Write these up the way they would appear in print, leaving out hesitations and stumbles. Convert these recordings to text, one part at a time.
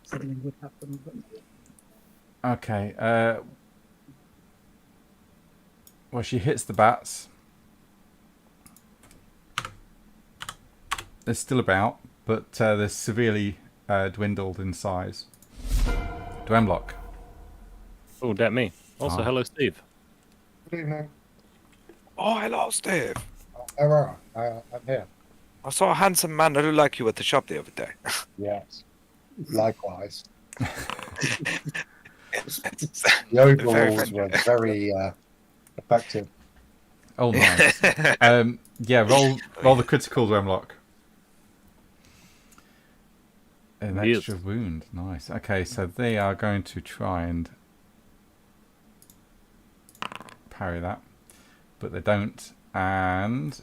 Suddenly would happen. But... Okay. Well, she hits the bats. They're still about, but they're severely dwindled in size. Dwemlock. Oh, that me. Also, Ah. hello, Steve. Good evening. Oh, hello, Steve. Hello, I'm here. I saw a handsome man that looked like you at the shop the other day. Yes. Likewise. It's The very overalls friendly. were very effective. Oh, nice. Yeah, roll the critical Dwemlock. An Yes. extra wound. Nice. Okay, so they are going to try and parry that, but they don't, and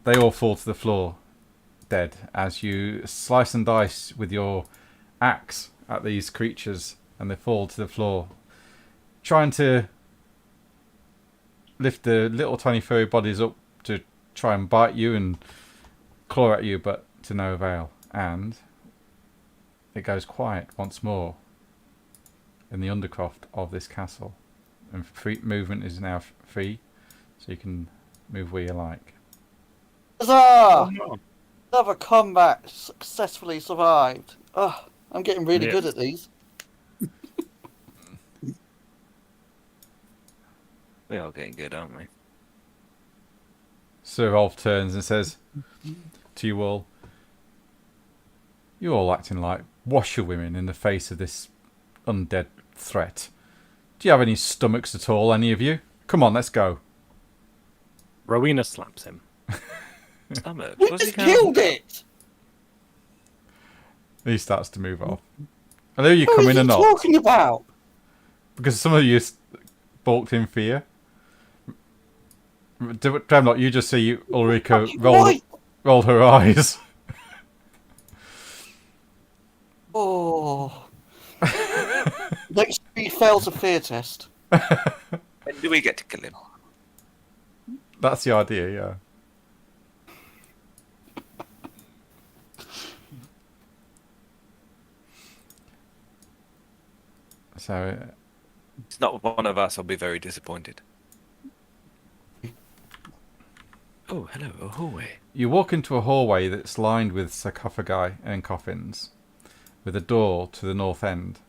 they all fall to the floor dead as you slice and dice with your axe at these creatures, and they fall to the floor, trying to lift the little tiny furry bodies up to try and bite you and claw at you, but to no avail. And it goes quiet once more in the undercroft of this castle, and free movement is now free, so you can move where you like. Huzzah! no. Another combat successfully survived. Oh, I'm getting really Yeah. good at these. We are getting good, aren't we? Sir Rolf turns and says to you all, "You're all acting like washerwomen in the face of this undead threat. Do you have any stomachs at all, any of you? Come on, let's go." Rowena slaps him. Stomach. We What's he just going killed on? it! He starts to move off. I know you What come are in you or not, talking about? because some of you balked in fear. Dremlock, you just see Ulrika Right. rolled her eyes. Oh. Next he fails a fear test. When do we get to kill him? That's the idea, yeah. So, It's not one of us. I'll be very disappointed. Oh, hello, a hallway. you walk into a hallway that's lined with sarcophagi and coffins, with a door to the north end,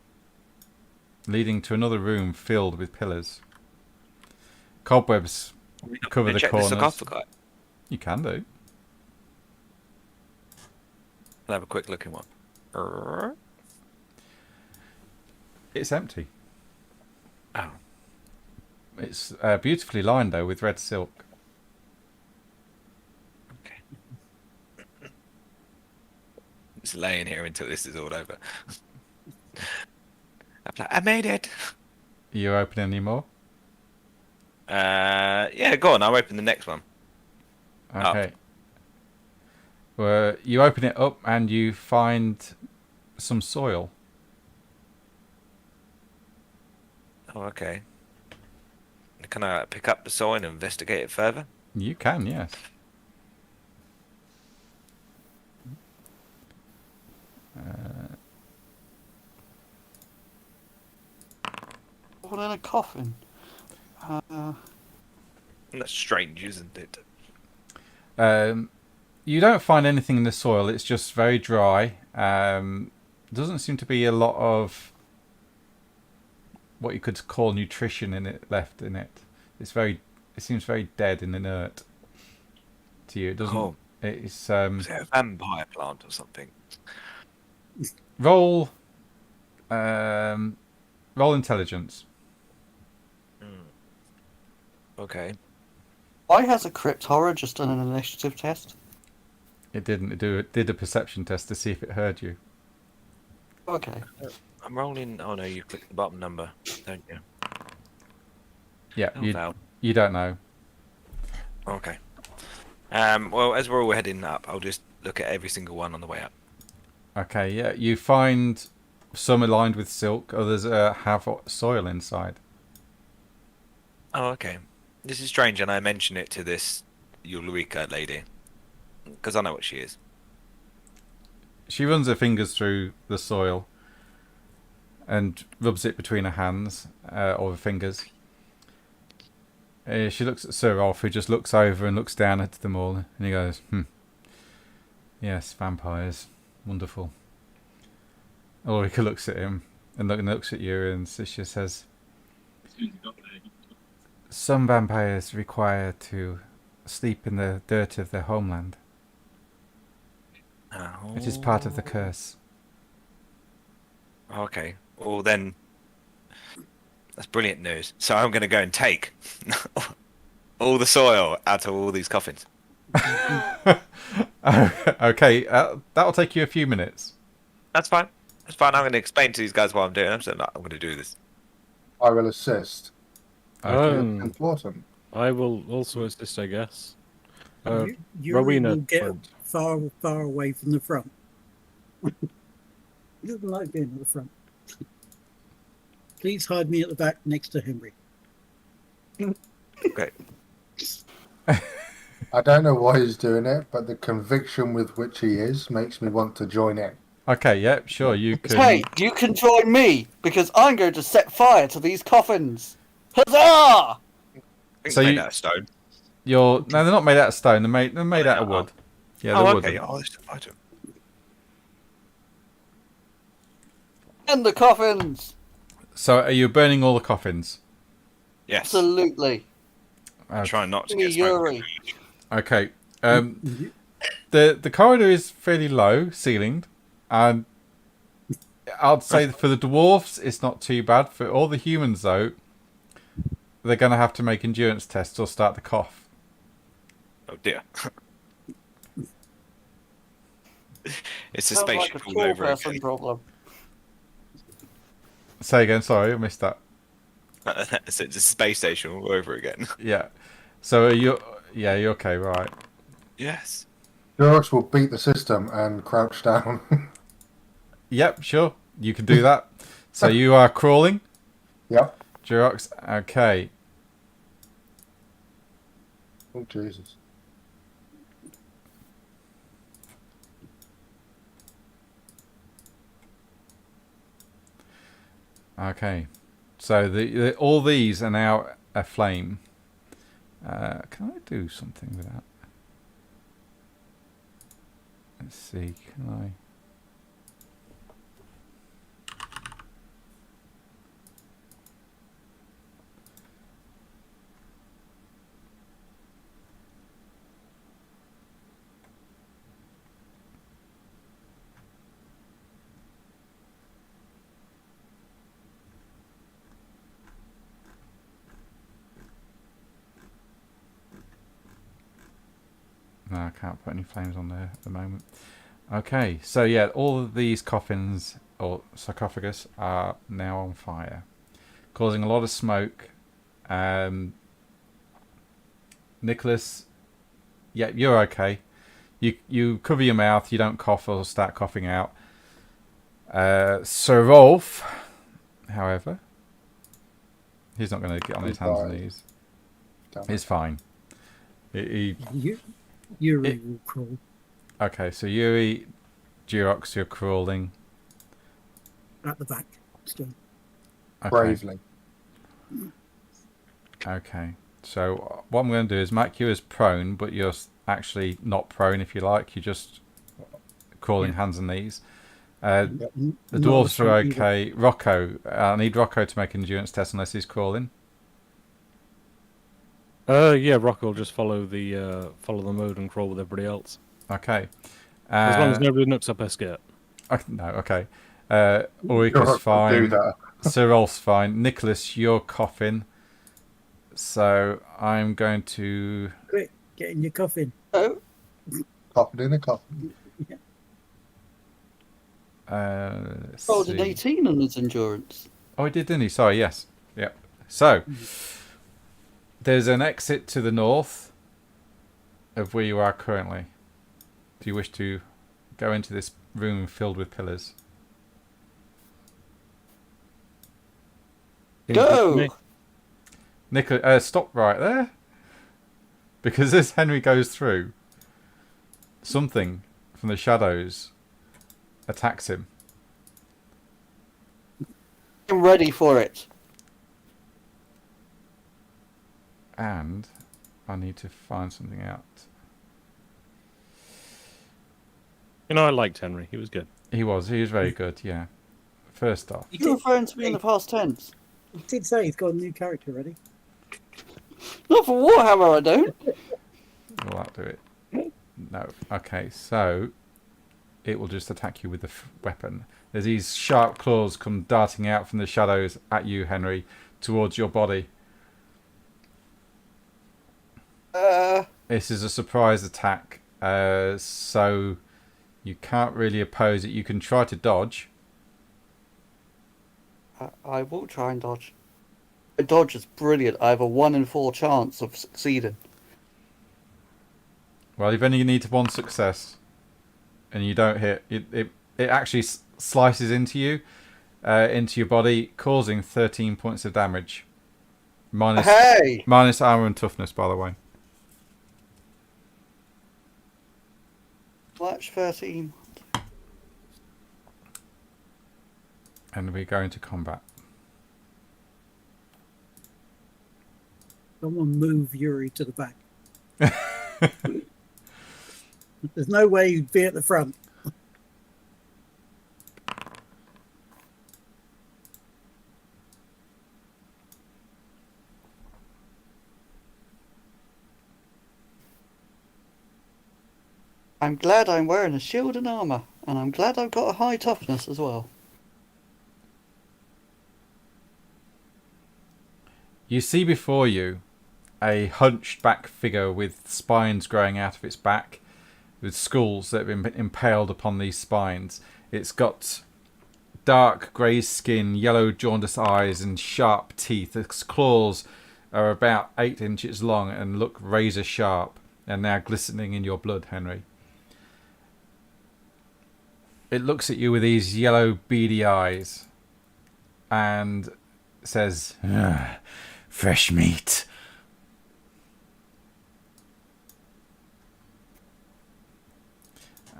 leading to another room filled with pillars. Cobwebs cover the check corners. The sarcophagi. You can do. I'll have a quick look in one. It's empty. Oh. It's beautifully lined, though, with red silk. Okay. Just laying here until this is all over. I'm like, I made it. Are you opening any more? Yeah, go on. I'll open the next one. Okay. Well, you open it up and you find some soil. Oh, okay. Can I pick up the soil and investigate it further? You can, yes. All in a coffin. That's strange, isn't it? You don't find anything in the soil. It's just very dry. Doesn't seem to be a lot of what you could call nutrition in it left in it. It seems very dead and inert to you. It doesn't. Oh. It's Is it a vampire plant or something? roll intelligence. Okay. Why has a crypt horror just done an initiative test? It didn't. It did a perception test to see if it heard you. Okay. I'm rolling. Oh no, you click the bottom number, don't you? Yeah, Oh, Val. you don't know. Okay. Well, as we're all heading up, I'll just look at every single one on the way up. Okay, yeah. You find some are lined with silk, others have soil inside. Oh, okay. This is strange, and I mention it to this Ulrika lady because I know what she is. she runs her fingers through the soil and rubs it between her hands or her fingers. She looks at Sir Rolf, who just looks over and looks down at them all, and he goes, yes, vampires. Wonderful. Ulrika looks at him and looks at you, and she says, some vampires require to sleep in the dirt of their homeland. Oh. It is part of the curse. Okay. Well then, that's brilliant news. So I'm going to go and take all the soil out of all these coffins. Okay, that'll take you a few minutes. That's fine. That's fine. I'm going to explain to these guys what I'm doing. I'm saying, I'm going to do this. I will assist. Okay. Important. I will also assist, I guess. Yuri Rowena will get won't. far away from the front. He doesn't like being at the front. Please hide me at the back next to Henry. Okay. I don't know why he's doing it, but the conviction with which he is makes me want to join in. Okay, yeah, sure, you can. Hey, you can join me because I'm going to set fire to these coffins. Huzzah! So made you- out of stone. No, they're not made out of stone. They're made out of wood. Yeah, they're Okay. wooden. Oh, let's fight him. And the coffins. So are you burning all the coffins? Yes. Absolutely. Try not to Me, get smoke. Yuri. Okay. The corridor is fairly low ceilinged, and I'd say for the dwarves it's not too bad. For all the humans though, they're going to have to make endurance tests or start to cough. Oh dear. It's a Sounds like spaceship a all tall over person again. problem. Say again. Sorry, I missed that. It's a space station all over again. Yeah. So are you? Yeah, you're okay, right? Yes. Durex will beat the system and crouch down. Yep, sure. You can do that. So you are crawling, Yep. Durox. Okay. Oh, Jesus. Okay. So all these are now aflame. Can I do something with that? Let's see. Can I? No, I can't put any flames on there at the moment. Okay, so yeah, all of these coffins or sarcophagus are now on fire, causing a lot of smoke. Nicholas, yeah, you're okay. You cover your mouth. You don't cough or start coughing out. Sir Rolf, however, he's not going to get on his hands and knees. He's fine. Yuri will crawl Okay, so Yuri, Durox, you're crawling. at the back still. Okay. Bravely. Okay. So what I'm going to do is mark you as prone, but you're actually not prone if you like. You're just crawling hands and knees. The dwarves are okay. Rocco, I need Rocco to make an endurance test unless he's crawling. Yeah, Rock will just follow the mode and crawl with everybody else. Okay. As long as nobody nips up her skirt. No, okay. Ulrika's Do fine. that. Cyril's fine. Nicholas, you're coughing. So I'm going to... Quick, get in your coffin. Oh, Coffin in the coffin. let's rolled an see. 18 on his endurance. Oh, he did, didn't he? Sorry, yes. Yep. So, there's an exit to the north of where you are currently. Do you wish to go into this room filled with pillars? Go! Nicholas, stop right there. Because as Henry goes through, something from the shadows attacks him. I'm ready for it. And I need to find something out. You know, I liked Henry. He was good. He was very good, yeah. First off, He You're did, referring to me in the past tense. he did say he's got a new character ready. Not for Warhammer, I don't. will that do it? No. Okay, so it will just attack you with the weapon. There's these sharp claws come darting out from the shadows at you, Henry, towards your body. This is a surprise attack, so you can't really oppose it. You can try to dodge. I will try and dodge. My dodge is brilliant. I have a 1 in 4 chance of succeeding. Well, you've only need one success, and you don't hit. It actually slices into you, into your body, causing 13 points of damage. Hey! Minus armor and toughness, by the way. Flash 13. And we go into combat. Someone move Yuri to the back. There's no way you'd be at the front. I'm glad I'm wearing a shield and armor, and I'm glad I've got a high toughness as well. You see before you a hunched back figure with spines growing out of its back, with skulls that have been impaled upon these spines. It's got dark grey skin, yellow jaundiced eyes, and sharp teeth. Its claws are about 8 inches long and look razor sharp, and now glistening in your blood, Henry. It looks at you with these yellow beady eyes and says, "Fresh meat."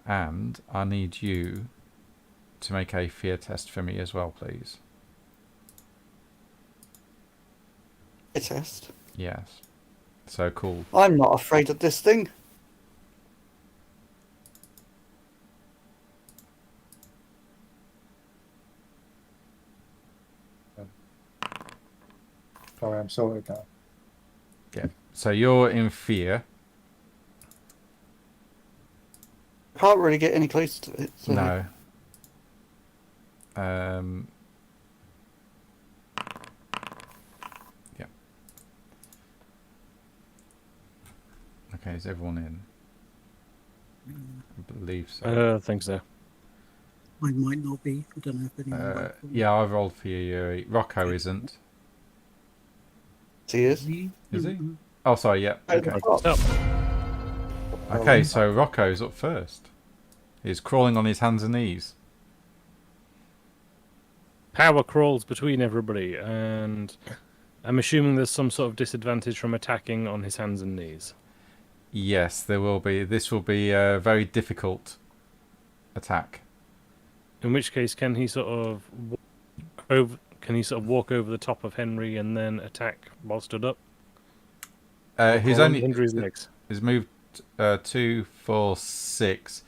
And I need you to make a fear test for me as well, please. A test. Yes. So cool. I'm not afraid of this thing. Sorry, I'm sorted now. Yeah. So you're in fear. Can't really get any closer to it. So. No. Yeah. Okay, is everyone in? I believe so. I think so. I might not be. I don't know if anyone might. Yeah, I rolled for you, Yuri. Rocco isn't. He is. Is he? Oh, sorry, yeah. Okay. Stop. Okay, so Rocco's up first. He's crawling on his hands and knees. Power crawls between everybody, and I'm assuming there's some sort of disadvantage from attacking on his hands and knees. Yes, there will be. This will be a very difficult attack. In which case, can he sort of walk over the top of Henry and then attack while stood up? He's Or only under his legs. he's moved 2, 4, 6.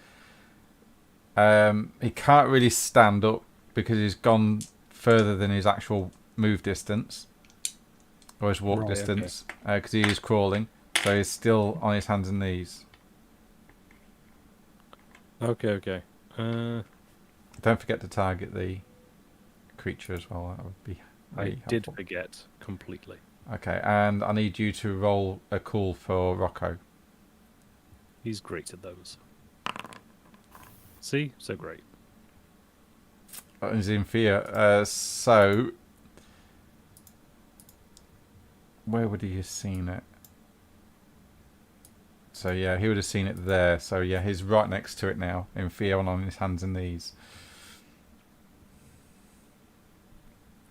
He can't really stand up because he's gone further than his actual move distance or his walk distance because he is crawling. So he's still on his hands and knees. Okay. Don't forget to target the creature as well. That would be I really did helpful. forget completely. Okay, and I need you to roll a call for Rocco. He's great at those. See? So great. He's in fear. So, where would he have seen it? So yeah, he would have seen it there. So yeah, he's right next to it now, in fear and on his hands and knees.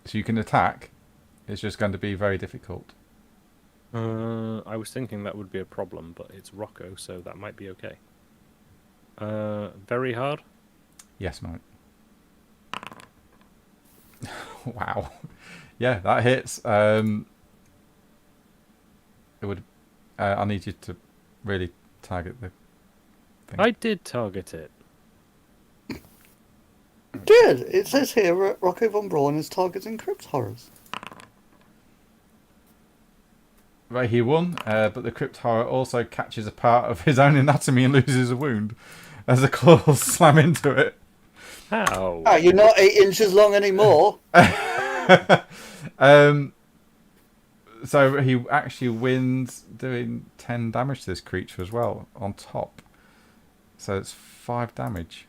So you can attack. It's just going to be very difficult. I was thinking that would be a problem, but it's Rocco, so that might be okay. Very hard? Yes, mate. Wow. Yeah, that hits. It would. I need you to really target the thing. I did target it. Did it says here Rocco von Braun is targeting crypt horrors. Right, he won, but the crypt horror also catches a part of his own anatomy and loses a wound as the claws slam into it. How? Ah, you're not 8 inches long anymore. So he actually wins doing 10 damage to this creature as well on top. So it's 5 damage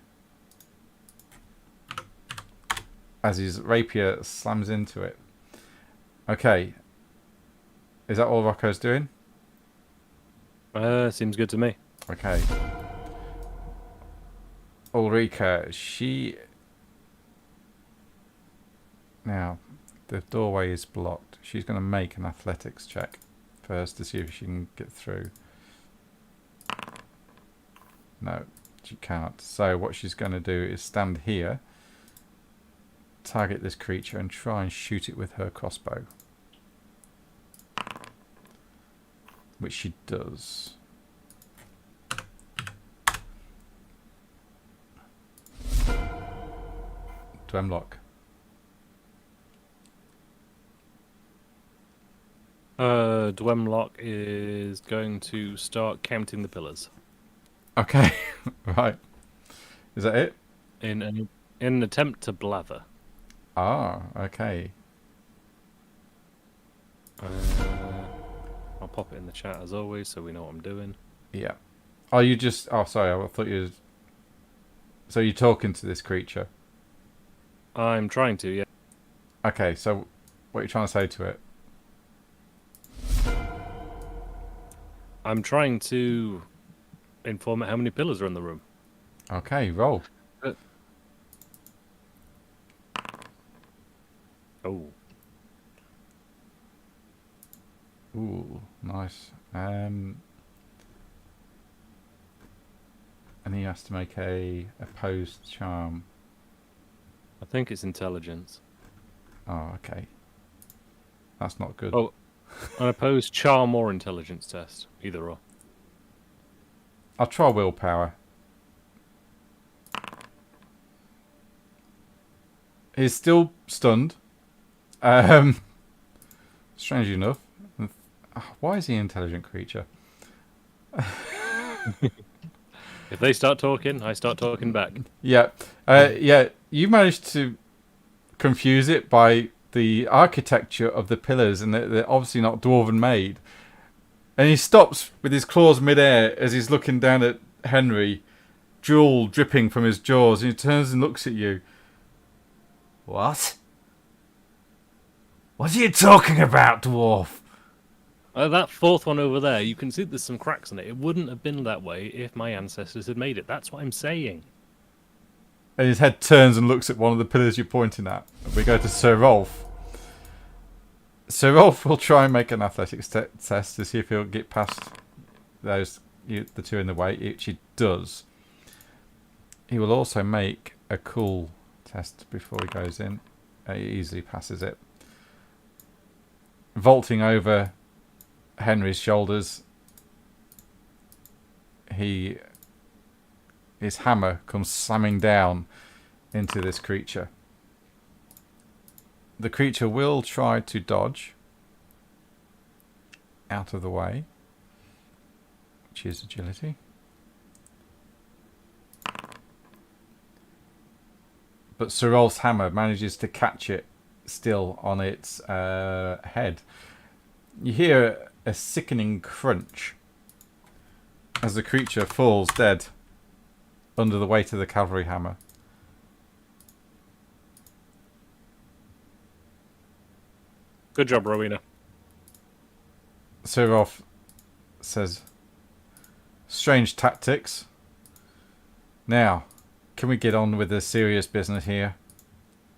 as his rapier slams into it. Okay. Is that all Rocco's doing? Seems good to me. Okay. Ulrika, she... Now, the doorway is blocked. She's going to make an athletics check first to see if she can get through. No, she can't. So what she's going to do is stand here, target this creature and try and shoot it with her crossbow. Which she does. Dwemlock. Dwemlock is going to start counting the pillars Okay, right. Is that it? in an attempt to blather. Ah, okay. I'll pop it in the chat as always, so we know what I'm doing. Yeah. Are you just... Oh, sorry, I thought you... So you're talking to this creature? I'm trying to, yeah. Okay, so what are you trying to say to it? I'm trying to inform it how many pillars are in the room. Okay, roll. Oh. Ooh, nice. And he has to make a opposed charm. I think it's intelligence. Oh, okay. That's not good. Oh, an opposed charm or intelligence test. Either or. I'll try willpower. He's still stunned. Strangely enough. Why is he an intelligent creature? If they start talking, I start talking back. Yeah. Yeah, you managed to confuse it by the architecture of the pillars, and they're obviously not dwarven made. And he stops with his claws midair as he's looking down at Henry, drool dripping from his jaws, and he turns and looks at you. What? What are you talking about, dwarf? That fourth one over there, you can see there's some cracks in it. It wouldn't have been that way if my ancestors had made it. That's what I'm saying. And his head turns and looks at one of the pillars you're pointing at. We go to Sir Rolf. Sir Rolf will try and make an athletics test to see if he'll get past the two in the way, which he does. He will also make a cool test before he goes in. He easily passes it. Vaulting over Henry's shoulders, his hammer comes slamming down into this creature. The creature will try to dodge out of the way, which is agility. But Sir Rolf's hammer manages to catch it still on its head. You hear a sickening crunch as the creature falls dead under the weight of the cavalry hammer. Good job, Rowena. Sir Rolf says, "Strange tactics. Now, can we get on with the serious business here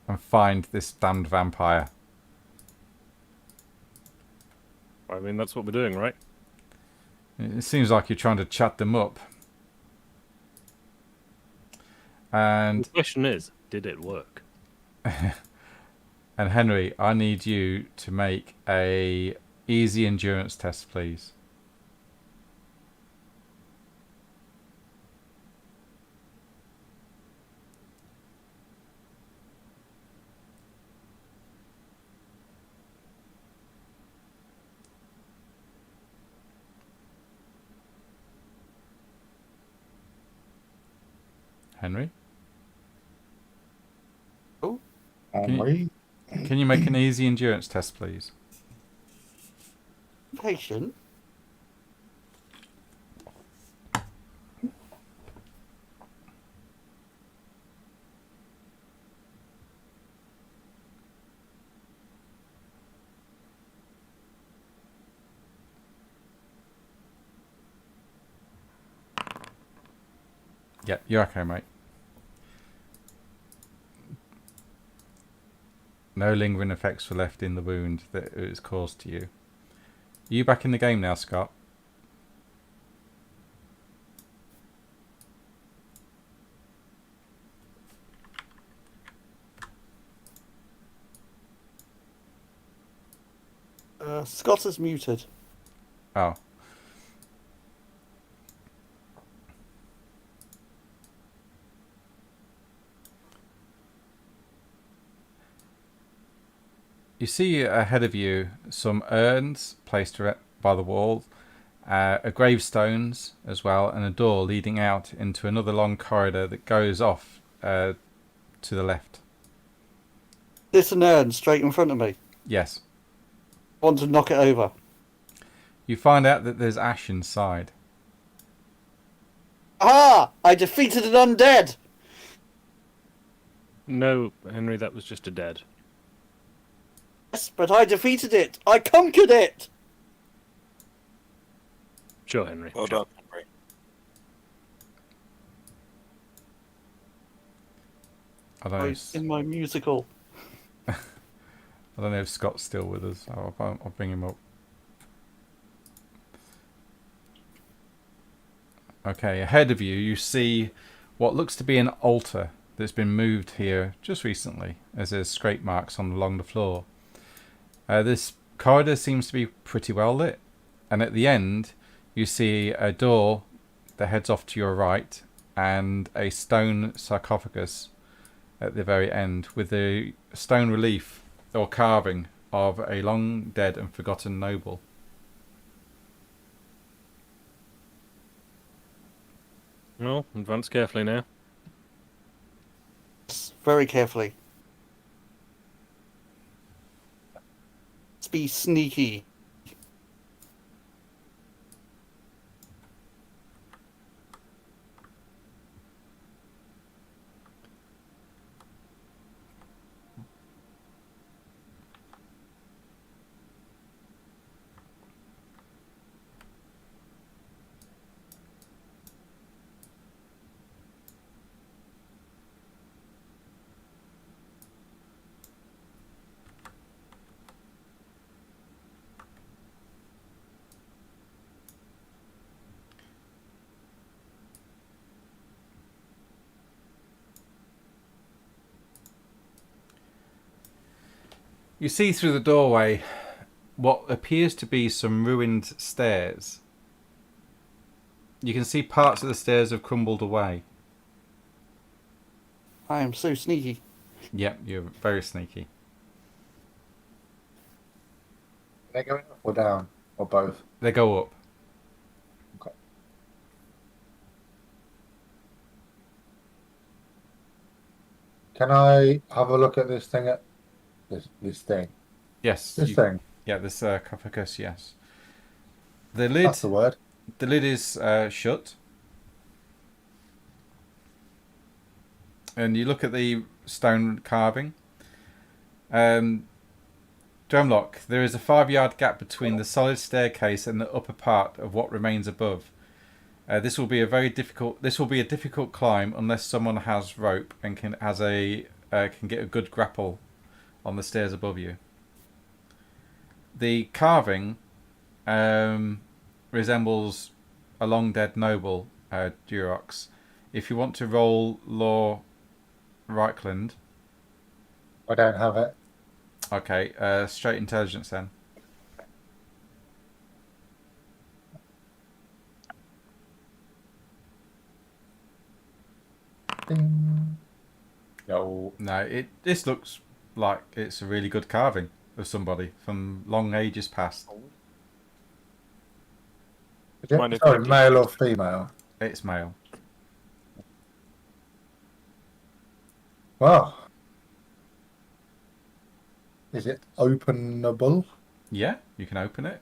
and find this damned vampire?" I mean, that's what we're doing, right? It seems like you're trying to chat them up. And The question is, did it work? and Henry, I need you to make a easy endurance test, please. Henry, Henry. can you make an easy endurance test, please? Patient. Yeah, you're okay, mate. No lingering effects were left in the wound that it was caused to you. Are you back in the game now, Scott? Scott is muted. Oh. You see ahead of you some urns placed by the wall, a gravestones as well, and a door leading out into another long corridor that goes off to the left. This an urn straight in front of me. Yes. Want to knock it over. You find out that there's ash inside. Ah! I defeated an undead! No, Henry, that was just a dead. Yes, but I defeated it! I conquered it! Sure, Henry. Well sure. done, Henry. I don't know. If, In my musical. I don't know if Scott's still with us. I'll bring him up. Okay, ahead of you, you see what looks to be an altar that's been moved here just recently, as there's scrape marks along the floor. This corridor seems to be pretty well lit, and at the end, you see a door that heads off to your right, and a stone sarcophagus at the very end, with a stone relief or carving of a long dead and forgotten noble. Well, advance carefully now. Very carefully. Let's be sneaky. You see through the doorway what appears to be some ruined stairs. You can see parts of the stairs have crumbled away. I am so sneaky. Yep, you're very sneaky. They're going up or down, or both. They go up. Okay. Can I have a look at this thing? At this thing. Yes. This thing. Yeah, this sarcophagus. Yes. The lid. That's the word. The lid is shut. And you look at the stone carving. Drumlock, there is a 5-yard gap between the solid staircase and the upper part of what remains above. This will be a difficult climb unless someone has rope and can get a good grapple on the stairs above you. The carving resembles a long dead noble, Durox. If you want to roll law Reichland, I don't have it. okay, straight intelligence then. Ding. No. No, this looks like it's a really good carving of somebody from long ages past. Sorry, Mind if I do- male or female? It's male. Wow. Is it openable? Yeah, you can open it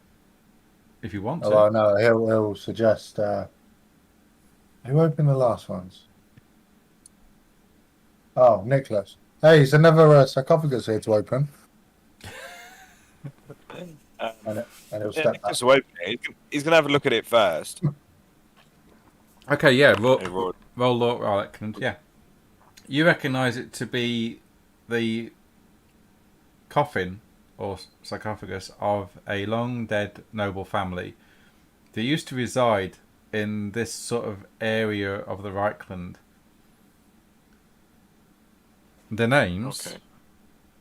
if you want to. Oh, no, he'll suggest. Who opened the last ones? Oh, Nicholas. Hey, there's another sarcophagus here to open. And he'll Yeah, step back. Nicholas will open it. He's going to have a look at it first. Okay, yeah, Hey, Roy. roll law Reichland, yeah. You recognise it to be the coffin or sarcophagus of a long dead noble family that used to reside in this sort of area of the Reichland. The names Okay.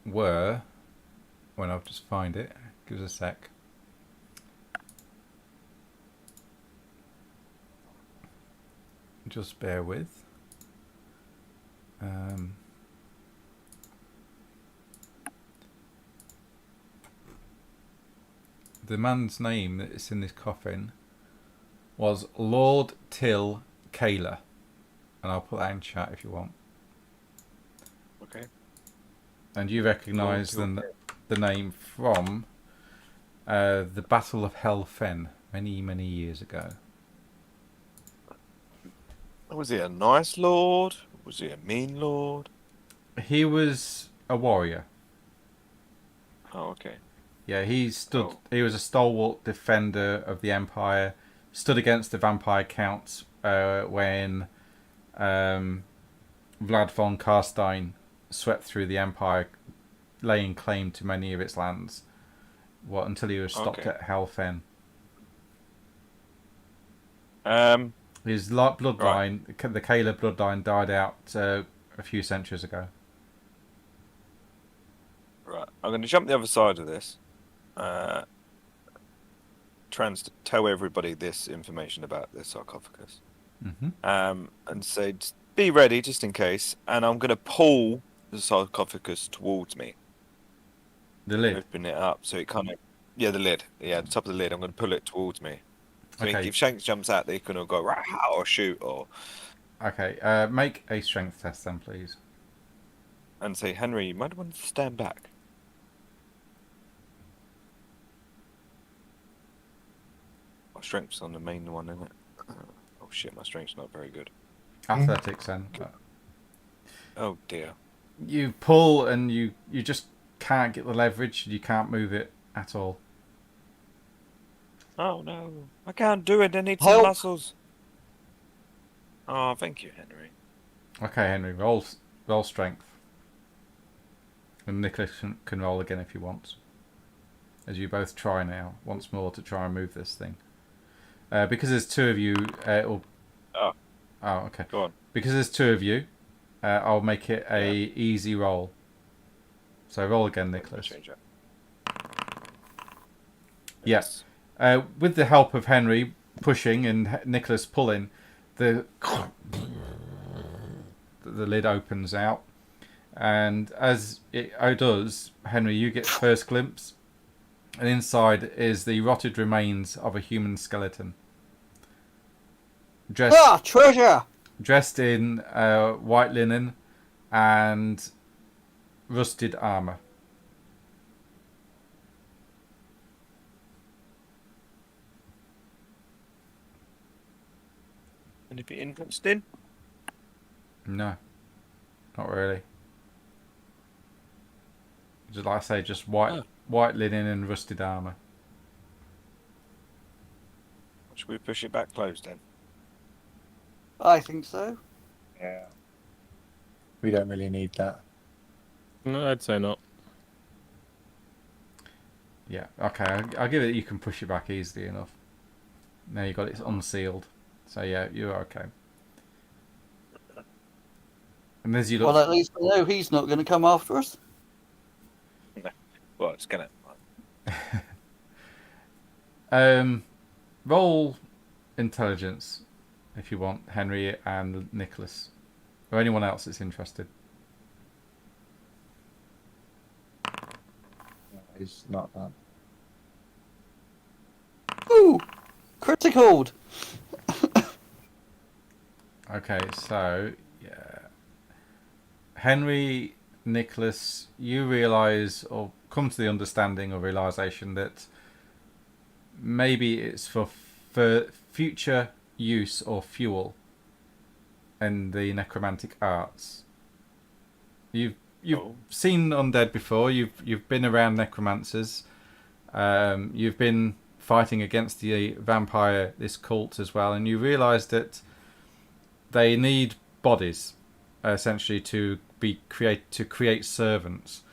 were, when I'll just find it, give us a sec. Just bear with. The man's name that's in this coffin was Lord Till Kaler, and I'll put that in chat if you want. Okay. And you recognise the name from the Battle of Hel Fen many, many years ago. Was he a nice lord? Was he a mean lord? He was a warrior. Oh, okay. Yeah, he stood. Oh. He was a stalwart defender of the Empire. Stood against the vampire counts when Vlad von Carstein swept through the Empire, laying claim to many of its lands. Until he was stopped Okay. at Hel Fen. His bloodline, the Kaler bloodline, died out a few centuries ago. Right. I'm going to jump the other side of this. Tell everybody this information about this sarcophagus. Mm-hmm. And say, just be ready just in case. And I'm going to pull the sarcophagus towards me. The lid. Open it up so it kind of. Yeah, the lid. Yeah, the top of the lid. I'm going to pull it towards me. So Okay. if Shanks jumps out, they can all go rah or shoot or. Okay. Make a strength test then, please. And say, Henry, you might want to stand back. My strength's on the main one, isn't it? Oh shit, my strength's not very good. Athletics then. Oh dear. You pull and you just can't get the leverage. You can't move it at all. Oh no, I can't do it. I need some Help. muscles. Oh, thank you, Henry. Okay, Henry, roll strength. And Nicholas can roll again if he wants. As you both try now, once more, to try and move this thing. Because there's two of you, it'll... Oh. Oh, okay. Go on. Because there's two of you, I'll make it a easy roll. So roll again, Nicholas. Change that. Yes. With the help of Henry pushing and Nicholas pulling, the lid opens out, and as it does, Henry, you get first glimpse, and inside is the rotted remains of a human skeleton, Treasure! dressed in white linen and rusted armour. Anything interesting? No, not really. Just like I say, just white linen and rusted armour. Should we push it back close then? I think so. Yeah. We don't really need that. No, I'd say not. Yeah, okay, I'll give it. You can push it back easily enough. Now you got it unsealed, so yeah, you're okay. And as you Well, look, at least I know he's not going to come after us. Well, it's gonna. roll intelligence if you want, Henry and Nicholas, or anyone else that's interested. He's not that. Ooh, critical. Okay, so yeah, Henry, Nicholas, you realise or come to the understanding or realisation that maybe it's for future use or fuel in the necromantic arts. You've seen undead before. You've been around necromancers. You've been fighting against the vampire, this cult as well, and you realise that they need bodies, essentially, to create servants,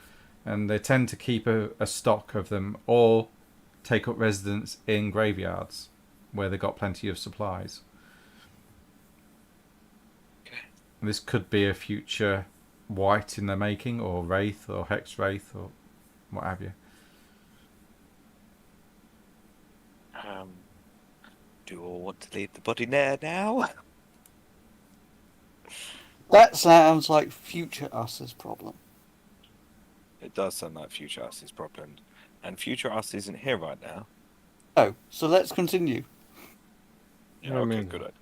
and they tend to keep a stock of them or take up residence in graveyards where they've got plenty of supplies. Okay. This could be a future wight in the making, or wraith, or hex wraith, or what have you. Do you all want to leave the body there now? That sounds like future us's problem. It does sound like future us's problem, and future us isn't here right now. Oh, so let's continue. Yeah, I okay, mean- good.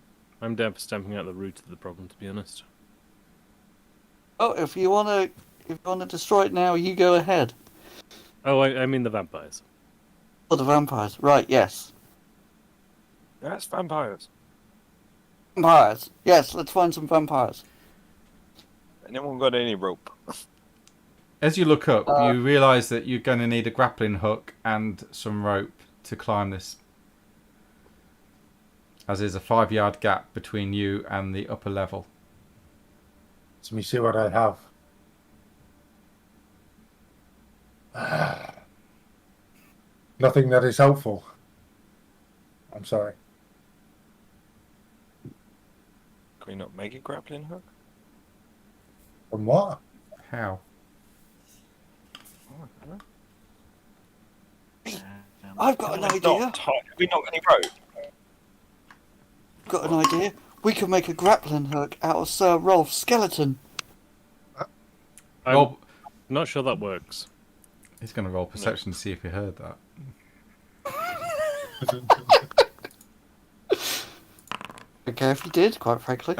I'm down for stamping out the root of the problem, to be honest. Oh, if you wanna destroy it now, you go ahead. Oh, I mean the vampires. For the vampires, right? Yes, That's vampires. vampires. Yes, let's find some vampires. Anyone got any rope? As you look up, you realise that you're going to need a grappling hook and some rope to climb this, as there's a 5-yard gap between you and the upper level. Let me see what I have. Nothing that is helpful. I'm sorry. Can we not make a grappling hook? From what? How? Oh, I don't know. I've got an idea. Have we not got any rope? I've got an idea. We could make a grappling hook out of Sir Rolf's skeleton. I'm Roll, not sure that works. he's going to roll perception to see if he heard that. Okay, if you did, quite frankly.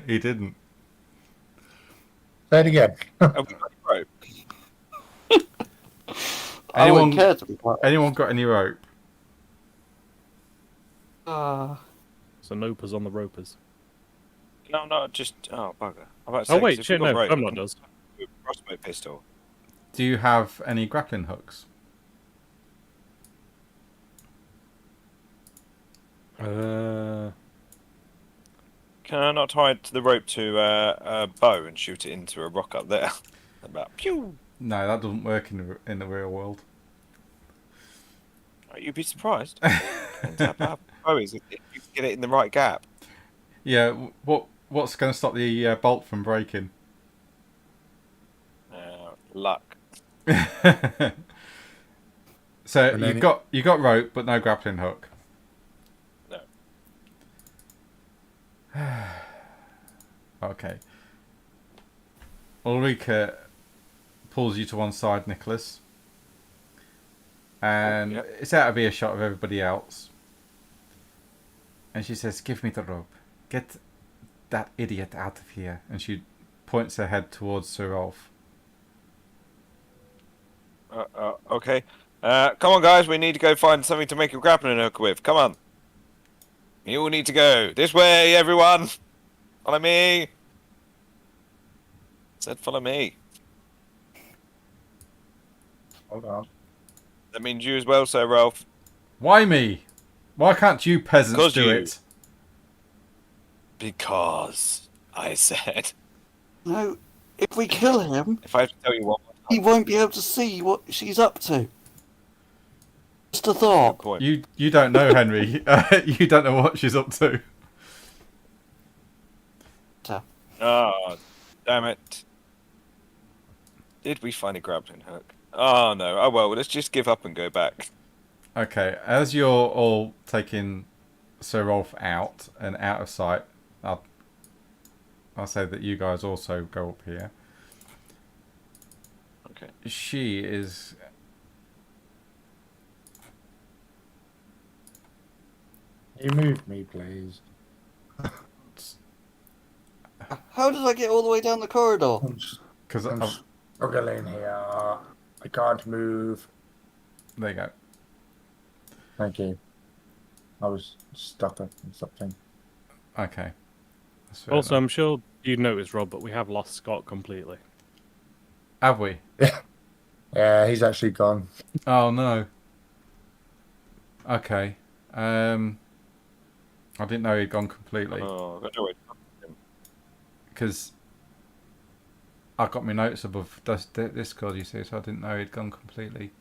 He didn't. Say it again. Have we got any rope? I Anyone, wouldn't care to be quite. anyone got any rope? So Nopa's on the ropers. No, just bugger. I'm about to Oh say, 'cause wait, if shit, we've got no, rope, I'm not does. we can do a crossbow pistol. Do you have any grappling hooks? Can I not tie it to the rope to a bow and shoot it into a rock up there? About pew. No, that doesn't work in the real world. You'd be surprised. Depends how powerful the bow is if you can get it in the right gap. Yeah, what's going to stop the bolt from breaking? Luck. So And then you got rope, but no grappling hook. No. Okay. Ulrika pulls you to one side, Nicholas, and yeah. it's out of earshot of everybody else. And she says, "Give me the rope. Get that idiot out of here." And she points her head towards Sir Rolf. Okay. Come on, guys. We need to go find something to make a grappling hook with. Come on. You all need to go. This way, everyone. Follow me. Said follow me. Hold on. That means you as well, Sir Ralph. Why me? Why can't you peasants 'Cause do you. it? Because I said. No, if we kill him, If I have to tell you one more he time, won't be able to see what she's up to. Just a good thought. point. You don't know, Henry. You don't know what she's up to. Damn it. Did we find a grappling hook? Oh no. Oh well, let's just give up and go back. Okay, as you're all taking Sir Rolf out and out of sight, I'll say that you guys also go up here. Okay. She is... You move me, please. How did I get all the way down the corridor? Because I'm struggling here. I can't move. there you go. Thank you. I was stuck on something. Okay. That's fair Also, enough. I'm sure you noticed, Rob, but we have lost Scott completely. Have we? Yeah, he's actually gone. Oh no. Okay. I didn't know he'd gone completely Oh, I don't know where- because I've got my notes above Discord, you see, so I didn't know he'd gone completely.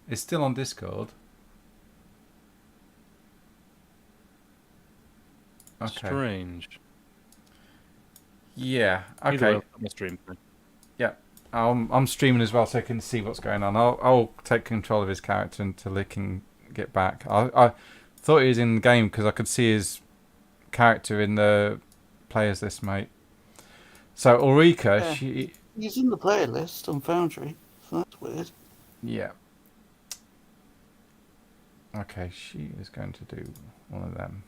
It's still on Discord. Okay. Strange. Yeah. Either Okay. way, I'll put my stream thing. I'm streaming as well, so I can see what's going on. I'll take control of his character until he can get back. I thought he was in the game because I could see his character in the players list, mate. So Ulrika, Yeah. He's in the player list on Foundry, so that's weird. yeah. Okay, she is going to do one of them.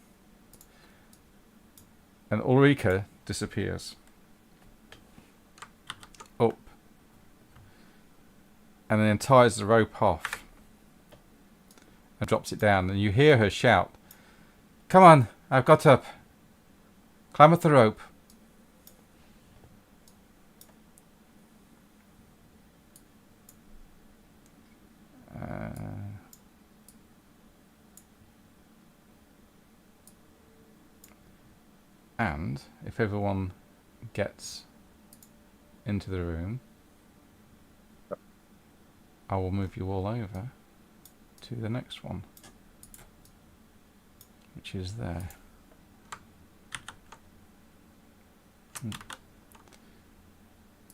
And Ulrika disappears. Up. And then ties the rope off. And drops it down. And you hear her shout, "Come on, I've got up. Climb up the rope." And if everyone gets into the room, I will move you all over to the next one, which is there.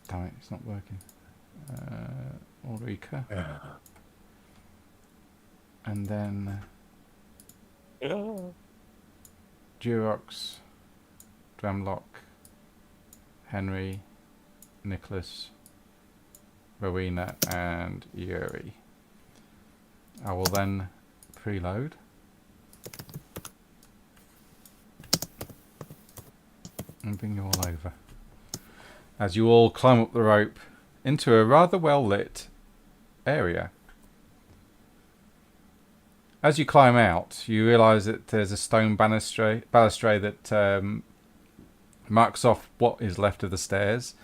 Damn it, it's not working. Ulrika. Yeah. And then Yeah. Durox, Dramlock, Henry, Nicholas, Rowena, and Yuri. I will then preload. And bring you all over. As you all climb up the rope into a rather well lit area. As you climb out, you realise that there's a stone balustrade that marks off what is left of the stairs.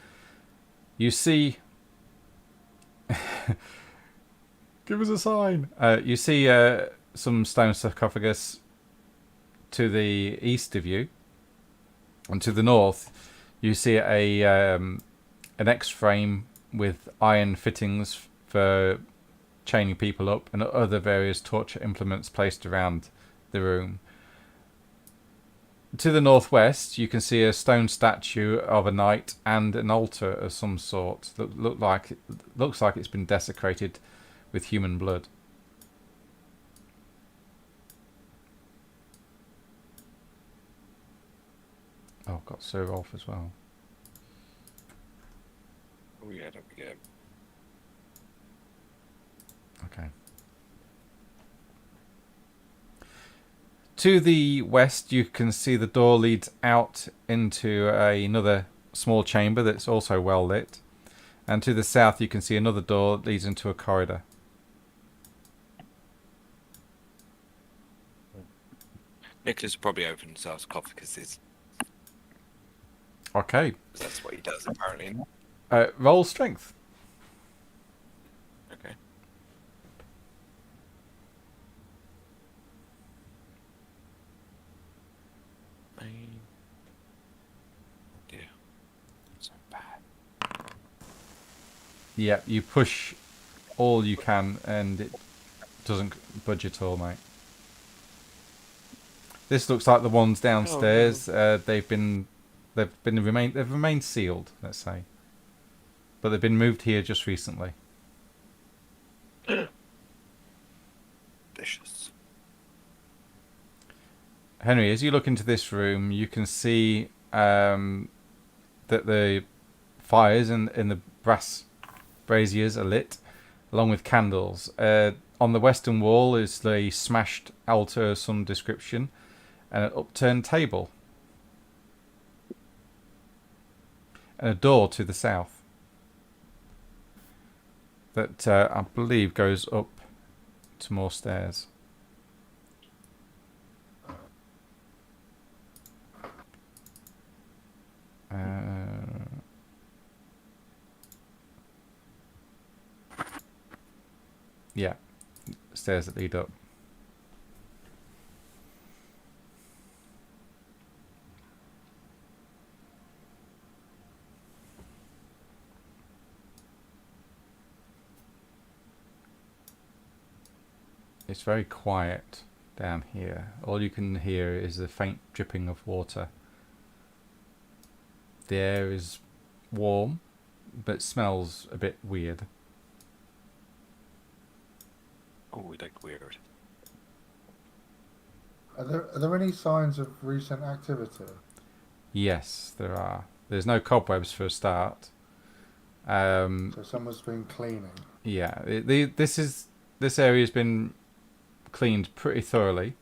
You see... Give us a sign! You see some stone sarcophagus to the east of you. And to the north, you see an X-frame with iron fittings for chaining people up and other various torture implements placed around the room. To the northwest, you can see a stone statue of a knight and an altar of some sort that looks like it's been desecrated with human blood. Oh, I've got Sir Rolf as well. Oh yeah, don't forget. Okay. To the west, you can see the door leads out into another small chamber that's also well lit. And to the south, you can see another door that leads into a corridor. Nicholas will probably open sarcophaguses. Okay. That's what he does, apparently. Roll strength. Okay. Dear. So bad. Yeah, you push all you can and it doesn't budge at all, mate. This looks like the ones downstairs. They've been they've remained sealed, let's say, but they've been moved here just recently. Vicious. Henry, as you look into this room, you can see that the fires in the brass braziers are lit, along with candles. On the western wall is the smashed altar of some description, and an upturned table, and a door to the south that I believe goes up to more stairs. Yeah, stairs that lead up. It's very quiet down here. All you can hear is the faint dripping of water. The air is warm, but smells a bit weird. Oh, we like weird. Are there any signs of recent activity? Yes, there are. There's no cobwebs for a start. So someone's been cleaning. Yeah, this area has been cleaned pretty thoroughly.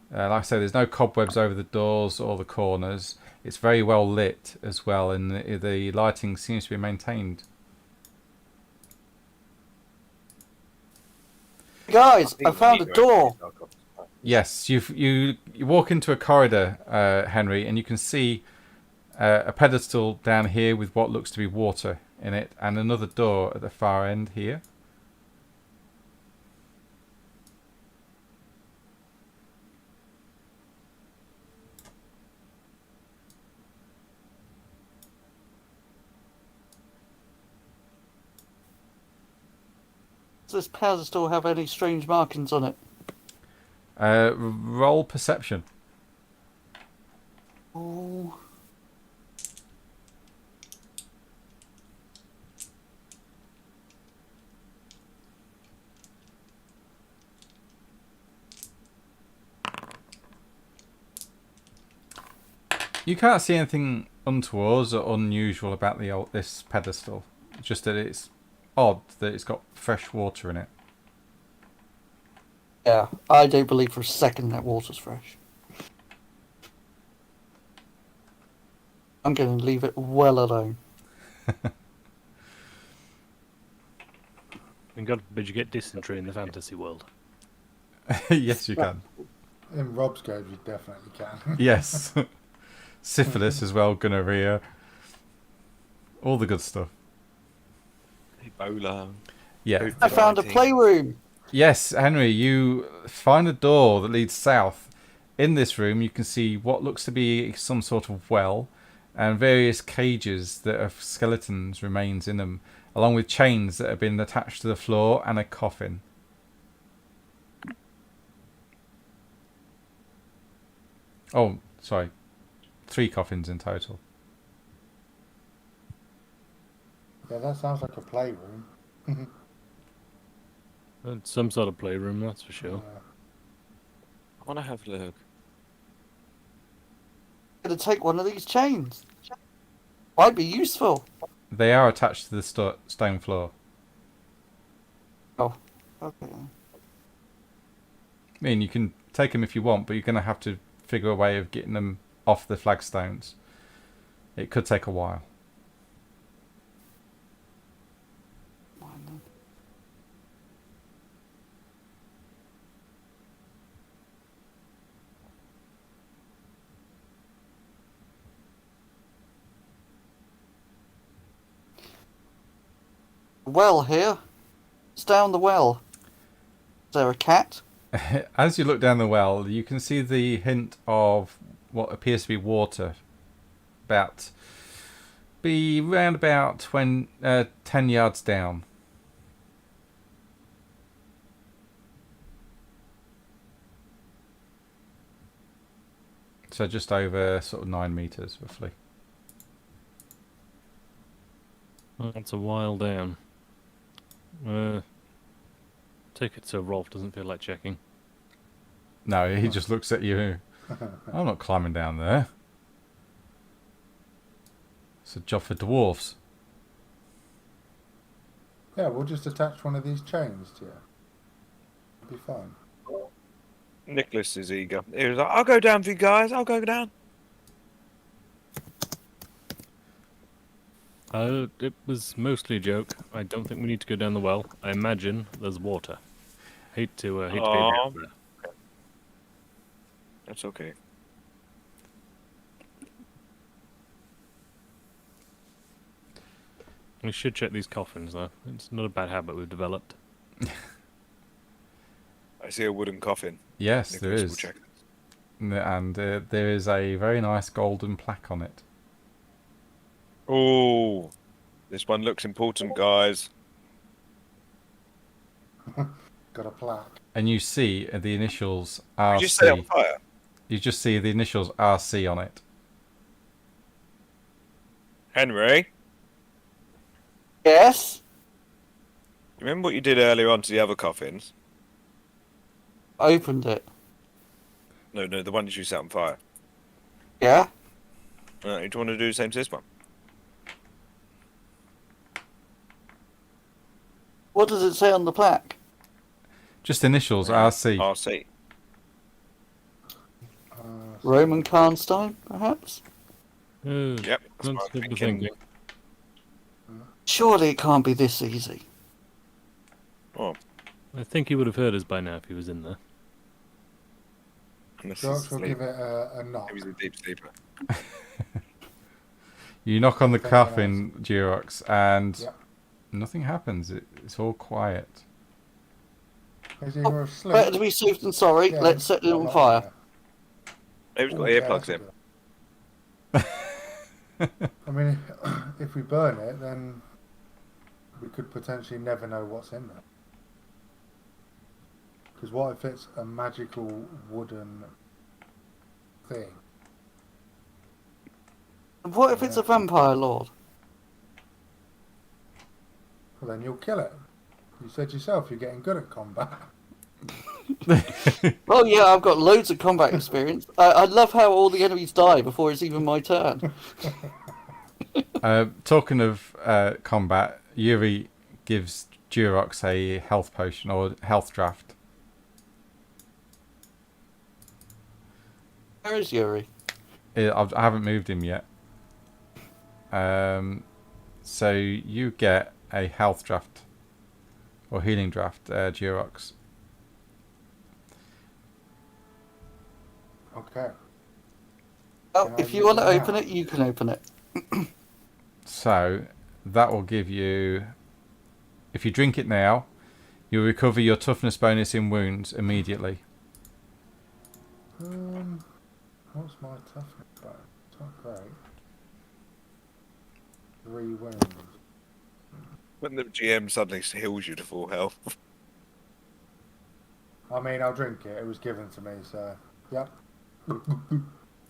Like I say, there's no cobwebs over the doors or the corners. It's very well lit as well, and the lighting seems to be maintained. Guys, I found a door. Yes, you walk into a corridor, Henry, and you can see a pedestal down here with what looks to be water in it, and another door at the far end here. Does this pedestal have any strange markings on it? Roll perception. Oh. You can't see anything untoward or unusual about this pedestal. Just that it's odd that it's got fresh water in it. Yeah, I don't believe for a second that water's fresh. I'm going to leave it well alone. And God forbid you get dysentery in the fantasy world. Yes, you can. In Rob's games, you definitely can. Yes. Syphilis as well, gonorrhea. All the good stuff. Ebola. Yeah. I found a playroom. Yes, Henry, you find a door that leads south. In this room, you can see what looks to be some sort of well and various cages that have skeletons' remains in them, along with chains that have been attached to the floor and a coffin. Oh, sorry. 3 coffins in total. Yeah, that sounds like a playroom. It's some sort of playroom, that's for sure. I want to have a look. I'm going to take one of these chains. Might be useful. They are attached to the stone floor. Oh, okay. I mean, you can take them if you want, but you're going to have to figure a way of getting them off the flagstones. It could take a while. Well here. It's down the well. Is there a cat? As you look down the well, you can see the hint of what appears to be water. Round about 10 yards down. So just over sort of 9 meters, roughly. That's a while down. Take it so Rolf doesn't feel like checking. No, he just looks at you. I'm not climbing down there. It's a job for dwarfs. Yeah, we'll just attach one of these chains to you. It'll be fine. Nicholas is eager. He was like, I'll go down for you guys. I'll go down. It was mostly a joke. I don't think we need to go down the well. I imagine there's water. Hate to be down there. That's okay. We should check these coffins, though. It's not a bad habit we've developed. I see a wooden coffin. Yes, Nicholas there will is. check. And there is a very nice golden plaque on it. Oh, this one looks important, guys. Got a plaque. And you see the initials Did you set it on RC. fire? You just see the initials RC on it. Henry, Yes? you remember what you did earlier on to the other coffins? Opened it. No, the one that you set on fire. Yeah? Do you want to do the same to this one? What does it say on the plaque? Just initials RC. RC. Roman Karnstein, perhaps? Yep, that's That's what I'm good thinking. thinking. Surely it can't be this easy. Oh, I think he would have heard us by now if he was in there. unless George he's will asleep. give it a knock. Maybe he's a deep sleeper. You knock on the Anyone coffin, Durox, and Yep. nothing happens. It's all quiet. Is he asleep? Better to be safe than sorry. Yeah, Let's set it I'm on not fire. there. Maybe he's got Oh, yeah, earplugs that's in. good. I mean, if we burn it, then we could potentially never know what's in there. Because what if it's a magical wooden thing? And what if it's a vampire lord? Well, then you'll kill it. You said yourself you're getting good at combat. Oh yeah, I've got loads of combat experience. I love how all the enemies die before it's even my turn. Talking of combat, Yuri gives Durox a health potion or health draft. Where is Yuri? I haven't moved him yet. So you get a health draft or healing draft, Durox. Okay. Oh, Can I if you use want to it open now? it, you can open it. So that will give you, if you drink it now, you'll recover your toughness bonus in wounds immediately. What's my toughness bonus? It's not great. 3 wounds. When the GM suddenly heals you to full health. I mean, I'll drink it. It was given to me, so yep.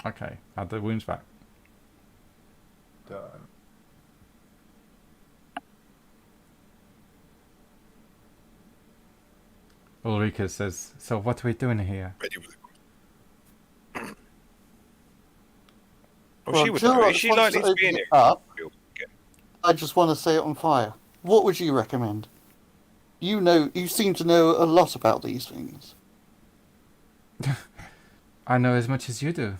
Okay, add the wounds back. Done. Ulrika says, "So what are we doing here?" Ready with it. Oh, Well, she would know. Is Durox she wants likely to to be in open it? it up. I just want to set it on fire. What would you recommend? You seem to know a lot about these things. I know as much as you do.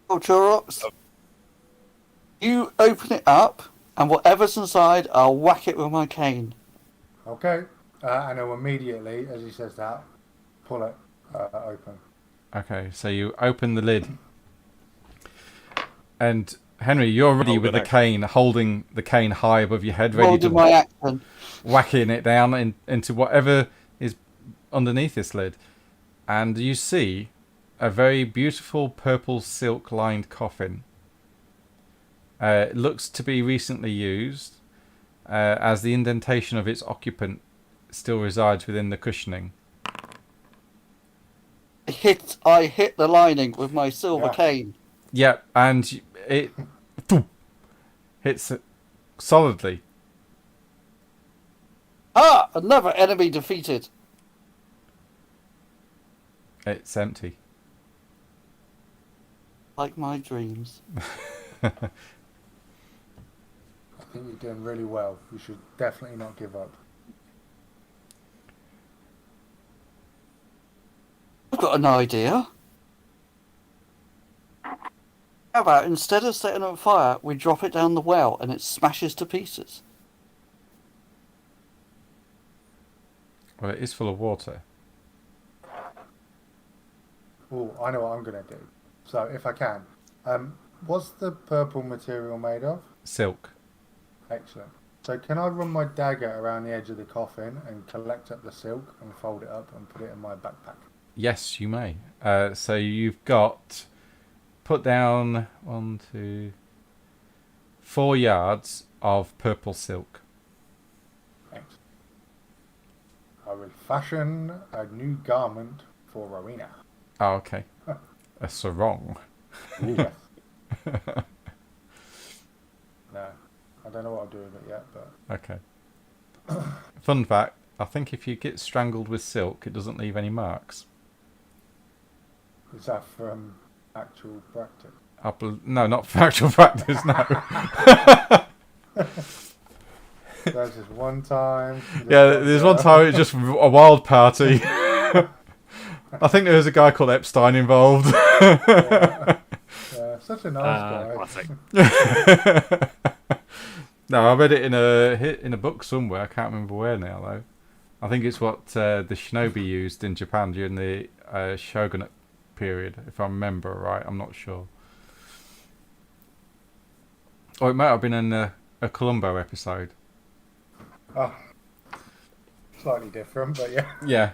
Oh, Durox, you open it up, and whatever's inside, I'll whack it with my cane. Okay. And I'll immediately, as he says that, pull it open. Okay, so you open the lid, and Henry, you're ready with the cane, holding the cane high above your head, ready Holding to my action. whacking it down into whatever is underneath this lid, and you see a very beautiful purple silk lined coffin. It looks to be recently used, as the indentation of its occupant still resides within the cushioning. I hit the lining with my silver Yeah. cane. Yeah, and it hits it solidly. Ah! Another enemy defeated. It's empty. Like my dreams. I think you're doing really well. You should definitely not give up. I've got an idea. How about instead of setting it on fire, we drop it down the well and it smashes to pieces? Well, it is full of water. Oh, I know what I'm going to do. So, if I can. What's the purple material made of? Silk. Excellent. So, can I run my dagger around the edge of the coffin and collect up the silk and fold it up and put it in my backpack? Yes, you may. So you've got put down 4 yards of purple silk. Thanks. I will fashion a new garment for Rowena. Oh, okay. A sarong. Yes. No, I don't know what I'll do with it yet, but Okay. Fun fact, I think if you get strangled with silk, it doesn't leave any marks. is that from actual practice? No, not for actual practice, no. There's just one time. Yeah, there's one time it's just a wild party. I think there was a guy called Epstein involved. Yeah, such a nice guy. Classic. No, I read it in a book somewhere. I can't remember where now, though. I think it's what the shinobi used in Japan during the shogunate period, if I remember right. I'm not sure. Or it might have been in a Columbo episode. Oh, slightly different, but yeah. Yeah.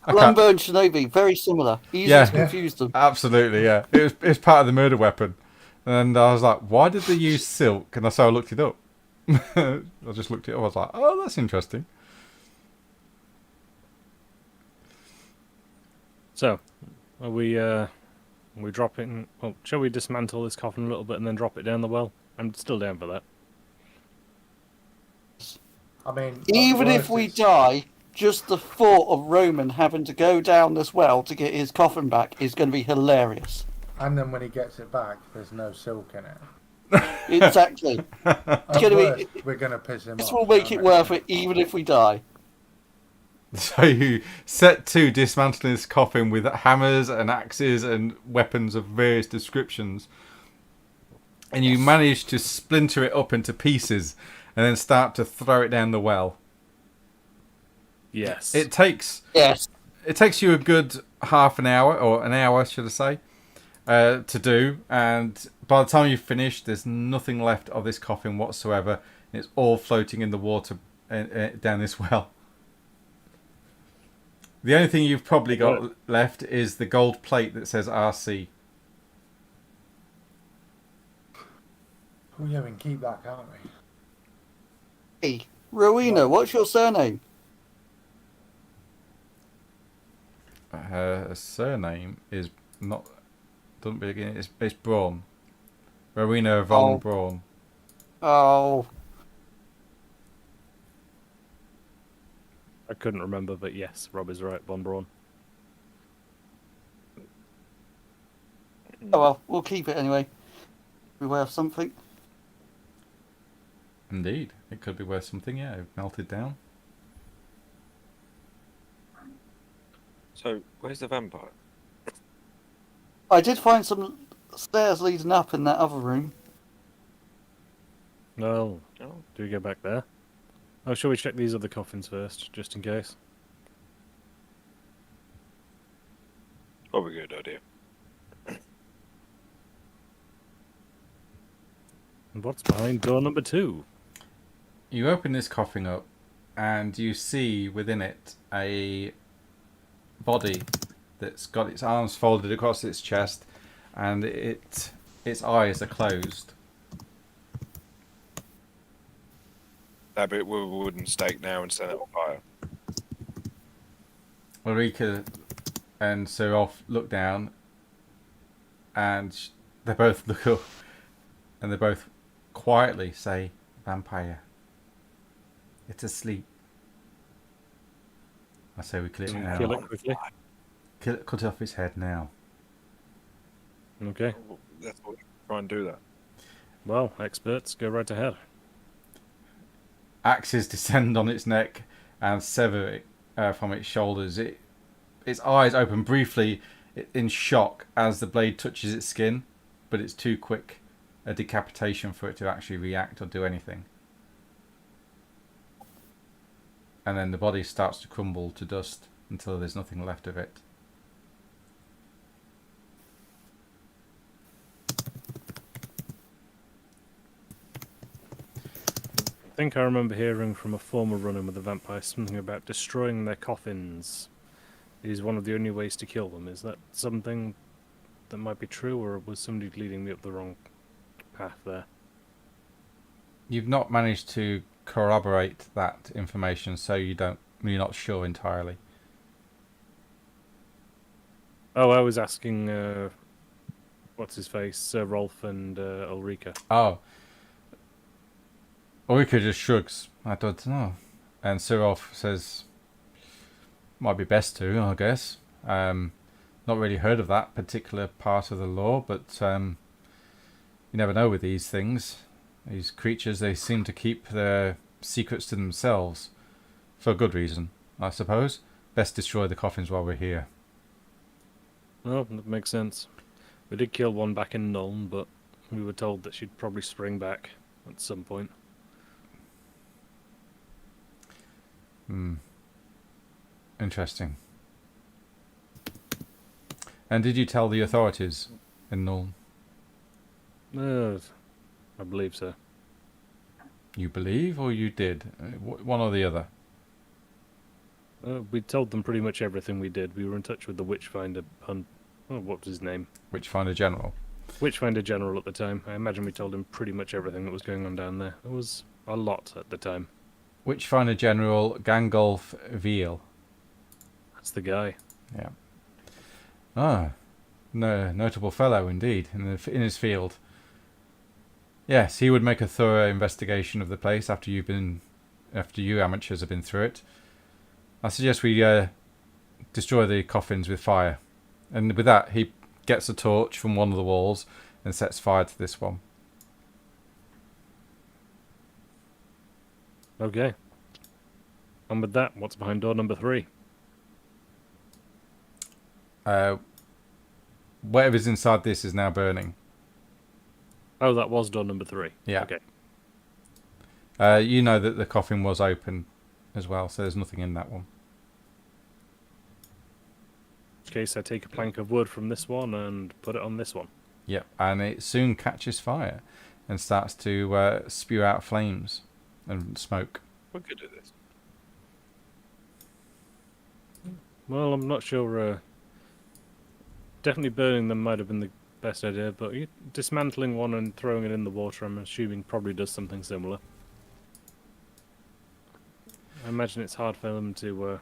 I can't- Columbo and Shinobi, very similar. Easy Yeah. to confuse them. Absolutely, yeah. It was part of the murder weapon. And I was like, why did they use silk? And so I looked it up. I just looked it up. I was like, oh, that's interesting. So, are we dropping? Well, shall we dismantle this coffin a little bit and then drop it down the well? I'm still down for that. I mean, Even if we die, just the thought of Roman having to go down this well to get his coffin back is going to be hilarious. and then when he gets it back, there's no silk in it. Exactly. At gonna be- worst, we're going to piss him This off. will make it worth it, even if we die. So you set to dismantling this coffin with hammers and axes and weapons of various descriptions. And you manage to splinter it up into pieces and then start to throw it down the well. Yes. It takes Yes. you a good half an hour, or an hour, should I say, to do. And by the time you finish, there's nothing left of this coffin whatsoever. It's all floating in the water down this well. The only thing you've probably got left is the gold plate that says RC. Oh yeah, we can keep that, can't we? Hey, Rowena, what's your surname? Her surname is not. Doesn't begin. It's Braun. Rowena von Oh. Braun. Oh, I couldn't remember, but yes, Rob is right. Von Braun. oh well, we'll keep it anyway. Be worth something. Indeed, it could be worth something. Yeah, it melted down. So, where's the vampire? I did find some stairs leading up in that other room. Well, Oh. do we go back there? Oh, shall we check these other coffins first, just in case? Probably a good idea. And what's behind door number 2? You open this coffin up, and you see within it a body that's got its arms folded across its chest, and its eyes are closed. Stab it with a wooden stake now and set it on fire. Ulrika And Sir Rolf look down, and they both look up, and they both quietly say, "Vampire. It's asleep." I say we kill it now. Kill it quickly. Cut off its head now. Okay. Let's try and do that. Well, experts, go right ahead. Axes descend on its neck and sever it from its shoulders. Its eyes open briefly in shock as the blade touches its skin, but it's too quick a decapitation for it to actually react or do anything. And then the body starts to crumble to dust until there's nothing left of it. I think I remember hearing from a former run-in with the vampire something about destroying their coffins is one of the only ways to kill them. Is that something that might be true, or was somebody leading me up the wrong path there? You've not managed to corroborate that information, so you're not sure entirely. Oh, I was asking, what's his face, Sir Rolf and Ulrika. Oh. Ulrika just shrugs. I don't know. And Sir Rolf says, might be best to, I guess. Not really heard of that particular part of the law, but you never know with these things. These creatures, they seem to keep their secrets to themselves. For a good reason, I suppose. Best destroy the coffins while we're here. Well, that makes sense. We did kill one back in Nuln, but we were told that she'd probably spring back at some point. Interesting. And did you tell the authorities in Nuln? I believe so. You believe, or you did? One or the other? We told them pretty much everything we did. We were in touch with the Witchfinder what was his name? Witchfinder General. Witchfinder General at the time. I imagine we told him pretty much everything that was going on down there. It was a lot at the time. Witchfinder General Gangolf Veal. That's the guy. Yeah. Ah, no, notable fellow indeed in his field. Yes, he would make a thorough investigation of the place after you amateurs have been through it. I suggest we destroy the coffins with fire. And with that, he gets a torch from one of the walls and sets fire to this one. Okay. And with that, what's behind door number 3? Whatever's inside this is now burning. Oh, that was door number 3. Yeah. Okay. You know that the coffin was open as well, so there's nothing in that one. In which case, I take a plank of wood from this one and put it on this one. Yep, and it soon catches fire and starts to spew out flames and smoke. We're good at this. Well, I'm not sure. Definitely burning them might have been the best idea, but dismantling one and throwing it in the water, I'm assuming, probably does something similar. I imagine it's hard for them to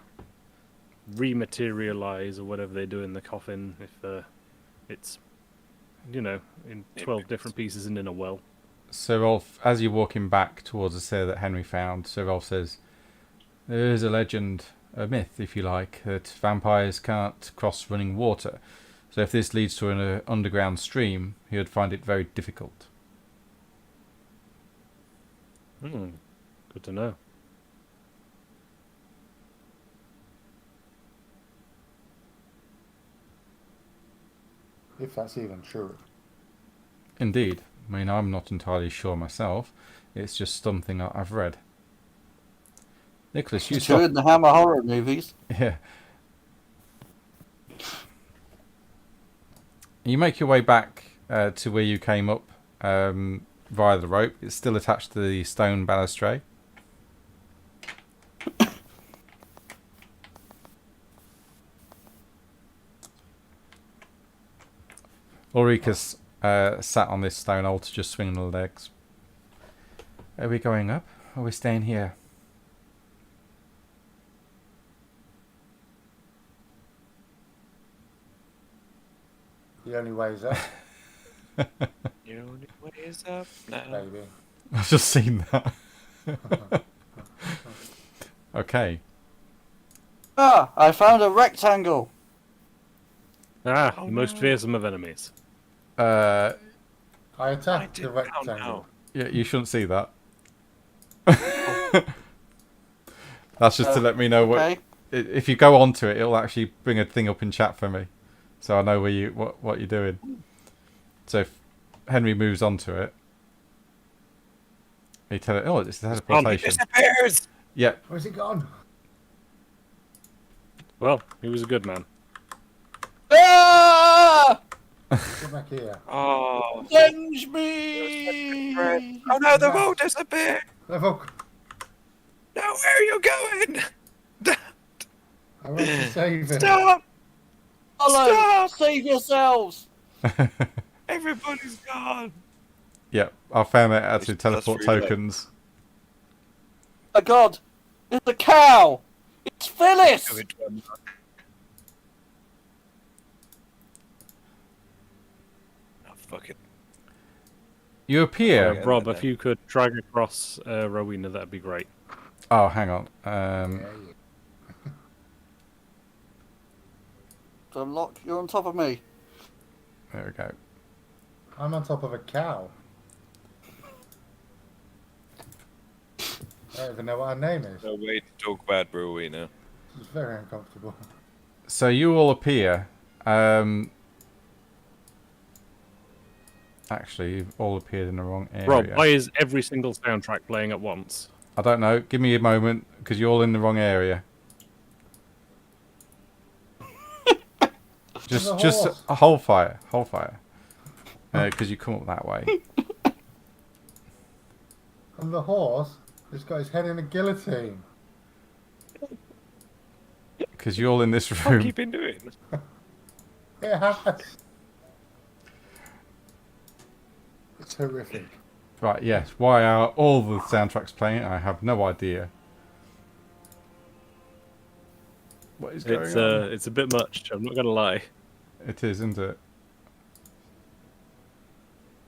rematerialize or whatever they do in the coffin if it's, in 12 different pieces and in a well. Sir Rolf, as you're walking back towards the stair that Henry found, Sir Rolf says, there is a legend, a myth, if you like, that vampires can't cross running water. So if this leads to an underground stream, he would find it very difficult. Good to know. If that's even true. Indeed. I mean, I'm not entirely sure myself. It's just something I've read. Nicholas, you It's true in the Hammer horror movies. Yeah. You make your way back to where you came up via the rope. It's still attached to the stone balustrade. Ulrika's sat on this stone altar just swinging her legs. Are we going up? Or are we staying here? The only way is up, You know what is up now? baby. I've just seen that. Okay. Ah, I found a rectangle. Ah, Oh, the most no. fearsome of enemies. Uh, I attacked did the rectangle. yeah, you shouldn't see that. That's just to let me know Okay. if you go onto it, it'll actually bring a thing up in chat for me, so I know what you're doing. So if Henry moves onto it, you tell it, oh, it's He teleportation. disappears! Yeah, Where's he gone? Well, he was a good man. Ah! Get back here. Oh, Avenge me! oh no, the boat disappeared! Level. No, where are you going? I want to save him. Stop! Follow! Stop! Save yourselves! Everybody's gone. yeah. I found that actually That's teleport free, like. tokens. Oh God! It's a cow! It's Phyllis! Oh, fuck it. You appear. Yeah, Rob, no, if you could drag across Rowena, that'd be great. Oh, hang on. Unlock, you're on top of me. There we go. I'm on top of a cow. I don't even know what her name is. No way to talk about Rowena. It's very uncomfortable. So you all appear. Actually, you've all appeared in the wrong area. Rob, why is every single soundtrack playing at once? I don't know. Give me a moment, because you're all in the wrong area. There's a just horse. a hold fire, because you come up that way. And the horse has got his head in a guillotine. Because you're all in this What have you room. been doing? It has. It's horrific. Right, yes. Why are all the soundtracks playing? I have no idea. What is going on? It's a bit much. I'm not gonna lie. It is, isn't it?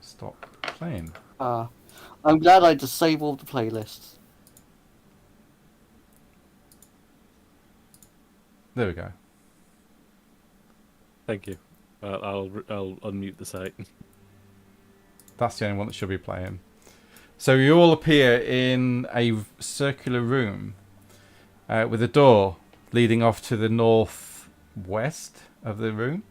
Stop playing. I'm glad I disabled the playlists. There we go. Thank you. I'll unmute the site. That's the only one that should be playing. So you all appear in a circular room with a door leading off to the northwest of the room.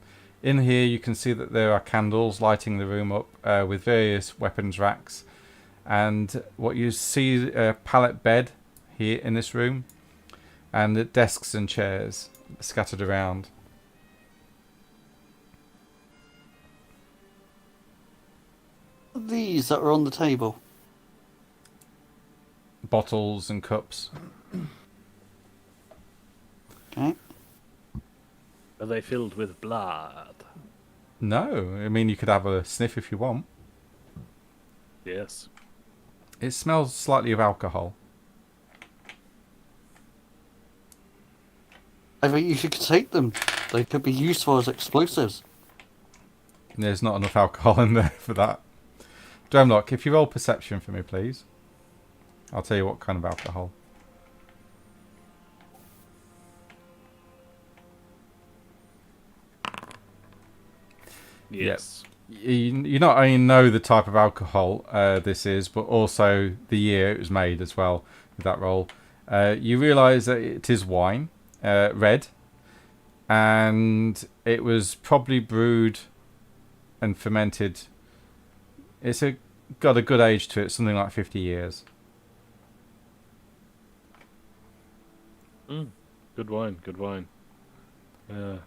In here you can see that there are candles lighting the room up with various weapons racks. And what you see a pallet bed here in this room. And the desks and chairs scattered around. These that are on the table. Bottles and cups. Okay. Are they filled with blood? No, I mean you could have a sniff if you want. Yes. It smells slightly of alcohol. I think you should take them. They could be useful as explosives. There's not enough alcohol in there for that. Drumlock, if you roll perception for me, please. I'll tell you what kind of alcohol. Yes. You not only know the type of alcohol this is, but also the year it was made as well with that roll. You realise that it is wine, red, and it was probably brewed and fermented. It's got a good age to it, something like 50 years. Good wine. Good wine. More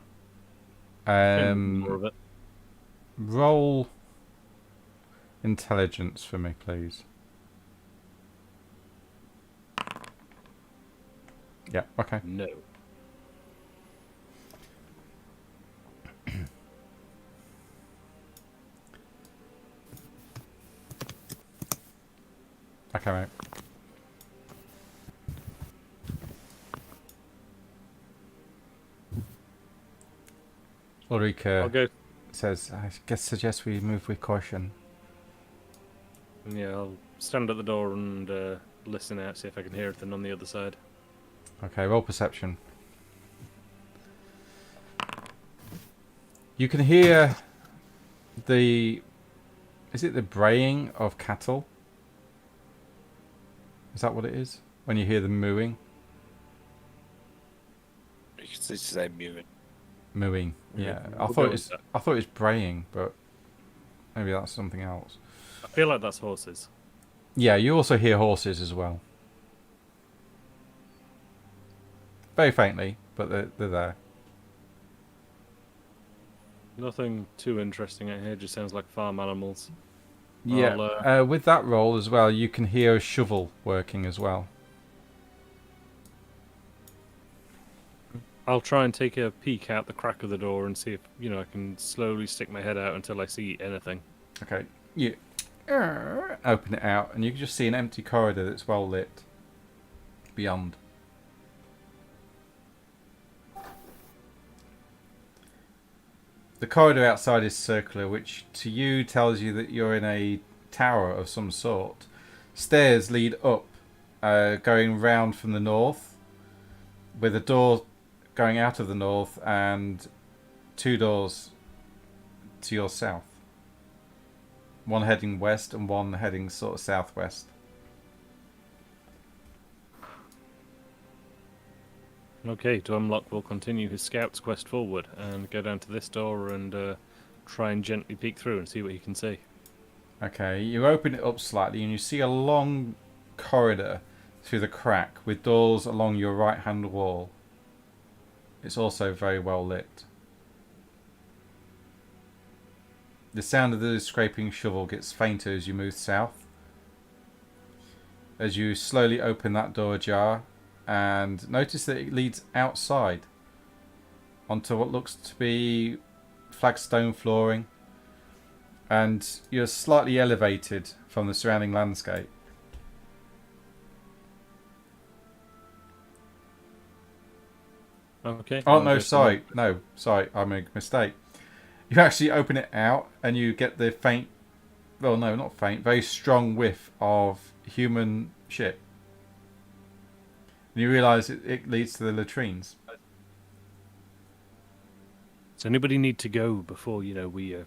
of it. Roll intelligence for me, please. Yeah, okay. No. Okay, mate. I'll Ulrika go. says, I guess suggest we move with caution. Yeah, I'll stand at the door and listen out, see if I can hear anything on the other side. Okay, roll perception. You can hear the... Is it the braying of cattle? Is that what it is? When you hear them mooing? You can just say mewing. Mooing, yeah. Yeah, I we'll thought go it with was. I thought it was braying, but maybe that's something else. I feel like that's horses. Yeah, you also hear horses as well. Very faintly, but they're there. Nothing too interesting out here, just sounds like farm animals. Yeah, with that roll as well, you can hear a shovel working as well. I'll try and take a peek out the crack of the door and see if, I can slowly stick my head out until I see anything. Okay, you open it out, and you can just see an empty corridor that's well lit beyond. The corridor outside is circular, which to you tells you that you're in a tower of some sort. Stairs lead up, going round from the north, with a door going out of the north and 2 doors to your south. One heading west and one heading sort of southwest. Okay, to unlock, we'll continue his scout's quest forward and go down to this door and try and gently peek through and see what he can see. Okay, you open it up slightly and you see a long corridor through the crack with doors along your right hand wall. It's also very well lit. The sound of the scraping shovel gets fainter as you move south. As you slowly open that door ajar and notice that it leads outside onto what looks to be flagstone flooring, and you're slightly elevated from the surrounding landscape. Okay. Oh, I'll no, go sorry. No, sorry, I made a mistake. You actually open it out and you get the faint, well, no, not faint, very strong whiff of human shit. And you realise it leads to the latrines. Does anybody need to go before, we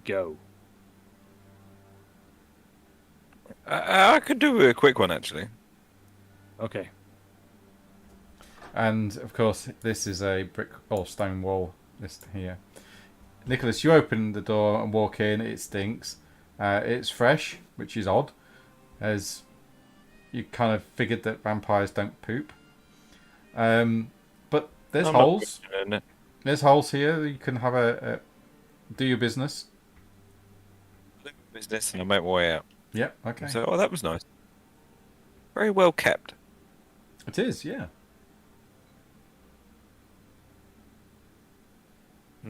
go? I could do a quick one, actually. Okay. And, of course, this is a brick or stone wall, this here. Nicholas, you open the door and walk in. It stinks. It's fresh, which is odd, as you kind of figured that vampires don't poop. But there's I'm not holes. questioning it. There's holes here. You can have a do your business. Business, and I make my way out. Yep. Okay. So, that was nice. Very well kept. It is. Yeah.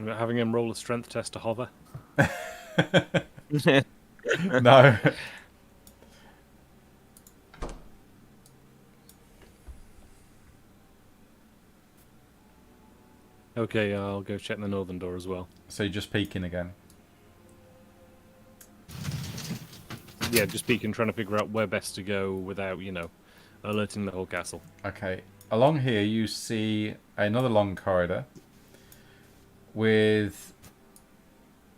Having him roll a strength test to hover. No. Okay, I'll go check the northern door as well. So you're just peeking again. Yeah, just peeking, trying to figure out where best to go without, alerting the whole castle. Okay. Along here you see another long corridor with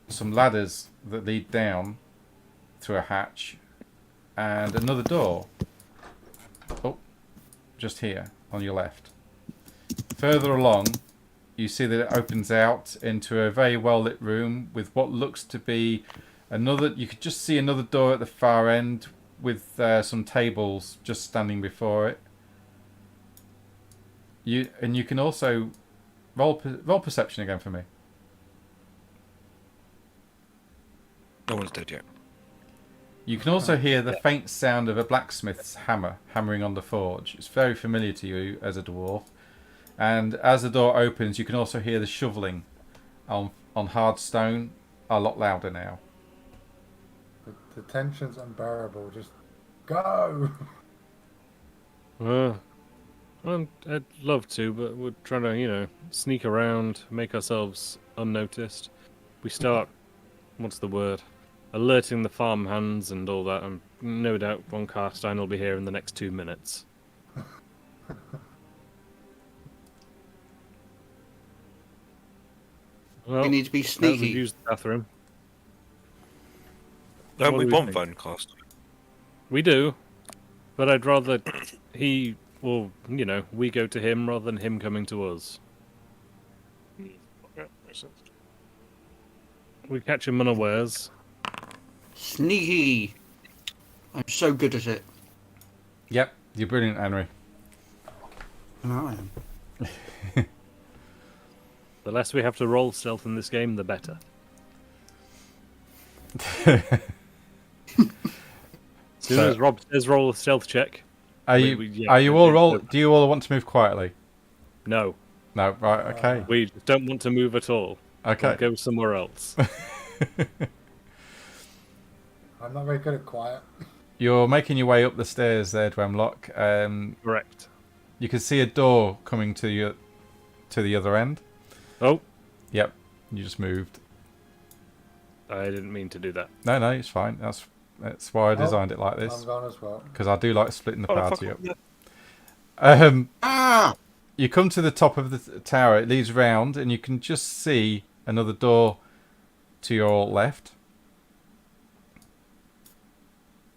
some ladders that lead down through a hatch and another door. Oh, just here on your left. Further along, you see that it opens out into a very well lit room with what looks to be another. You could just see another door at the far end with some tables just standing before it. You can also roll perception again for me. No one's dead yet. You can also hear the faint sound of a blacksmith's hammer hammering on the forge. It's very familiar to you as a dwarf. And as the door opens, you can also hear the shoveling on hard stone a lot louder now. The tension's unbearable. Just go. I'd love to, but we're trying to, sneak around, make ourselves unnoticed. we start, what's the word, alerting the farm hands and all that, and no doubt Von Carstein will be here in the next 2 minutes. Well, You need to be now that sneaky. we've used the bathroom. Don't What we do we want think? phone cost? We do, but I'd rather he, well, you know, we go to him rather than him coming to us. We catch him unawares. Sneaky. I'm so good at it. Yep, you're brilliant, Henry. No, I am. The less we have to roll stealth in this game, the better. As soon as Rob says roll a stealth check. Are We- you we- yeah, are you we- all we- roll? Do you all want to move quietly? No, No, right, okay, we just don't want to move at all. okay. We'll go somewhere else. I'm not very good at quiet. You're making your way up the stairs there, Dwemlock. Correct. You can see a door coming to the other end. Oh, Yep, you just moved. I didn't mean to do that. No, it's fine. That's why I designed it like I'm this, gone as well. because I do like splitting the Oh, party fuck up. off. Ah! You come to the top of the tower. It leads round, and you can just see another door to your left.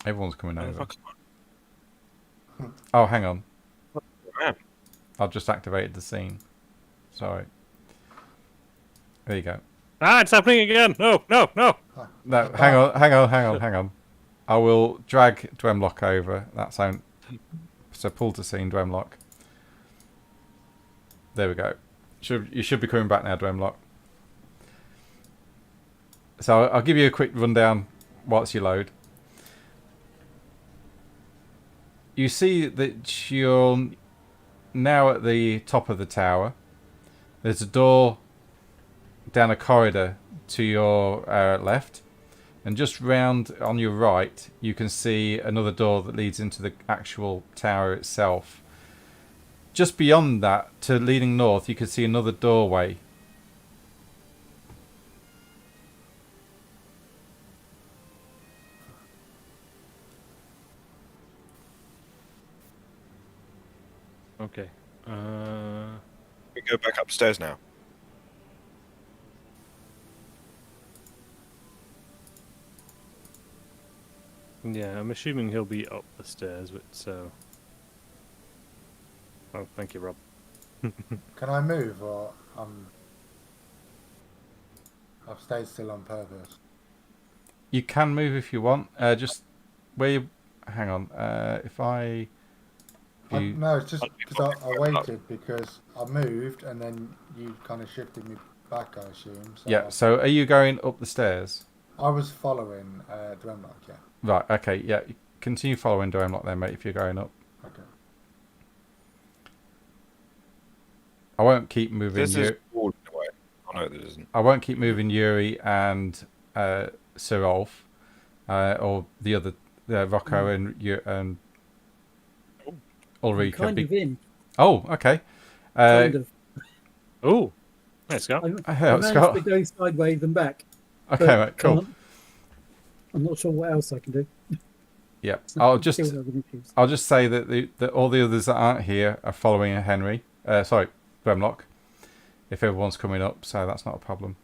Everyone's coming Oh, over. fuck. Oh, hang on. Man. I've just activated the scene. Sorry. There you go. Ah, it's happening again! No. No, hang on. I will drag Dwemlock over. That's how. So pull to scene, Dwemlock. There we go. You should be coming back now, Dwemlock. So I'll give you a quick rundown whilst you load. You see that you're now at the top of the tower. There's a door down a corridor to your left, and just round on your right you can see another door that leads into the actual tower itself. Just beyond that, to leading north, you can see another doorway. Okay. We go back upstairs now. Yeah, I'm assuming he'll be up the stairs, but so. Oh, thank you, Rob. Can I move or I've stayed still on purpose? You can move if you want. Just where you. Hang on. If you, No, it's just because I waited because I moved and then you kind of shifted me back, I assume. So yeah. So are you going up the stairs? I was following Drumlock, yeah. Right. Okay. Yeah. Continue following Dwemlock then, mate. If you're going up, Okay. I won't keep moving This you. is walled away. Oh no, this isn't. I won't keep moving Yuri and Sir Rolf, or the other Rocco and I'm Ulrika. kind of in. Oh, okay. Kind of. Oh, there, Scott. I Hello, managed Scott. to go sideways and back. Okay, but mate. Cool. I'm not sure what else I can do. Yeah. So I'll I'm just still having issues. I'll just say that all the others that aren't here are following Henry. Sorry, Bremlock. If everyone's coming up, so that's not a problem.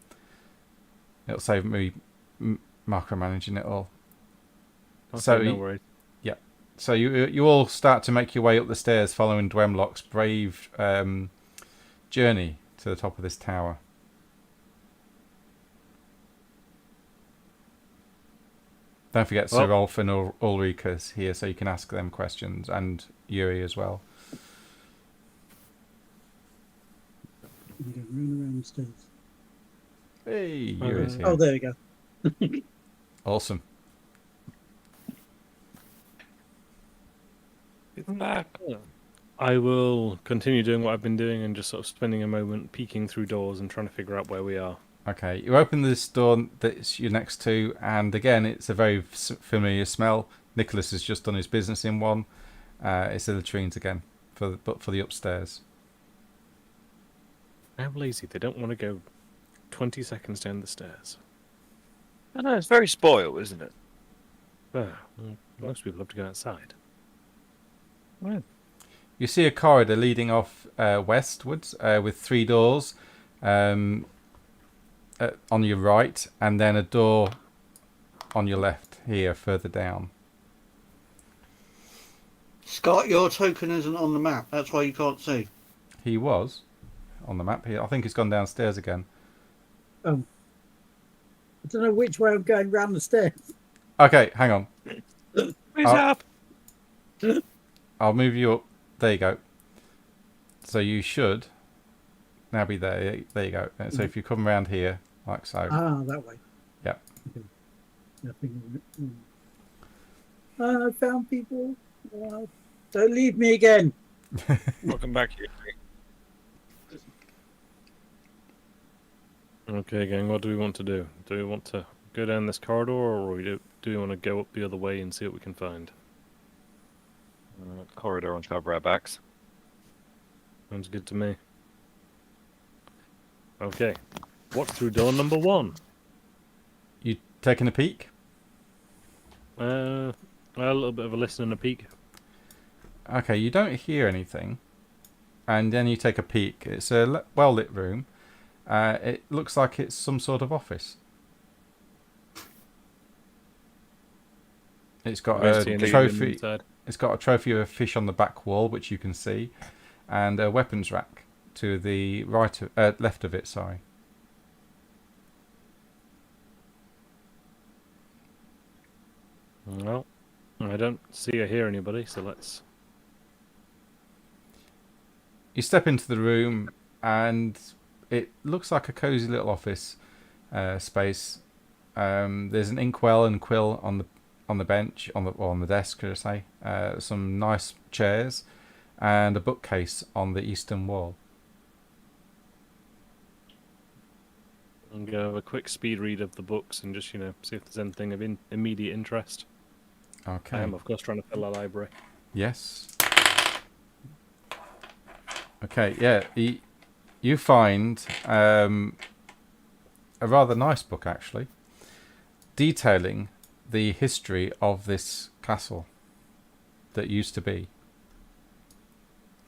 It'll save me micromanaging it all. Okay, So no worries. So you all start to make your way up the stairs following Dwemlock's brave journey to the top of this tower. Don't forget Sir Well- Rolf and Ulrika's here, so you can ask them questions, and Yuri as well. I'm going to run around the stairs. Hey, Yuri's here. Oh, there we go. Awesome. Isn't that? I will continue doing what I've been doing and just sort of spending a moment peeking through doors and trying to figure out where we are. Okay, you open this door that you're next to, and again, it's a very familiar smell. Nicholas has just done his business in one. It's the latrines again, but for the upstairs. How lazy, they don't want to go 20 seconds down the stairs. I know, it's very spoiled, isn't it? Well, most people have to go outside. You see a corridor leading off westwards with 3 doors on your right, and then a door on your left here, further down. Scott, your token isn't on the map. That's why you can't see. He was on the map here. I think he's gone downstairs again. I don't know which way I'm going round the stairs. Okay, hang on. Where's up? I'll move you up. There you go. So you should now be there. There you go. So if you come around here, like so. Ah, that way. Yep. Okay. Nothing. I found people. Don't leave me again. Welcome back here. Okay, gang, what do we want to do? Do we want to go down this corridor, or do we want to go up the other way and see what we can find? Corridor on cover our backs. Sounds good to me. Okay, what's through door number 1? You taking a peek? A little bit of a listen and a peek. Okay, you don't hear anything, and then you take a peek. It's a well-lit room. It looks like it's some sort of office. It's got a trophy. It's got a trophy of a fish on the back wall, which you can see, and a weapons rack to the left of it. Sorry. Well, I don't see or hear anybody, so let's... You step into the room, and it looks like a cozy little office space. There's an inkwell and quill on the bench, on the desk, should I say. Some nice chairs, and a bookcase on the eastern wall. I'm going to have a quick speed read of the books and just, see if there's anything of immediate interest. Okay. I am, of course, trying to fill a library. Yes. Okay, yeah. You find a rather nice book, actually, detailing the history of this castle that used to be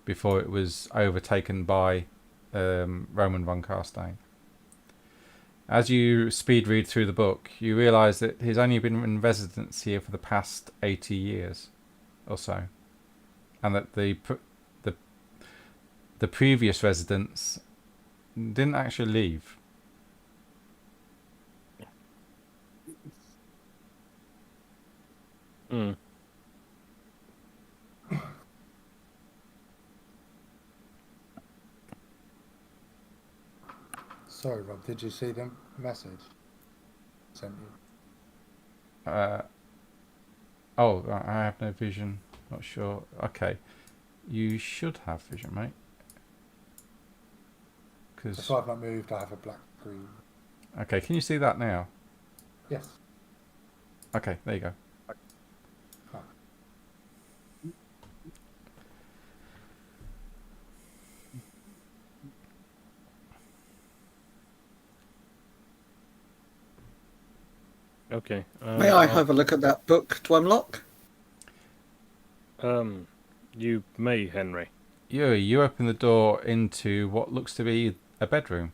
before it was overtaken by Roman von Carstein. As you speed read through the book, you realise that he's only been in residence here for the past 80 years or so, and that the previous residents didn't actually leave. Sorry, Rob. Did you see the message? Sent you. I have no vision. Not sure. Okay, you should have vision, mate. That's why I've not moved. I have a black screen. Okay, can you see that now? Yes. Okay, there you go. Oh. Okay. May I have a look at that book to unlock? You may, Henry. You open the door into what looks to be a bedroom.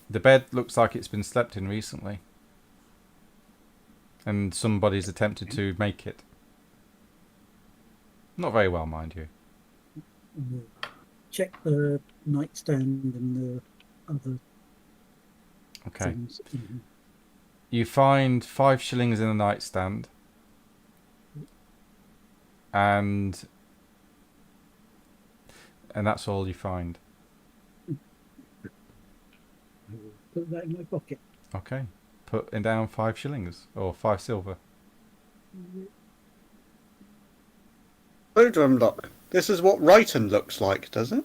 The bed looks like it's been slept in recently, and somebody's attempted to make it. Not very well, mind you. Check the nightstand and the other Okay. things. You find 5 shillings in the nightstand, and that's all you find. Put that in my pocket. Okay. Put in down 5 shillings or 5 silver. Oh, to unlock. This is what writing looks like, does it?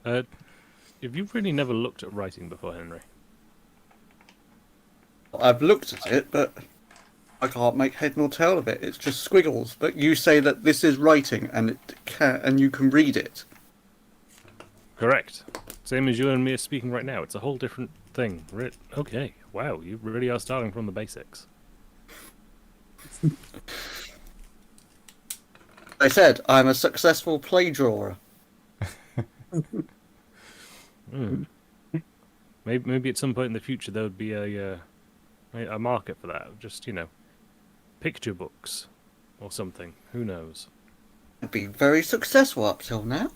Have you really never looked at writing before, Henry? I've looked at it, but I can't make head nor tail of it. It's just squiggles. But you say that this is writing, and you can read it. Correct. Same as you and me are speaking right now. It's a whole different thing. Okay. Wow, you really are starting from the basics. I said I'm a successful play drawer. Hmm. Maybe at some point in the future there would be a market for that. Just, picture books or something. Who knows? I've been very successful up till now.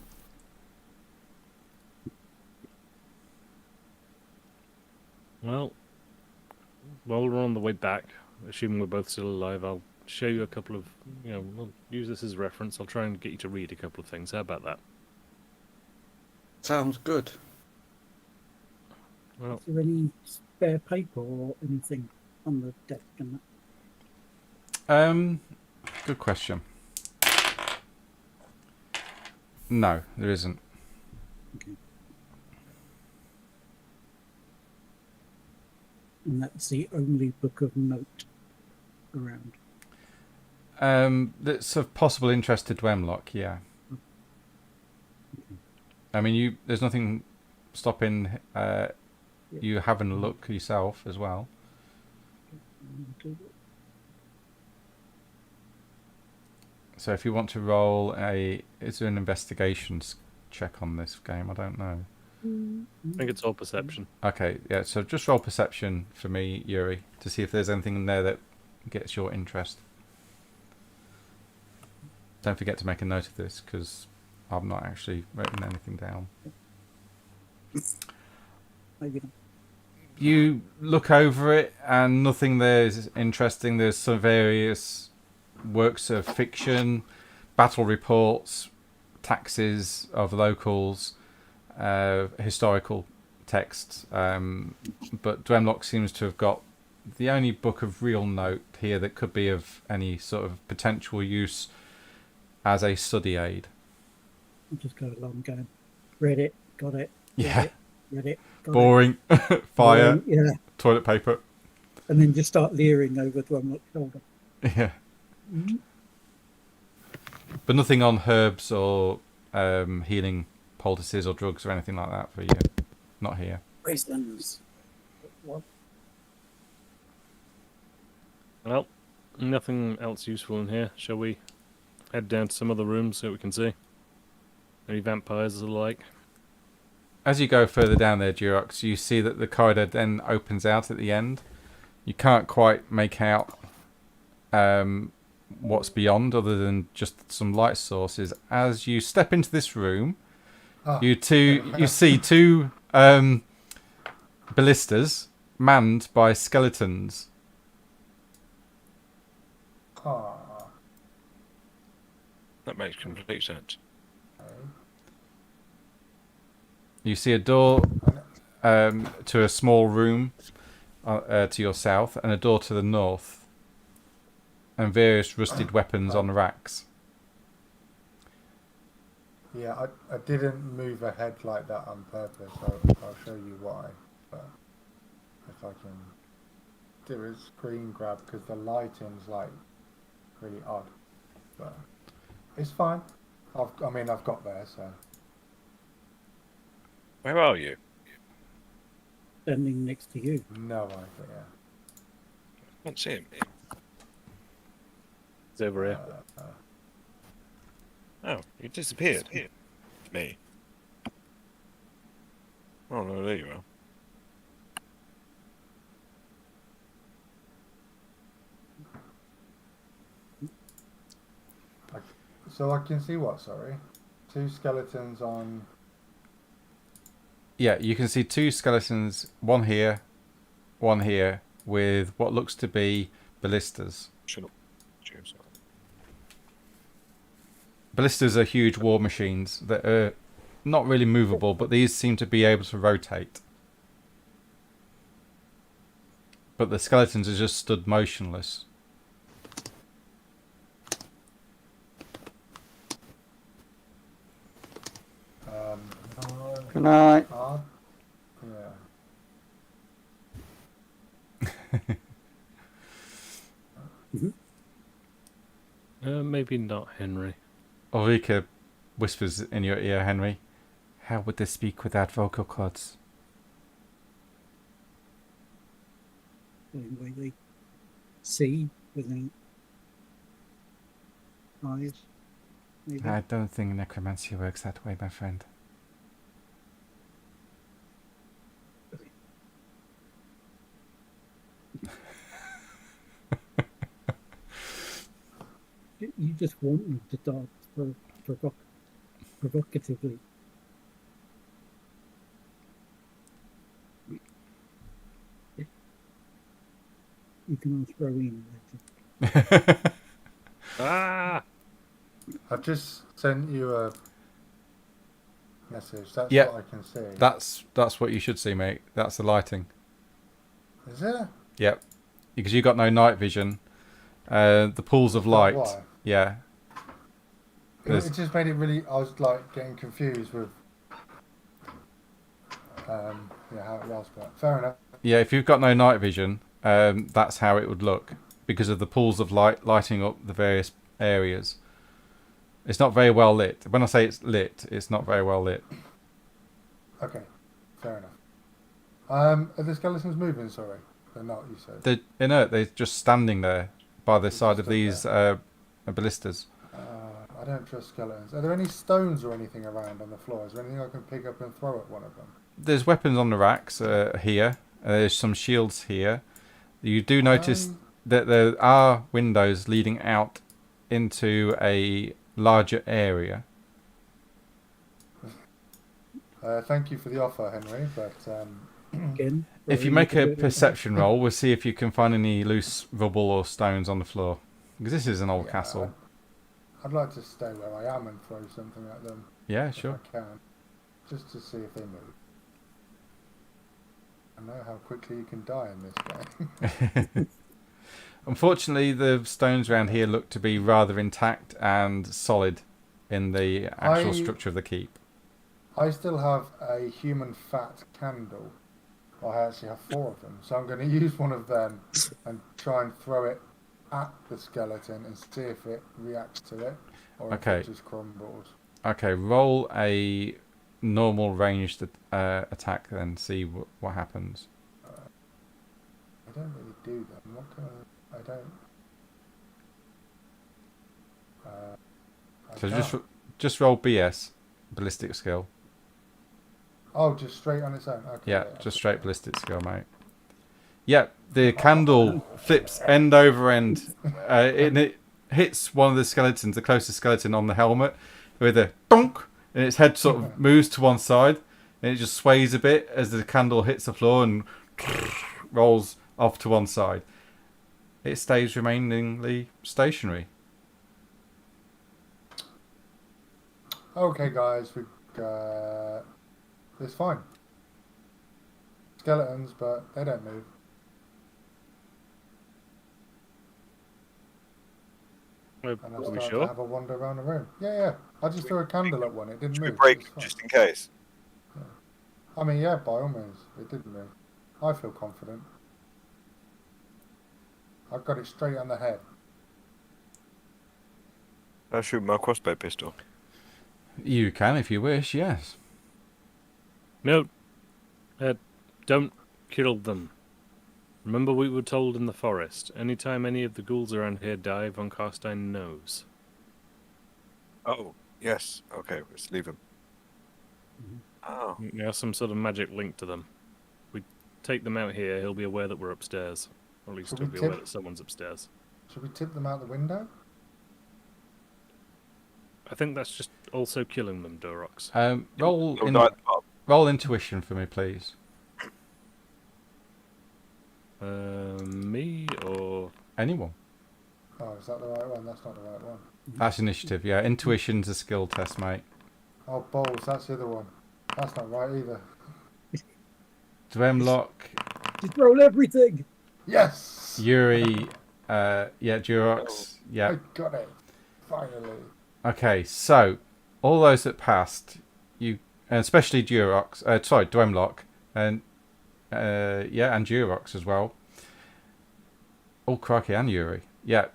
Well, while we're on the way back, assuming we're both still alive, I'll show you a couple of, we'll use this as a reference. I'll try and get you to read a couple of things. How about that? Sounds good. Well, Is there any spare paper or anything on the desk and that? Good question. No, there isn't. Okay. And that's the only book of note around. That's of possible interest to Dwemlock, yeah. I mean, there's nothing stopping you having a look yourself as well. So if you want to roll is there an investigation check on this game? I don't know. I think it's all perception. Okay, yeah, so just roll perception for me, Yuri, to see if there's anything in there that gets your interest. Don't forget to make a note of this, because I've not actually written anything down. Maybe not. You look over it, and nothing there is interesting. There's some various works of fiction, battle reports, taxes of locals, historical texts, but Dwemlock seems to have got the only book of real note here that could be of any sort of potential use as a study aid. I'll just go along going, read it, got it, Yeah. read it, got Boring. it. Fire. Yeah. Toilet paper. And then just start leering over Dwemlock's shoulder. Yeah. Mm-hmm. But nothing on herbs or healing poultices or drugs or anything like that for you. Not here. Wastelands. What? Well, nothing else useful in here. Shall we head down to some other rooms so we can see? Any vampires alike? As you go further down there, Durox, you see that the corridor then opens out at the end. You can't quite make out what's beyond other than just some light sources. As you step into this room, you see two ballistas manned by skeletons. That makes complete sense. You see a door to a small room to your south, and a door to the north, and various rusted weapons on racks. Yeah, I didn't move ahead like that on purpose. I'll show you why. But if I can do a screen grab, because the lighting's like really odd. But it's fine. I've got there, so. Where are you? Standing next to you. No idea. I can't see him. It's over here. Oh, he disappeared. Me. Oh no, there you are. So I can see what? Sorry, two skeletons on. Yeah, you can see two skeletons, one here, with what looks to be ballistas. Shut up. Cheers. Ballistas are huge war machines that are not really movable, but these seem to be able to rotate. But the skeletons are just stood motionless. Good night. Yeah. Maybe not Henry. Ulrika whispers in your ear, Henry. How would they speak without vocal cords? Same way they see without eyes. Maybe. I don't think necromancy works that way, my friend. You just want them to dance provocatively. You can ask Rowena later. Ah! I've just sent you a message. That's Yeah. what I can see. That's what you should see, mate. That's the lighting. Is it? Yep. Because you got no night vision. The pools of Is that light. why? Yeah. There's- It just made it really. I was like getting confused with. How it was, but fair enough. Yeah, if you've got no night vision, that's how it would look because of the pools of light lighting up the various areas. It's not very well lit. When I say it's lit, it's not very well lit. Okay, fair enough. Are the skeletons moving? Sorry, they're not. You said. They're inert. They're just standing there by the side of stood these ballistas. I don't trust skeletons. Are there any stones or anything around on the floor? Is there anything I can pick up and throw at one of them? There's weapons on the racks here. There's some shields here. You do notice that there are windows leading out into a larger area. Thank you for the offer, Henry, but Again, If you Rowena make can a do it perception roll, we'll see if you can find any loose rubble or stones on the floor. Because this is an old yeah, castle. I'd like to stay where I am and throw something at them Yeah, if sure. I can, just to see if they move. I know how quickly you can die in this game. Unfortunately, the stones around here look to be rather intact and solid in the actual structure of the keep. I still have a human fat candle. I actually have 4 of them, so I'm going to use one of them and try and throw it at the skeleton and see if it reacts to it or Okay. if it just crumbles. Okay, roll a normal ranged attack then, see what happens. I don't really do that. I'm not going to... I don't... I So can't. just roll BS, ballistic skill. Oh, just straight on its own. Okay. Yeah, just straight ballistic skill, mate. Yeah, the candle flips end over end. It hits one of the skeletons, the closest skeleton on the helmet, with a donk, and its head sort of moves to one side, and it just sways a bit as the candle hits the floor and rolls off to one side. It stays remainingly stationary. Okay, guys, it's fine. Skeletons, but they don't move. And I Are we start to sure? have a wander around the room. Yeah. I just threw a candle at one. It didn't Should we move. break It's fine. just in case? I mean, yeah, by all means, it didn't move. I feel confident. I got it straight on the head. I'll shoot my crossbow pistol. You can if you wish, yes. No. Don't kill them. Remember we were told in the forest, anytime any of the ghouls around here die, Von Carstein knows. Oh, yes. Okay, let's leave him. Oh, There's some sort of magic link to them. We take them out here, he'll be aware that we're upstairs. Or at least Should he'll we be tip- aware that someone's upstairs. Should we tip them out the window? I think that's just also killing them, Durox. Roll He'll die at the pub. roll intuition for me, please. Me or... Anyone. Oh, is that the right one? That's not the right one. That's initiative, yeah. Intuition's a skill test, mate. Oh, balls, that's the other one. That's not right either. Dwemlock, Just roll everything. Yes! Yuri, Durox, yeah. I got it. Finally. Okay, so all those that passed, you, and especially Dwemlock, and and Durox as well. Oh, crikey, and Yuri. Yeah,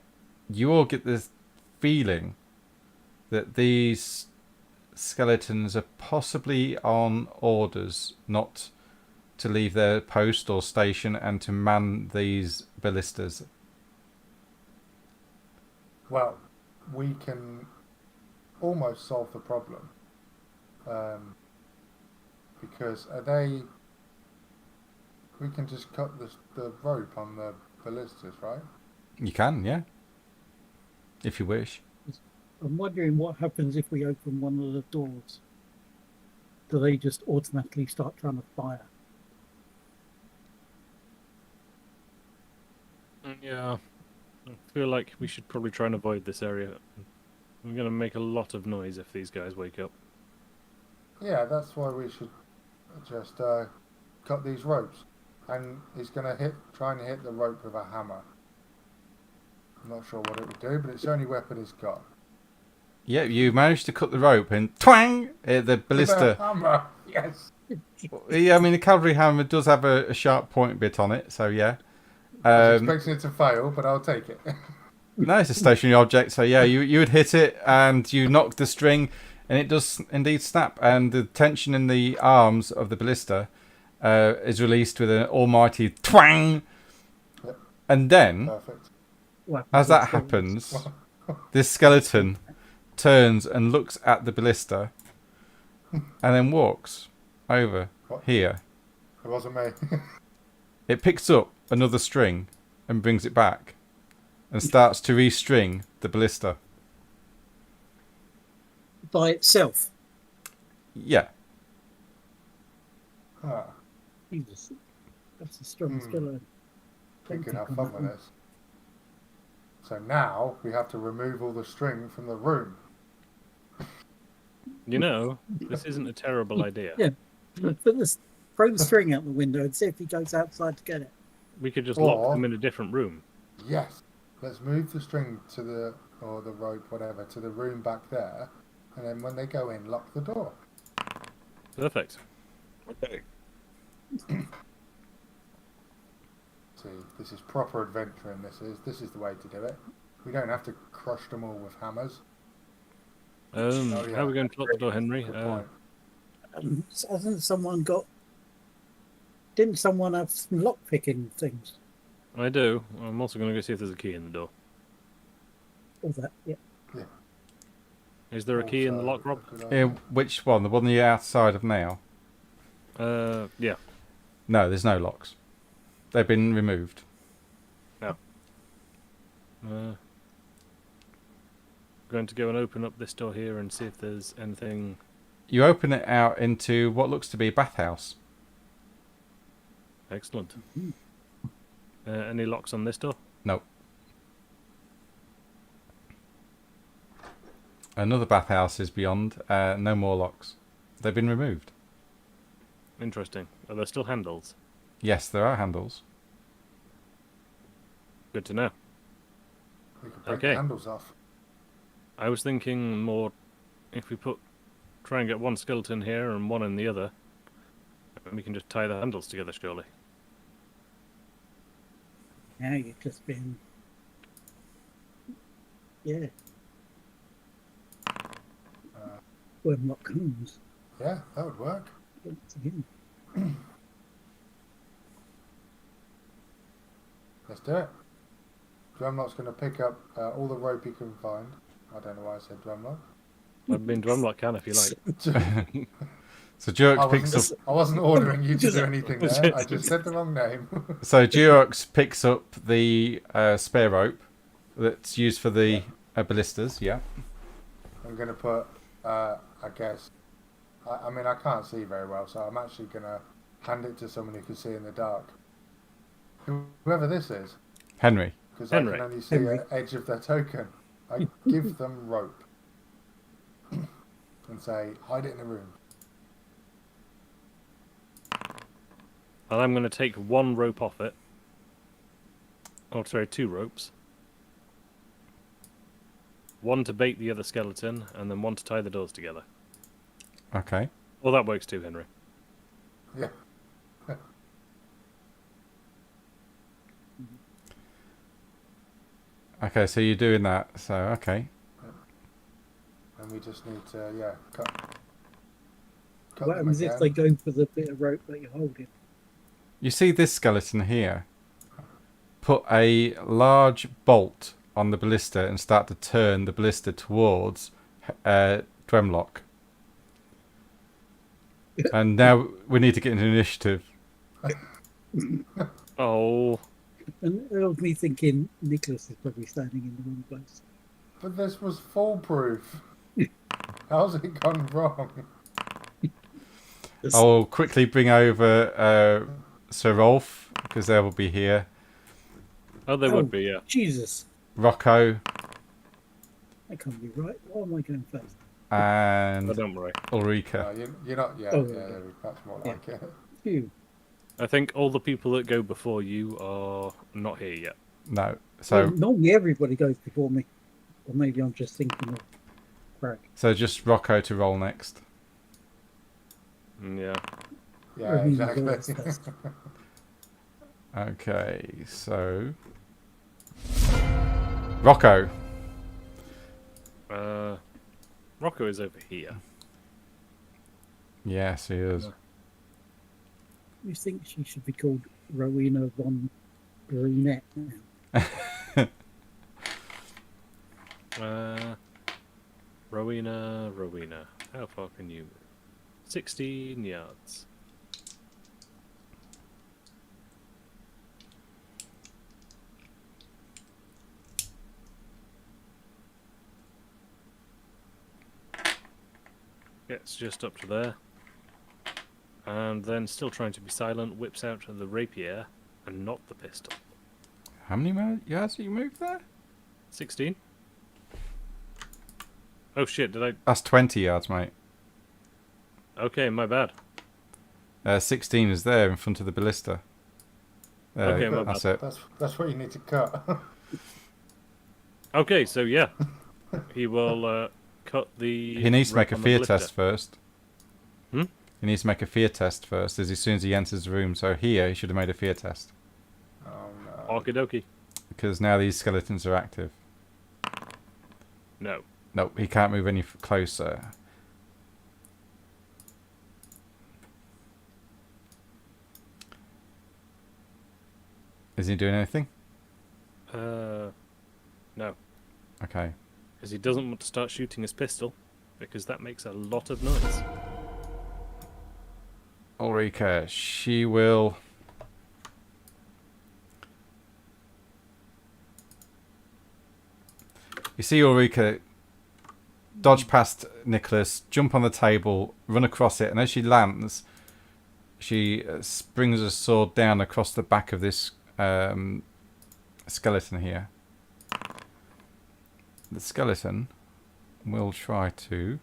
you all get this feeling that these skeletons are possibly on orders not to leave their post or station and to man these ballistas. Well, we can almost solve the problem. Because we can just cut the rope on the ballistas, right? You can, yeah, if you wish. I'm wondering what happens if we open one of the doors. Do they just automatically start trying to fire? Yeah. I feel like we should probably try and avoid this area. We're going to make a lot of noise if these guys wake up. Yeah, that's why we should just cut these ropes. And he's going to try and hit the rope with a hammer. I'm not sure what it would do, but it's the only weapon he's got. Yeah, you managed to cut the rope and twang! The With a ballista. hammer, yes. Yeah, I mean the cavalry hammer does have a sharp point bit on it, so yeah. I was expecting it to fail, but I'll take it. No, it's a stationary object, so yeah, you would hit it and you knock the string, and it does indeed snap, and the tension in the arms of the ballista is released with an almighty twang, Yep. and then Perfect. What as happens that if skeletons- happens, this skeleton turns and looks at the ballista, and then walks over What? here. It wasn't me. It picks up another string and brings it back, and starts to restring the ballista. by itself? Yeah. Ah, Jesus, that's a strong Hmm. skeleton. we could have on fun that with one. this. So now we have to remove all the string from the room. You know, this isn't a terrible idea. Yeah. Throw the string out the window and see if he goes outside to get it. We could just Or- lock them in a different room. Yes. Let's move the string or the rope, whatever, to the room back there. And then when they go in, lock the door. Perfect. Okay. See, this is proper adventuring. This is the way to do it. We don't have to crush them all with hammers. Oh, yeah. How are we going to lock the door, Henry? Good point. Hasn't someone got? Didn't someone have some lock picking things? I do. I'm also going to go see if there's a key in the door. All that, yeah. Is there a key in the Also lock, Rob? a good idea. Which one? The one you're outside of now? Yeah. No, there's no locks. They've been removed. Going to go and open up this door here and see if there's anything. You open it out into what looks to be a bathhouse. Excellent. Any locks on this door? Nope. Another bathhouse is beyond. No more locks. They've been removed. Interesting. Are there still handles? Yes, there are handles. Good to know. We could break Okay. the handles off. I was thinking more if we try and get one skeleton here and one in the other, we can just tie the handles together, surely. Now you've just been. Yeah. When what comes, Yeah, that would work. it's him. Let's do it. Drumlock's going to pick up all the rope he can find. I don't know why I said Drumlock. I mean, Drumlock can if you like. So Durox picks up. I wasn't ordering you to do anything there. I just said the wrong name. So Durox picks up the spare rope that's used for the ballistas. Yeah. I'm going to put, I guess, I mean, I can't see very well, so I'm actually going to hand it to someone who can see in the dark. Whoever this is, Henry. because I Henry. can only see Henry. the edge of their token. I give them rope and say, hide it in a room. And I'm going to take one rope off it. Oh, sorry, 2 ropes. One to bait the other skeleton, and then one to tie the doors together. Okay. Well, that works too, Henry. Yeah. Okay. So you're doing that. So okay. And we just need to, yeah, cut What them happens if again. they go for the bit of rope that you're holding? You see this skeleton here? Put a large bolt on the ballista and start to turn the ballista towards Dwemlock. And now we need to get into initiative. Oh, And it was me thinking Nicholas is probably standing in the wrong place. But this was foolproof. How's it gone wrong? I'll quickly bring over Sir Rolf, because they will be here. oh, they Oh. would be, yeah. Jesus, Rocco that can't be right. Why am I going first? and Oh, don't worry. Ulrika. No, you're not. Yeah, Oh, yeah, okay. that's more Yeah. like it. Phew. I think all the people that go before you are not here yet. No. So Well, normally everybody goes before me. Or maybe I'm just thinking of Craig. so just Rocco to roll next. Yeah. Yeah, Or he's exactly. always first. Okay, so Rocco. Rocco is over here. Yes, he is. You think she should be called Rowena von Brunette now? Rowena. How far can you move? 16 yards. Gets just up to there. And then, still trying to be silent, whips out the rapier and not the pistol. How many yards did you move there? 16? Oh shit, did I... That's 20 yards, mate. Okay, my bad. 16 is there in front of the ballista. Okay, my that's bad. it. That's what you need to cut. Okay, so yeah. He will cut the... He needs to make a rope on the fear ballista. test first. Hmm? He needs to make a fear test first as soon as he enters the room. So here, he should have made a fear test. Oh no. Okie dokie. Because now these skeletons are active. No. No, he can't move any closer. Is he doing anything? No. Okay. Because he doesn't want to start shooting his pistol, because that makes a lot of noise. Ulrika, she will... You see Ulrika dodge past Nicholas, jump on the table, run across it, and as she lands, she springs a sword down across the back of this skeleton here. The skeleton will try to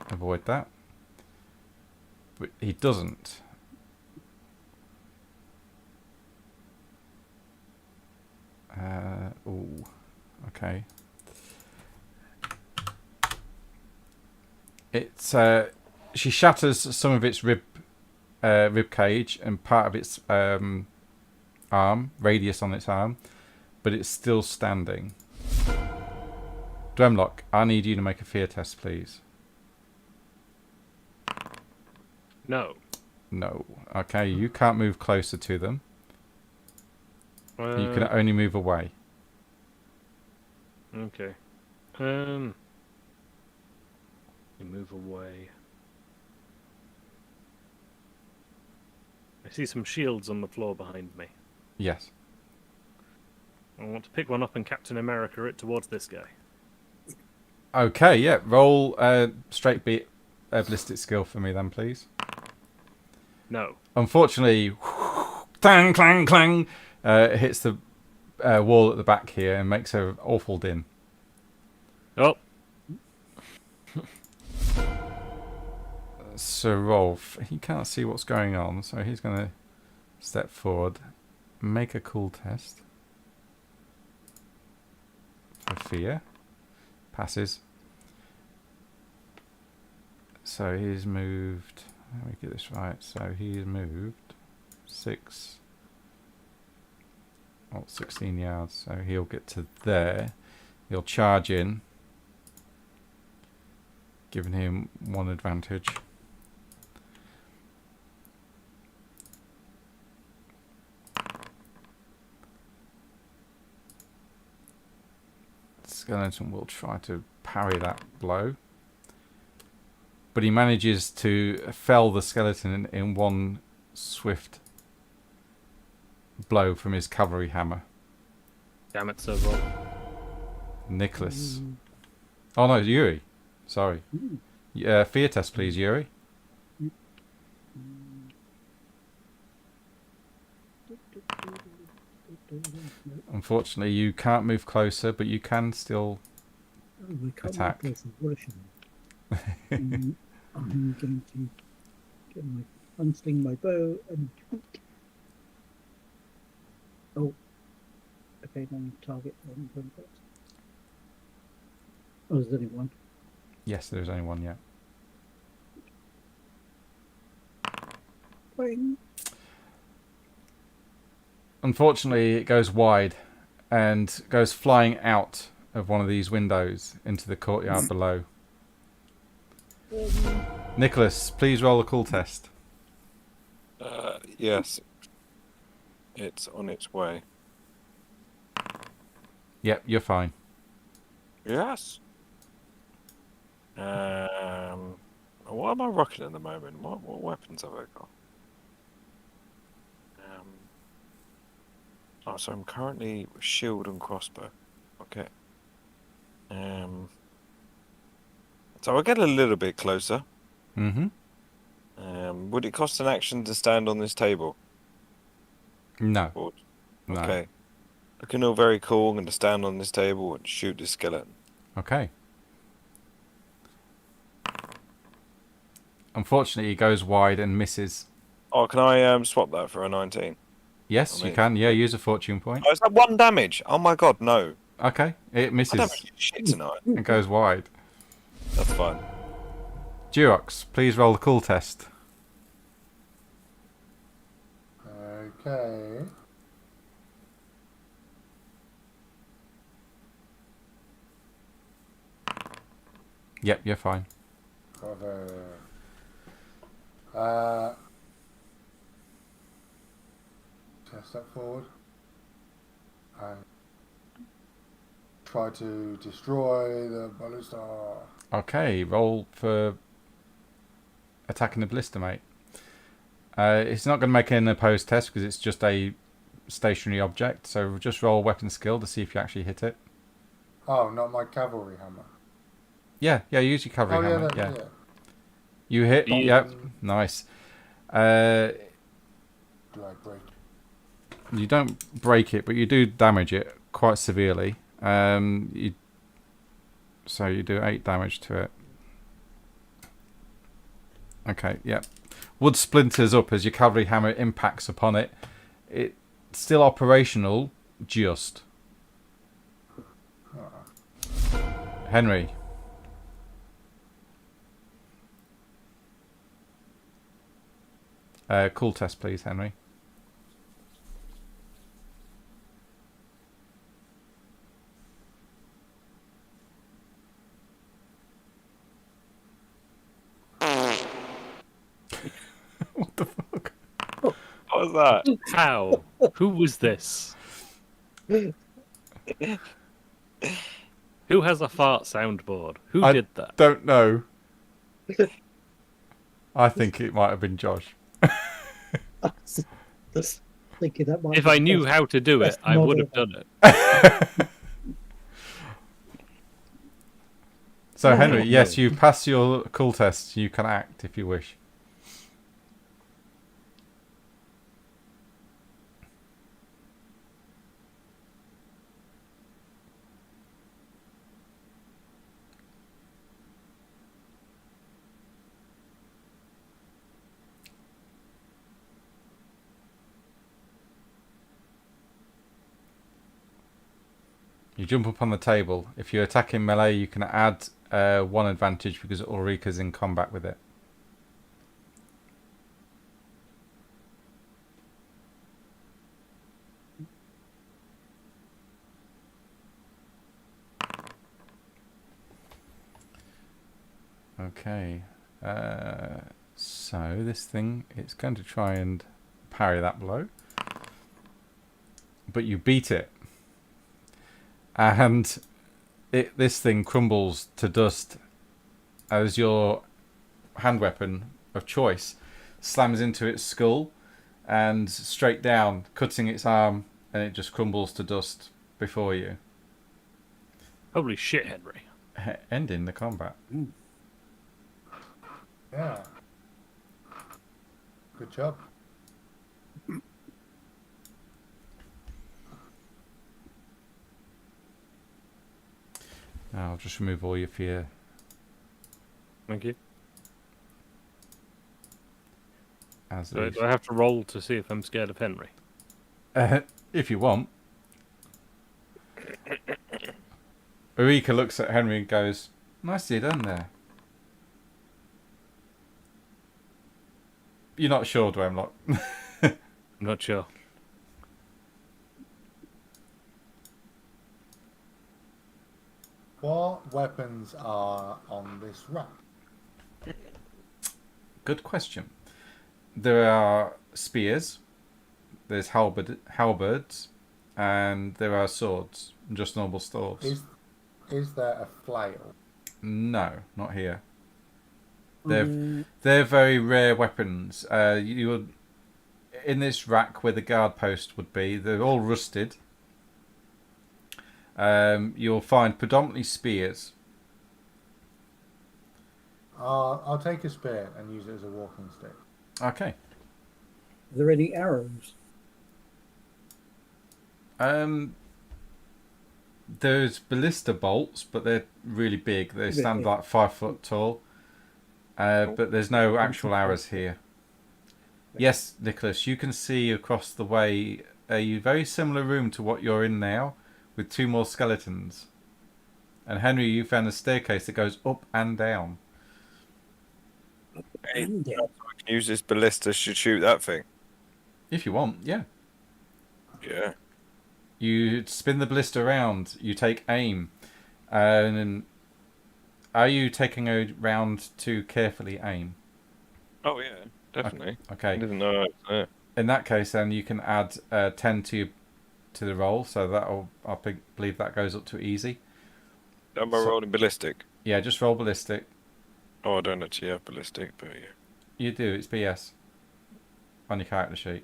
avoid that, but he doesn't. Ooh, okay. It's she shatters some of its rib cage and part of its arm, radius on its arm, but it's still standing. Dwemlock, I need you to make a fear test, please. No. No. Okay, you can't move closer to them. You can only move away. Okay. You move away. I see some shields on the floor behind me. Yes. I want to pick one up and Captain America it towards this guy. Okay, yeah. Roll straight beat ballistic skill for me then, please. No. Unfortunately, clang, clang, clang, it hits the wall at the back here and makes an awful din. Oh, Sir Rolf, he can't see what's going on, so he's going to step forward, make a cool test. For fear. Passes. So he's moved... Let me get this right. So he's moved 16 yards. So he'll get to there. He'll charge in, giving him 1 advantage. Skeleton will try to parry that blow, but he manages to fell the skeleton in 1 swift blow from his cavalry hammer. Damn it, so roll. Nicholas. Oh no, Yuri. Sorry. Fear test, please, Yuri. Unfortunately, you can't move closer, but you can still We can't attack. replace a Russian. I'm going to get my unsling my bow and shoot. Oh, okay, then target one. Oh, there's only one. Yes, there's only one yet. Bang. Unfortunately, it goes wide and goes flying out of one of these windows into the courtyard below. Nicholas, please roll a cool test. Yes. It's on its way. Yep, you're fine. Yes. What am I rocking at the moment? What weapons have I got? Oh, so I'm currently shield and crossbow. Okay. So I'll get a little bit closer. Mm-hmm. Would it cost an action to stand on this table? No. Or- No. Okay. Looking all very cool. I'm going to stand on this table and shoot this skeleton. Okay. Unfortunately, he goes wide and misses. Oh, can I swap that for a 19? Yes, I mean- you can. Yeah, use a fortune point. Oh, is that 1 damage? Oh my god, no. Okay, it I misses don't do shit tonight. and goes wide. That's fine. Durox, please roll the cool test. Okay. Yep, you're fine. Cover. Step forward and try to destroy the ballista. Okay, roll for attacking the blister, mate. It's not going to make an opposed test because it's just a stationary object. So just roll weapon skill to see if you actually hit it. Oh, not my cavalry hammer. Yeah, use your cavalry Oh, hammer. yeah. You hit. Do you- Yep, nice. Do I break? You don't break it, but you do damage it quite severely. So you do 8 damage to it. Okay, yep. Wood splinters up as your cavalry hammer impacts upon it. It's still operational, just. Henry. Cool test, please, Henry. What the fuck? What was that? How? Who was this? Who has a fart soundboard? Who I did that? don't know. I think it might have been Josh. Just thinking that might If be I the knew best- how to do it, best I would have model. done it. So, Oh, Henry, no. yes, you pass your cool test. You can act if you wish. You jump up on the table. If you're attacking melee, you can add 1 advantage because Ulrika's in combat with it. Okay. So this thing, it's going to try and parry that blow. But you beat it. And this thing crumbles to dust as your hand weapon of choice slams into its skull and straight down, cutting its arm, and it just crumbles to dust before you, Holy shit, Henry. ending the combat. Yeah. Good job. Now I'll just remove all your fear. Thank you. As Do these. I have to roll to see if I'm scared of Henry? If you want. Eureka looks at Henry and goes, "Nicely done there." You're not sure, Dwemlock. I'm not sure. What weapons are on this rack? Good question. There are spears, there's halberds, and there are swords, just normal swords. Is there a flail? No, not here. They're very rare weapons. You would, in this rack where the guard post would be, they're all rusted. You'll find predominantly spears. I'll take a spear and use it as a walking stick. Okay. Are there any arrows? There's ballista bolts, but they're really big. They stand like 5 foot tall. But there's no actual arrows here. Yes, Nicholas, you can see across the way a very similar room to what you're in now, with 2 more skeletons. And Henry, you found a staircase that goes up and down. Hey, so I can use this ballista to shoot that thing. If you want, yeah. Yeah. You spin the ballista around, you take aim, and then are you taking a round to carefully aim? Oh yeah, definitely. I Okay. didn't know. In that case, then you can add 10 to the roll, so believe that goes up to easy. Am I rolling ballistic? Yeah, just roll ballistic. Oh, I don't actually have ballistic, but yeah. You do, it's BS on your character sheet.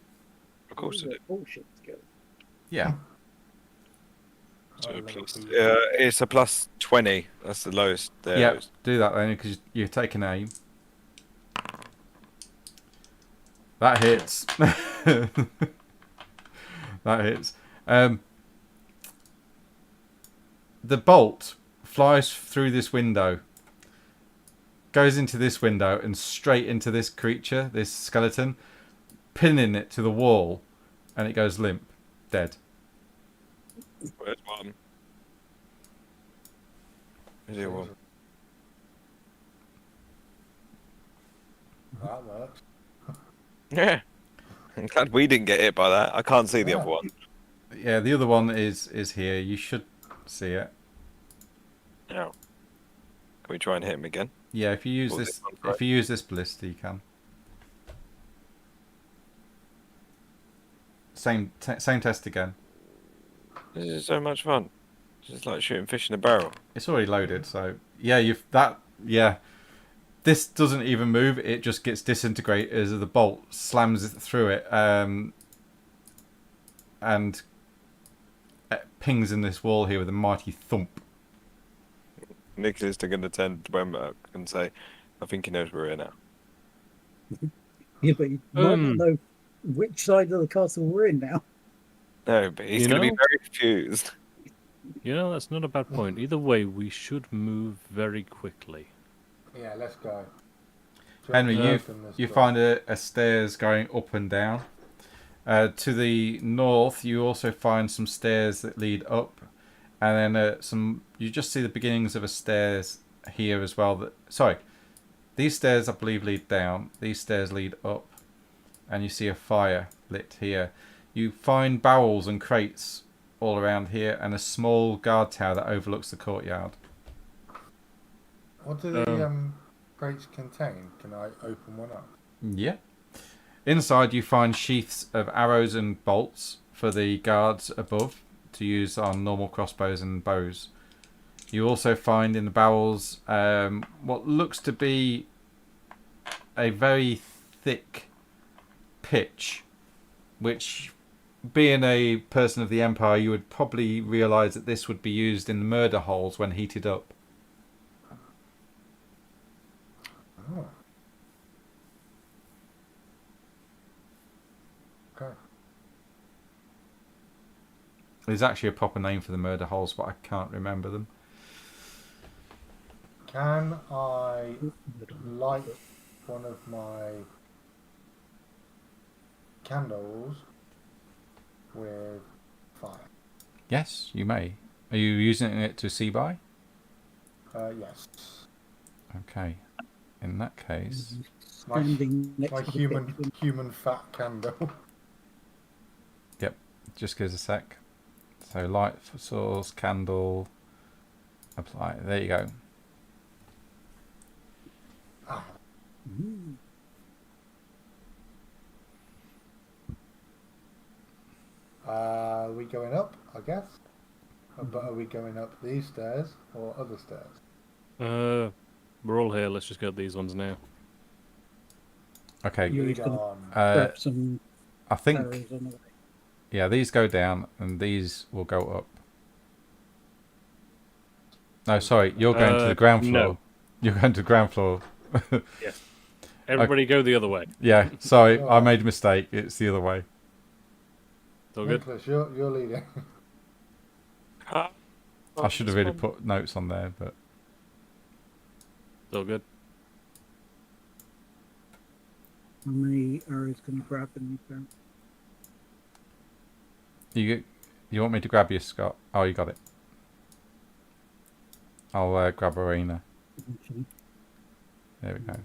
Of course it is. Bullshit skill. Yeah. So Oh, plus, level it's a plus 20. That's the lowest. There. Yeah, do that then, because you're taking aim. That hits. That hits. The bolt flies through this window, goes into this window and straight into this creature, this skeleton, pinning it to the wall, and it goes limp, dead. Where's one? Is there one? That works. Yeah. I'm glad we didn't get hit by that. I can't see the other one. Yeah, the other one is here. You should see it. No. Can we try and hit him again? Yeah, if you use Well, this, this one's right. if you use this ballista, you can. Same test again. This is so much fun. It's just like shooting fish in a barrel. It's already loaded, so yeah, yeah. This doesn't even move; it just gets disintegrated as the bolt slams through it, and it pings in this wall here with a mighty thump. Nicholas is going to turn to Wemberg and say, "I think he knows we're here now." Yeah, but you might not know which side of the castle we're in now. No, but he's going to be very confused. You know, that's not a bad point. Either way, we should move very quickly. Yeah, let's go. Henry, Open this you door. find a stairs going up and down. To the north, you also find some stairs that lead up, and then you just see the beginnings of a stairs here as well. These stairs I believe lead down. These stairs lead up, and you see a fire lit here. You find barrels and crates all around here, and a small guard tower that overlooks the courtyard. What do the crates contain? Can I open one up? Yeah. Inside you find sheaths of arrows and bolts for the guards above to use on normal crossbows and bows. You also find in the barrels what looks to be a very thick pitch, which, being a person of the Empire, you would probably realise that this would be used in the murder holes when heated up. Oh. Okay. There's actually a proper name for the murder holes, but I can't remember them. Can I light one of my candles with fire? Yes, you may. Are you using it to see by? Yes. Okay. In that case, Standing next My to the human fat candle. just gives a sec. So light for source, candle, apply. There you go. Ah, Mm. are we going up? I guess. But are we going up these stairs or other stairs? We're all here. Let's just go to these ones now. Okay. You're Lead just gonna on. grab some I think, arrows on the way. yeah, these go down and these will go up. No, sorry, you're going to the ground floor. no. You're going to the ground floor. Yes. Everybody go the other way. Yeah, sorry, I Alright. made a mistake. It's the other way. It's all good. Nicholas, you're leading. I should have really put notes on there, but It's all good. How many arrows can you grab in these barrels? you want me to grab you, Scott? Oh, you got it. I'll grab Arena. Okay. There we go.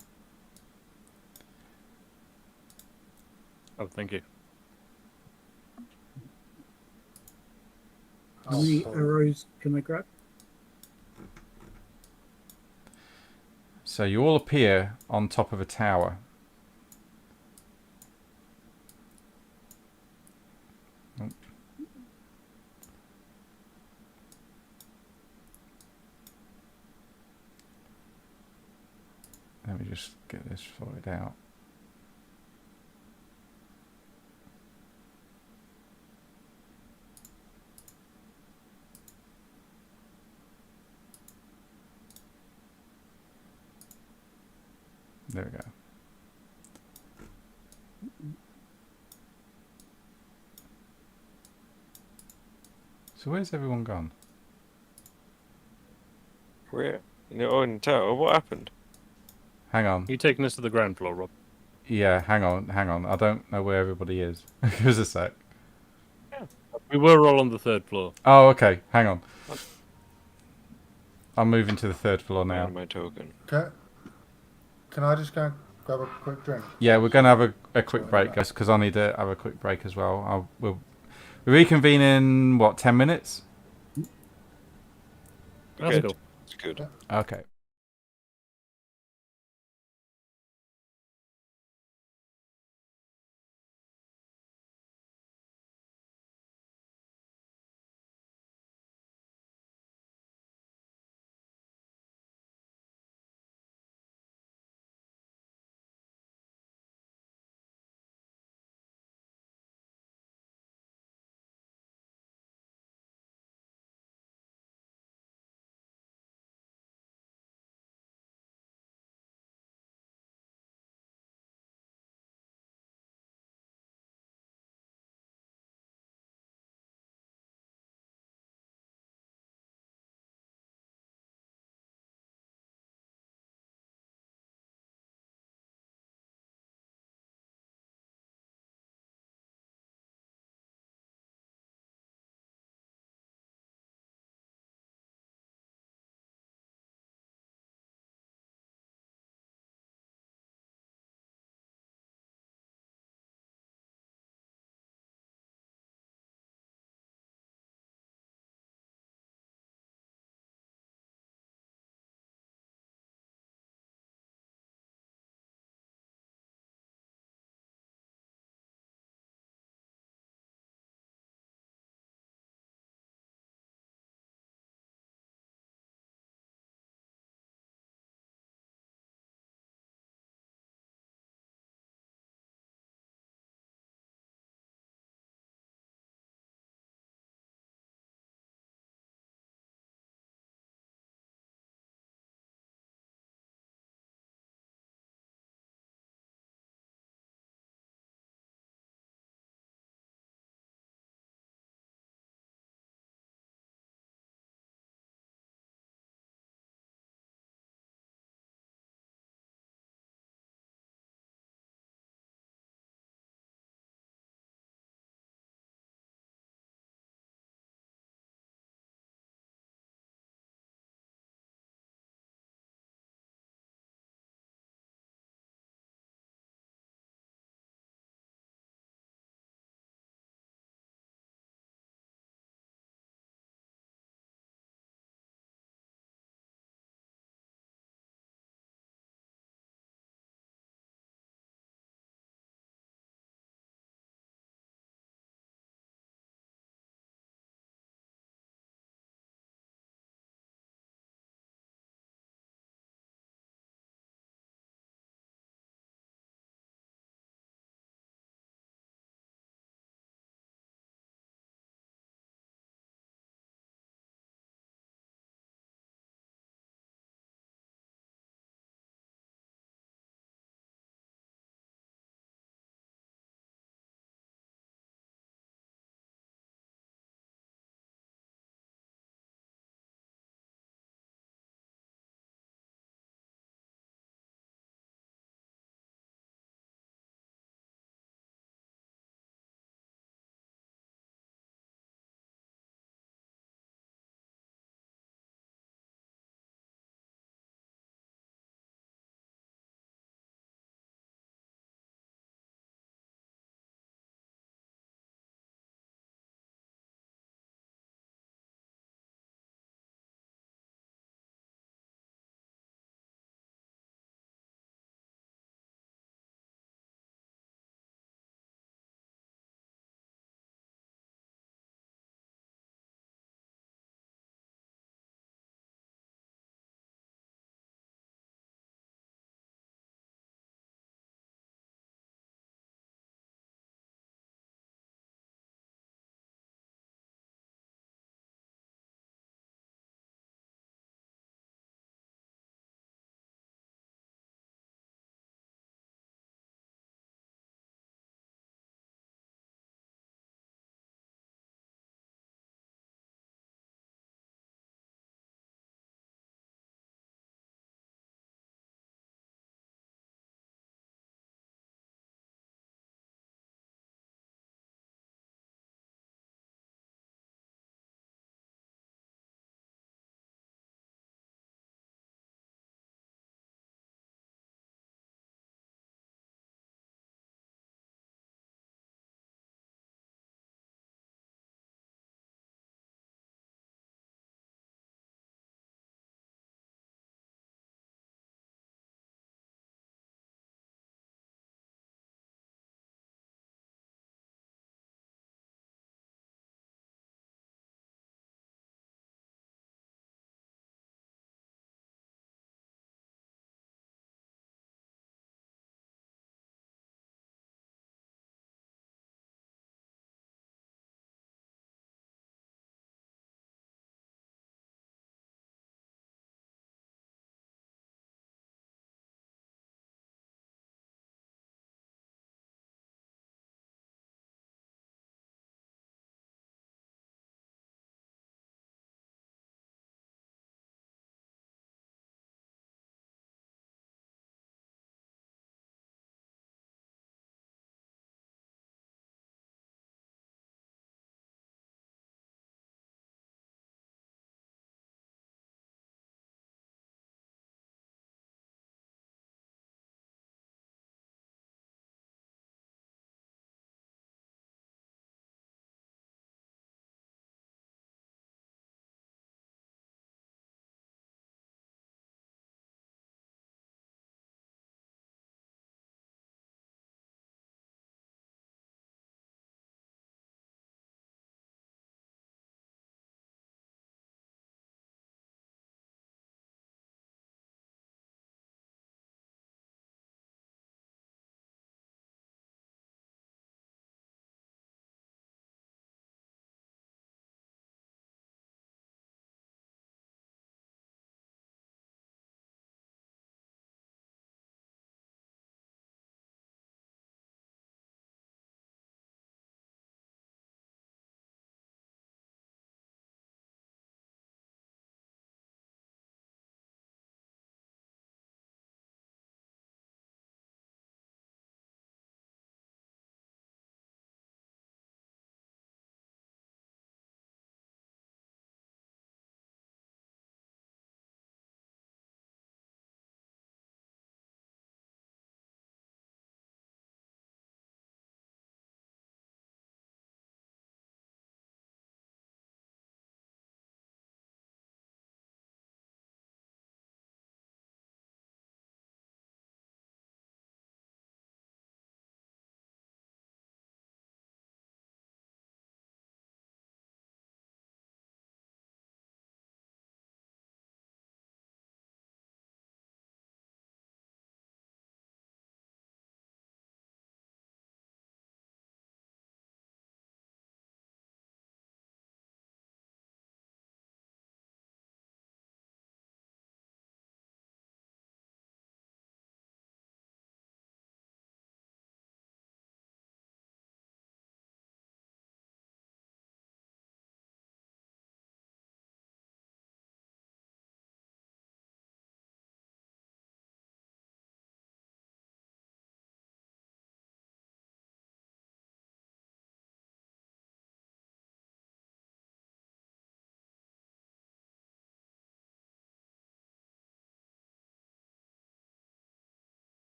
Oh, thank you. How many Oh, arrows can I grab? So you all appear on top of a tower. Oh. Let me just get this sorted out. There we go. So where's everyone gone? We're in the own tower. What happened? Hang on. You taking us to the ground floor, Rob? Yeah, hang on. I don't know where everybody is. Give us a sec. We were all on the third floor. Oh, okay. Hang on. I'm moving to the third floor now. Find my token. Can I just go and grab a quick drink? Yeah, we're going to have a quick break, guys, because I need to have a quick break as well. We'll reconvene in, what, 10 minutes? That's Good. cool. It's good. Okay.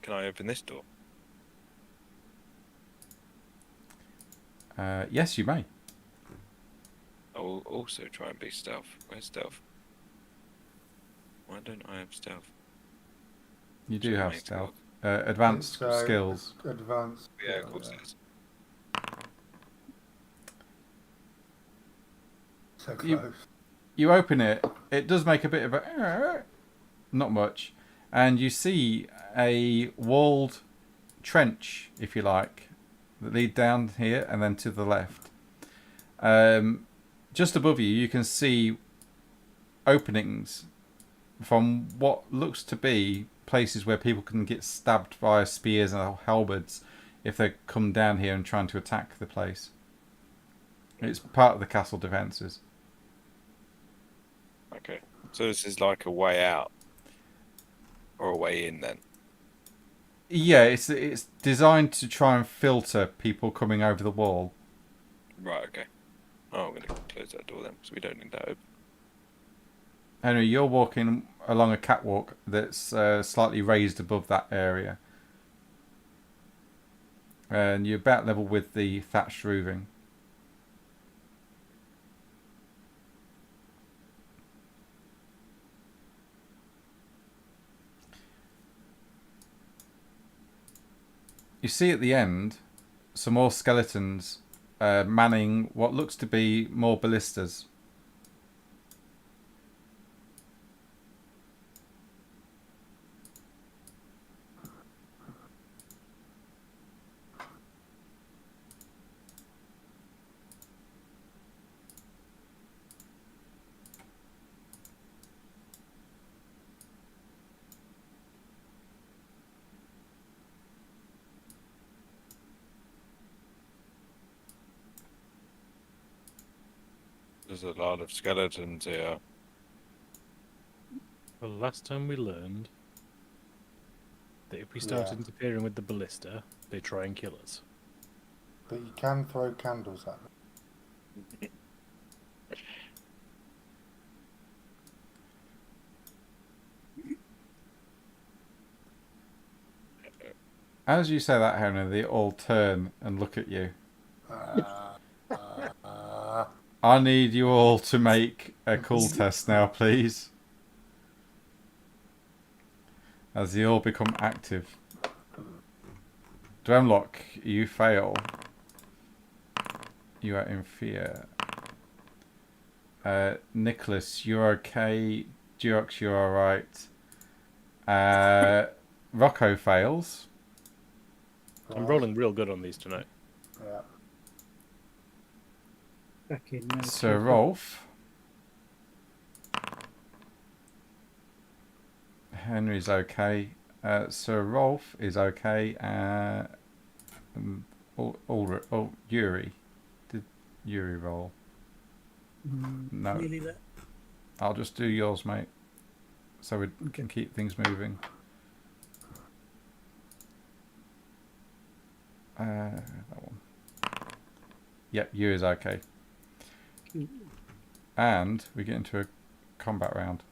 can I open this door? Yes, you may. I will also try and be stealth. Where's stealth? Why don't I have stealth? You do Should have make stealth. Advanced It's, skills. Advanced. Yeah, of course it is. So You- close. You open it. It does make a bit of a... Not much. And you see a walled trench, if you like, that lead down here and then to the left. Just above you, you can see openings from what looks to be places where people can get stabbed by spears and halberds if they come down here and trying to attack the place. It's part of the castle defences. Okay. So this is like a way out. Or a way in then. Yeah, it's designed to try and filter people coming over the wall. Right, okay. Oh, I'm going to close that door then, because we don't need that open. Henry, you're walking along a catwalk that's slightly raised above that area. And you're about level with the thatched roofing. You see at the end some more skeletons manning what looks to be more ballistas. There's a lot of skeletons here. Well, last time we learned that if we start Yeah. interfering with the ballista, they try and kill us. But you can throw candles at them. As you say that, Henry, they all turn and look at you. I need you all to make a cool test now, please. As they all become active. Dremlock, you fail. You are in fear. Nicholas, you're okay. Durox, you're alright. Rocco fails. I'm rolling real good on these tonight. Yeah. Back in. Sir Rolf. Henry's okay. Sir Rolf is okay. Yuri. Did Yuri roll? No. Really that? I'll just do yours, mate. So we can Okay. keep things moving. That one. Yep, Yuri's okay. And we get into a combat round.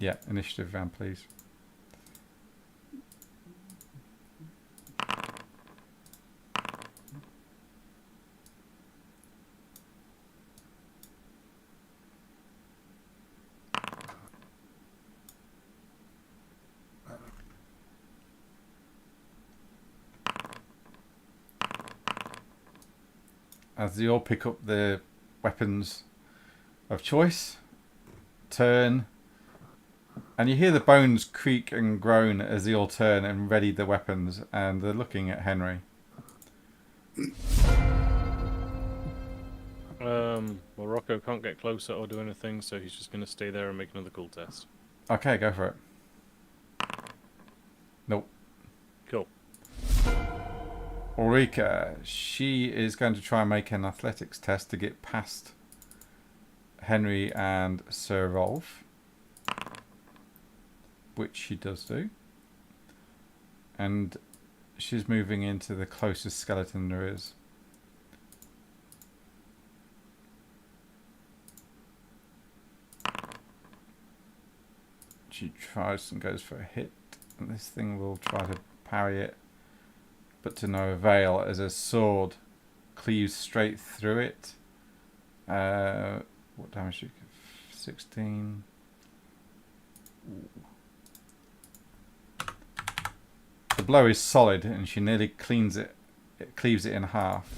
Yeah, initiative round, please. As they all pick up the weapons of choice, turn, and you hear the bones creak and groan as they all turn and ready the weapons, and they're looking at Henry. Well, Rocco can't get closer or do anything, so he's just going to stay there and make another cool test. Okay, go for it. Nope. Cool. Ulrika, she is going to try and make an athletics test to get past Henry and Sir Rolf, which she does do. And she's moving into the closest skeleton there is. She tries and goes for a hit, and this thing will try to parry it, but to no avail as a sword cleaves straight through it. What damage do you give? 16. Ooh. The blow is solid, and she nearly cleaves it in half.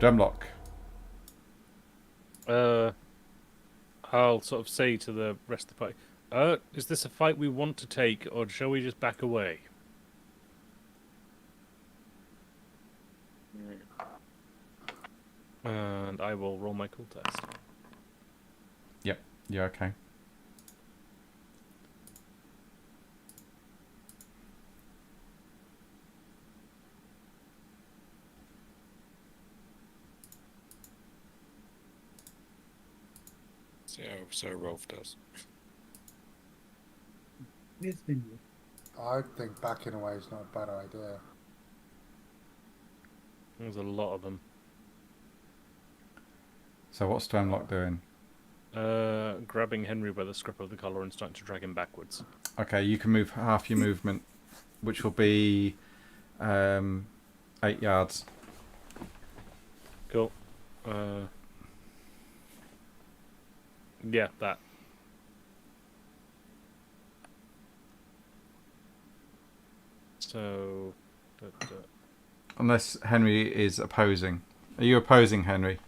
Drumlock. I'll sort of say to the rest of the party, is this a fight we want to take, or shall we just back away? And I will roll my cool test. Yep, you're okay. See how Sir Rolf does. Where's Vinwood? I think backing away is not a bad idea. There's a lot of them. So what's Drumlock doing? Grabbing Henry by the scruff of the collar and starting to drag him backwards. Okay, you can move half your movement, which will be 8 yards. Cool. Yeah, that. So... Unless Henry is opposing. Are you opposing, Henry?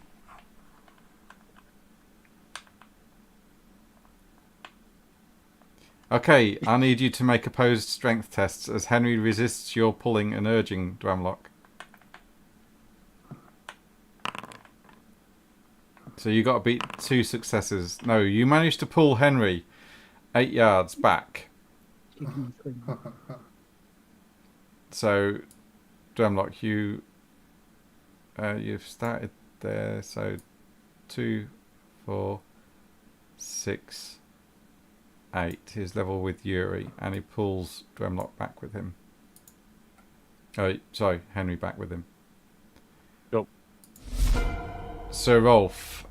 Okay, I need you to make opposed strength tests as Henry resists your pulling and urging, Drumlock. So you got to beat 2 successes. No, you managed to pull Henry 8 yards back. Chicken scream. So, Drumlock, you've started there. So, 2, 4, 6, 8 is level with Yuri, and he pulls Drumlock back with him. Oh, sorry, Henry back with him. Go. Sir Rolf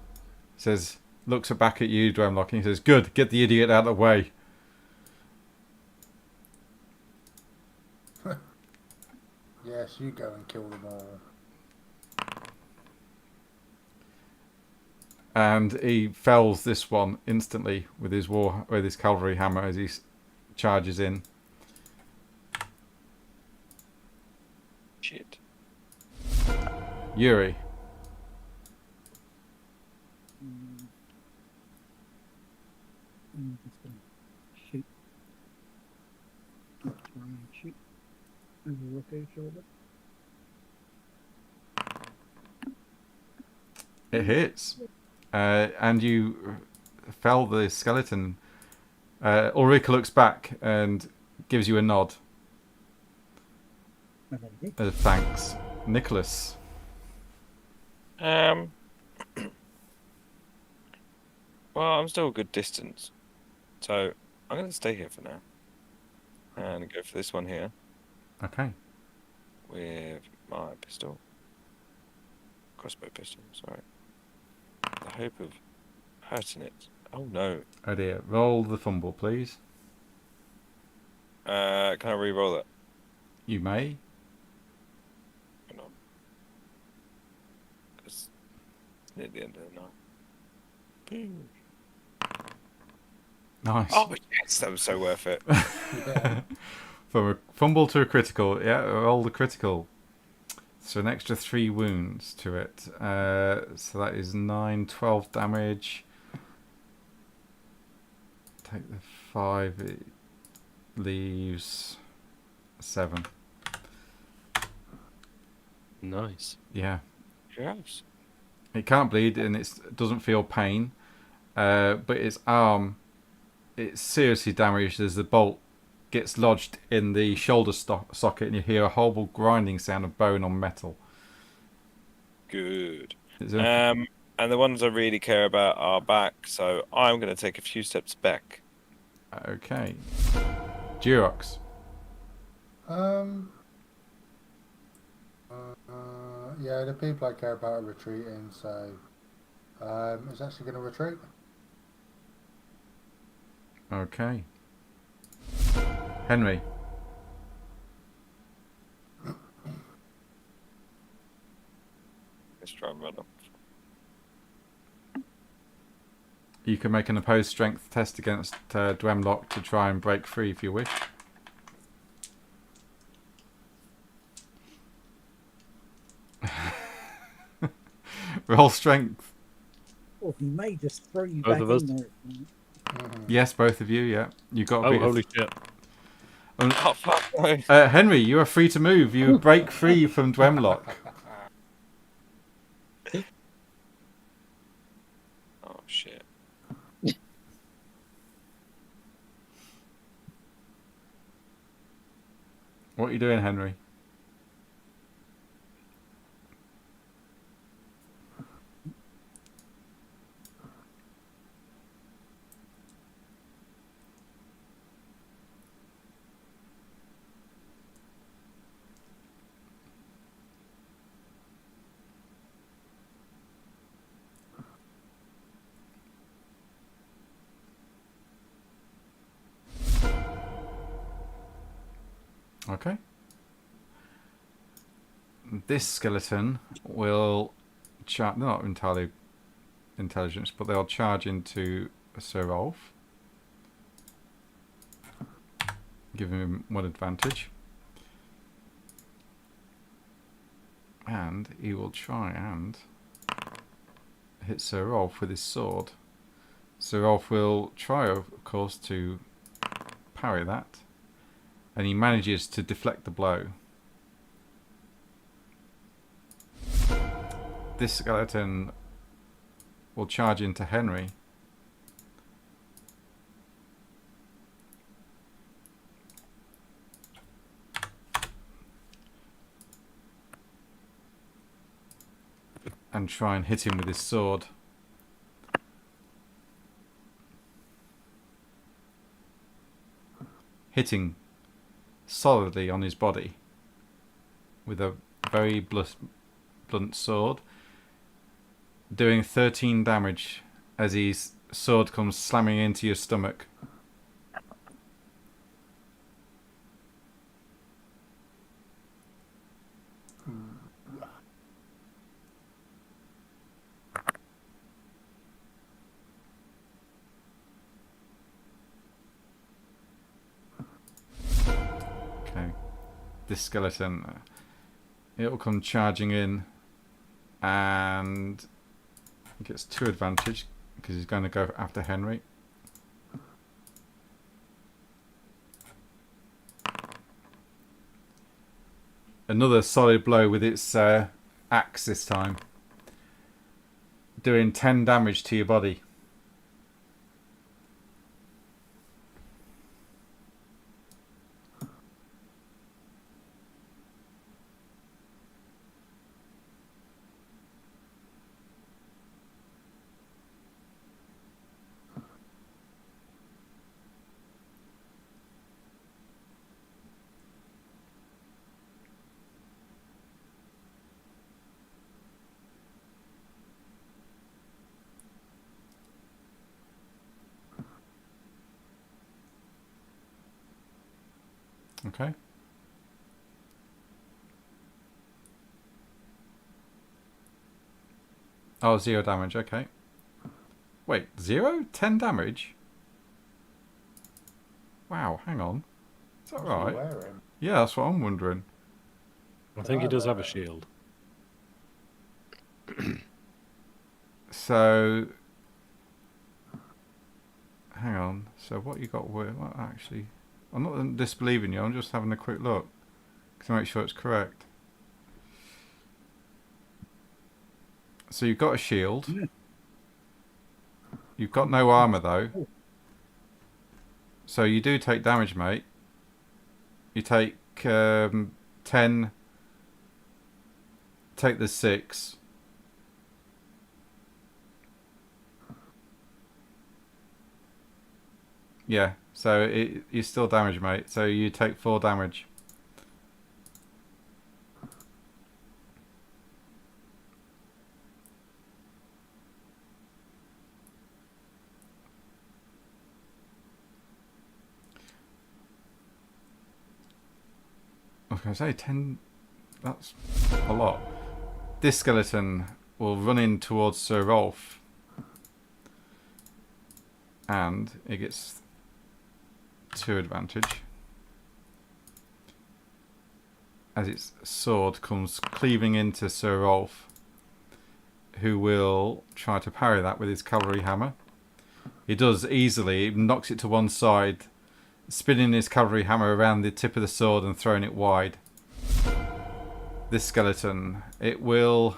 says, looks back at you, Drumlock, and he says, "Good, get the idiot out of the way." Yes, you go and kill them all. And he fells this one instantly with his cavalry hammer as he charges in. Shit. Yuri. I'm just gonna shoot. Try and shoot. Over Rocco's shoulder. It hits. And you fell the skeleton. Ulrika looks back and gives you a nod. Thanks. Nicholas. Well, I'm still a good distance, so I'm going to stay here for now and go for this one here Okay. with my crossbow pistol. Sorry. The hope of hurting it. Oh no. Oh dear. Roll the fumble, please. Can I re-roll it? You may. Hang on. It's near the end of the night. Boom. Nice. Oh yes, that was so worth it. Yeah. From a fumble to a critical. Yeah, roll the critical. So an extra 3 wounds to it. So that is 9, 12 damage. Take the 5, it leaves 7. Nice. Yeah. Yes. It can't bleed and it doesn't feel pain. But its arm, it's seriously damaged as the bolt gets lodged in the shoulder socket and you hear a horrible grinding sound of bone on metal. Good. Is there And the ones I really care about are back, so I'm going to take a few steps back. Okay. Durox. Yeah, the people I care about are retreating, so it's actually going to retreat. Okay. Henry. Let's try and run up. You can make an opposed strength test against Dwemlock to try and break free if you wish. Roll strength. Or he may just throw you Both back of us? in there. Yes. Yes, both of you. Yeah, you got. A Oh, bit holy of, shit. Oh fuck! No. Henry, you are free to move. You break free from Dwemlock. Oh shit! What are you doing, Henry? Okay. This skeleton will charge. Not entirely intelligence, but they'll charge into Sir Rolf, giving him one advantage, and he will try and hit Sir Rolf with his sword. Sir Rolf will try, of course, to parry that, and he manages to deflect the blow. This skeleton will charge into Henry. And try and hit him with his sword. Hitting solidly on his body with a very blunt sword, doing 13 damage as his sword comes slamming into your stomach. Okay, this skeleton, it'll come charging in and gets 2 advantage because he's going to go after Henry. Another solid blow with its axe this time, doing 10 damage to your body. Okay. Oh, 0 damage, okay. Wait, 0? 10 damage? Wow, hang on. Is that What's he right? wearing? Yeah, that's what I'm wondering. I think he does have a shield. So, hang on. So what you got with, what actually, I'm not disbelieving you, I'm just having a quick look to make sure it's correct. So you've got a shield. Yeah. You've got no armour though. So you do take damage, mate. You take 10, take the 6. Yeah, so you still damage, mate. So you take 4 damage. was going to say 10. That's a lot. This skeleton will run in towards Sir Rolf, and it gets 2 advantage as its sword comes cleaving into Sir Rolf, who will try to parry that with his cavalry hammer. He does easily, he knocks it to one side, spinning his cavalry hammer around the tip of the sword and throwing it wide. This skeleton, it will...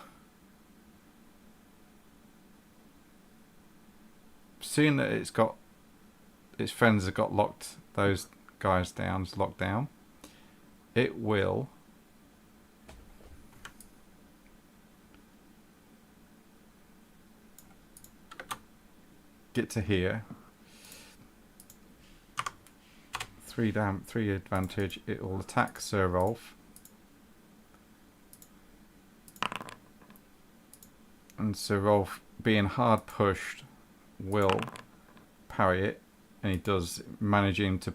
Seeing that it's got... its friends have got locked, those guys down, locked down, it will... get to here. 3 advantage. It will attack Sir Rolf. And Sir Rolf, being hard pushed, will parry it. And he does, managing to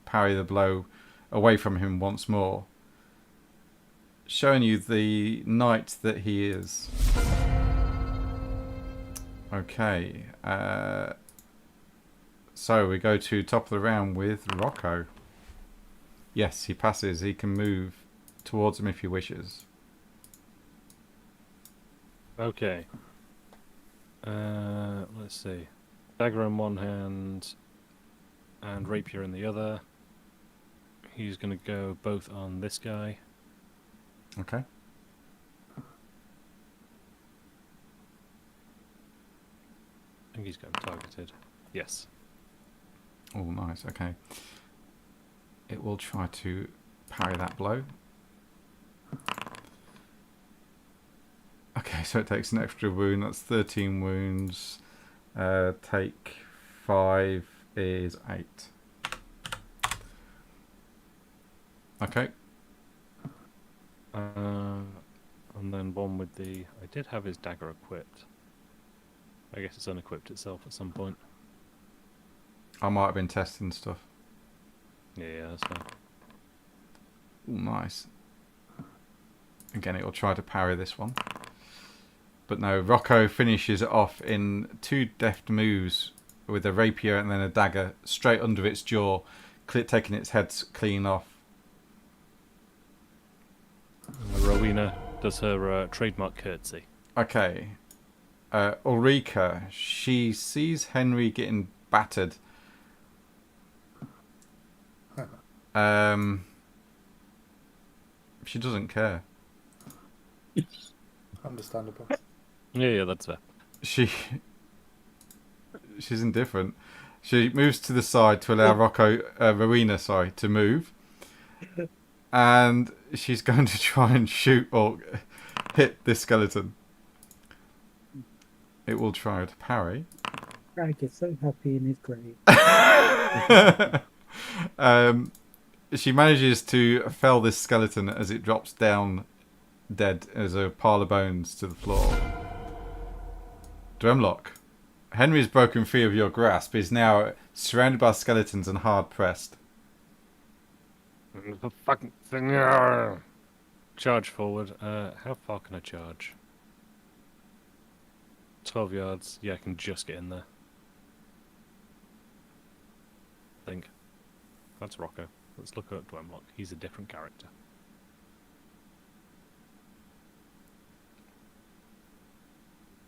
parry the blow away from him once more. Showing you the knight that he is. Okay, so we go to top of the round with Rocco. Yes, he passes. He can move towards him if he wishes. Okay. Let's see. Dagger in one hand and rapier in the other. He's going to go both on this guy. Okay. I think he's got him targeted. Yes. Oh, nice. Okay. It will try to parry that blow. Okay, so it takes an extra wound. That's 13 wounds. Take 5 is 8. Okay. And then one with the... I did have his dagger equipped. I guess it's unequipped itself at some point. I might have been testing stuff. Yeah, that's fine. Ooh, nice. Again, it will try to parry this one. But no, Rocco finishes it off in 2 deft moves with a rapier and then a dagger straight under its jaw, taking its head clean off. Rowena does her trademark curtsy. Okay. Ulrika, she sees Henry getting battered. She doesn't care. Understandable. Yeah, that's fair. She's indifferent. She moves to the side to allow Rowena, to move. And she's going to try and shoot or hit this skeleton. It will try to parry. Greg is so happy in his grave. She manages to fell this skeleton as it drops down dead as a pile of bones to the floor. Drumlock, Henry's broken free of your grasp. Is now surrounded by skeletons and hard pressed. The fucking thing. Charge forward. How far can I charge? 12 yards. Yeah, I can just get in there. I think. That's Rocco. Let's look at Dwemlock. He's a different character.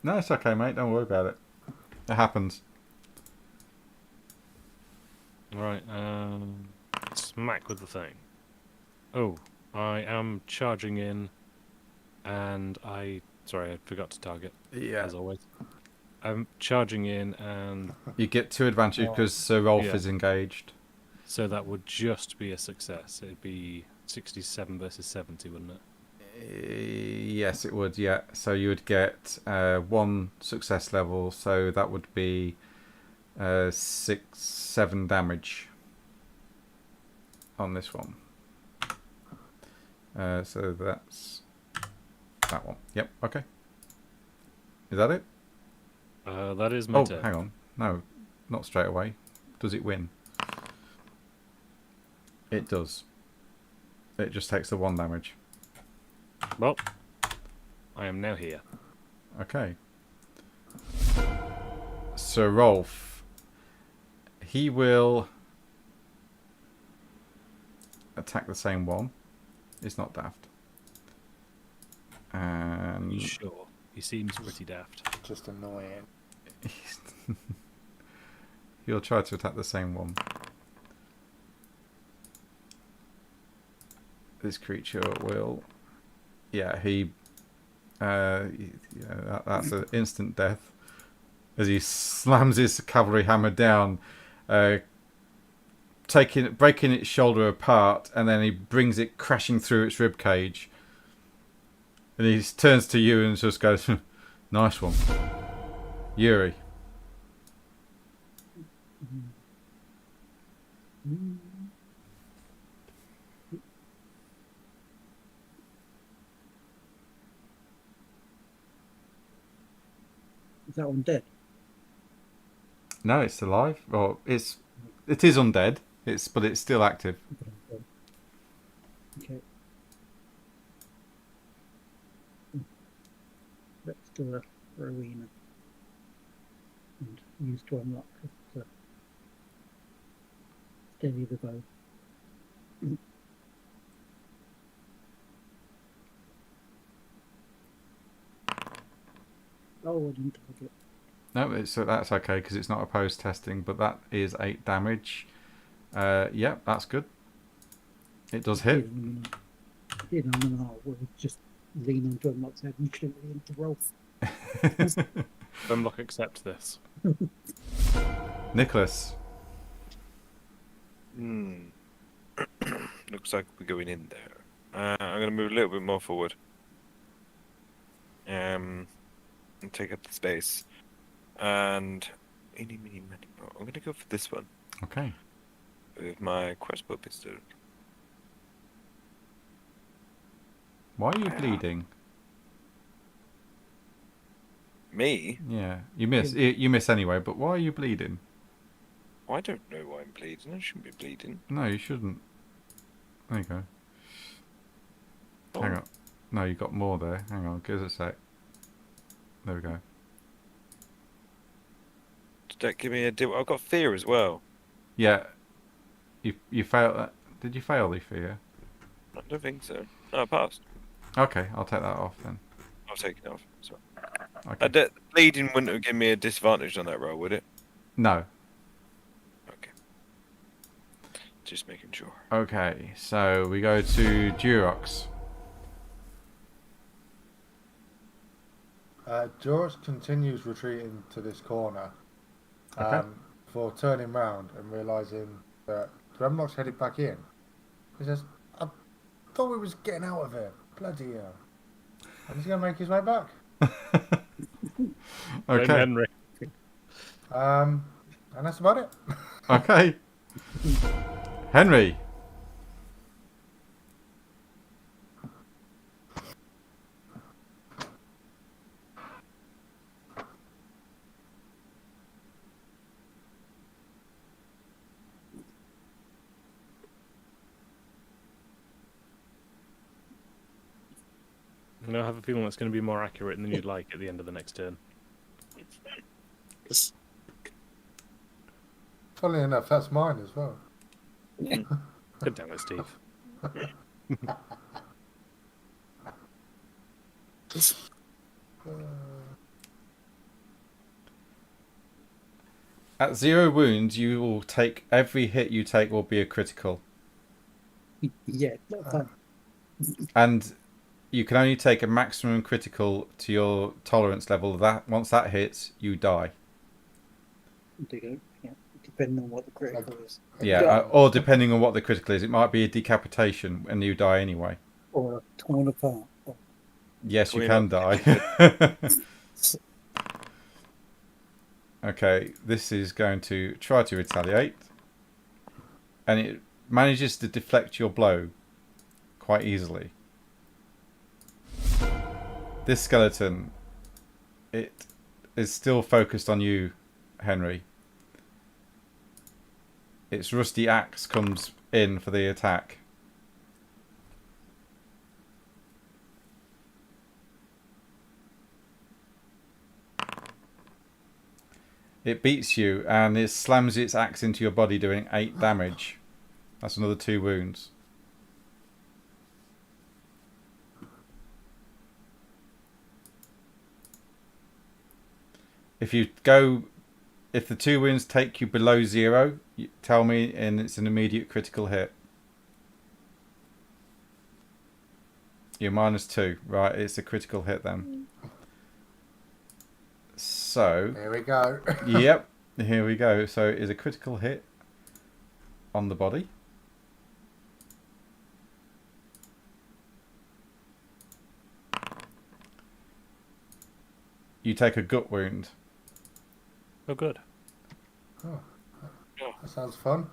No, it's okay, mate. Don't worry about it. It happens. Right, smack with the thing. Oh, I am charging in, and sorry, I forgot to target, Yeah. as always. I'm charging in, and... You get 2 advantage because Sir Rolf is engaged. So that would just be a success. It'd be 67 versus 70, wouldn't it? Yes, it would, yeah. So you would get 1 success level, so that would be 7 damage on this one. So that's that one. Yep, okay. Is that it? That is my turn. Hang on. No, not straight away. Does it win? It does. It just takes the 1 damage. Well, I am now here. Okay. Sir Rolf. He will attack the same one. He's not daft. And Sure. He seems pretty daft. Just annoying. he'll try to attack the same one. This creature will... Yeah, that's an instant death. As he slams his cavalry hammer down, breaking its shoulder apart, and then he brings it crashing through its rib cage. And he turns to you and just goes, "Nice one, Yuri." Is that one dead? No, it's alive. Well, it is undead. But it's still active. Okay. Let's do a Rowena and use to unlock to steady the bow. Oh, I didn't target. No, that's okay because it's not opposed testing. But that is 8 damage. Yeah, that's good. It does hit. We'll just lean onto Unlock's head and shoot it into Rolf. Unlock accept this. Nicholas. Looks like we're going in there. I'm going to move a little bit more forward. And take up the space. And I'm going to go for this one Okay. with my crossbow pistol. Why are you bleeding? Me? Yeah, you miss. You miss anyway. But why are you bleeding? I don't know why I'm bleeding. I shouldn't be bleeding. No, you shouldn't. There you go. Oh. Hang on. No, you got more there. Hang on. Give us a sec. There we go. Did that give me a deal? I've got fear as well. Yeah. You failed that. Did you fail the fear? I don't think so. No, I passed. Okay, I'll take that off then. I'll take it off. So. Okay. Bleeding wouldn't have given me a disadvantage on that roll, would it? No. Okay. Just making sure. Okay, so we go to Durox. George continues retreating to this corner Okay. before turning round and realising that Dremlock's headed back in. He says, I thought we was getting out of here. Bloody hell. And he's going to make his way back. Blame Okay. Henry. And that's about it. Okay. Henry. I have a feeling that's going to be more accurate than you'd like at the end of the next turn. Funnily enough, that's mine as well. Good damn it, Steve. At 0 wounds, you will take every hit you take will be a critical, Yeah, not fun. and you can only take a maximum critical to your tolerance level. That once that hits, you die. There you go. Yeah, depending on what the critical is. Yeah, or depending on what the critical is, it might be a decapitation and you die anyway. Or torn apart. Or Yes, you Well, can die. Okay, this is going to try to retaliate, and it manages to deflect your blow quite easily. This skeleton, it is still focused on you, Henry. Its rusty axe comes in for the attack. It beats you and it slams its axe into your body, doing 8 damage. That's another 2 wounds. If the 2 wounds take you below 0, tell me, and it's an immediate critical hit. You're -2, right? It's a critical hit then. So, Here we go. yep, here we go. So it is a critical hit on the body. You take a gut wound. Oh, good. Oh, that sounds fun.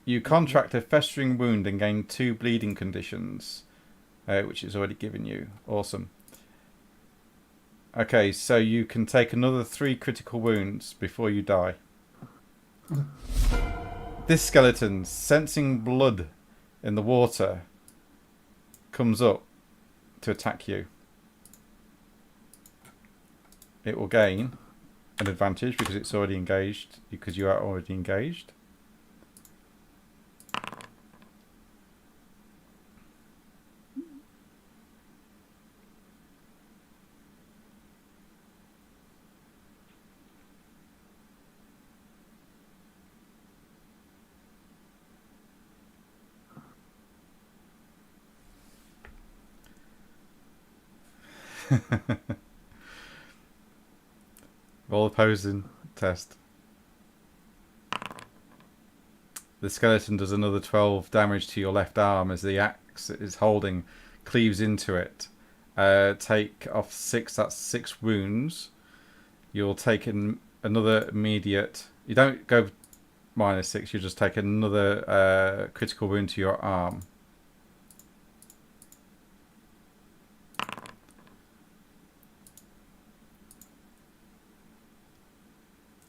You contract a festering wound and gain 2 bleeding conditions, which is already given you. Awesome. Okay, so you can take another 3 critical wounds before you die. This skeleton, sensing blood in the water, comes up to attack you. It will gain an advantage because it's already engaged, because you are already engaged. Roll opposing test. The skeleton does another 12 damage to your left arm as the axe it is holding cleaves into it. Take off 6, that's 6 wounds. You'll take another immediate... You don't go -6, you just take another critical wound to your arm.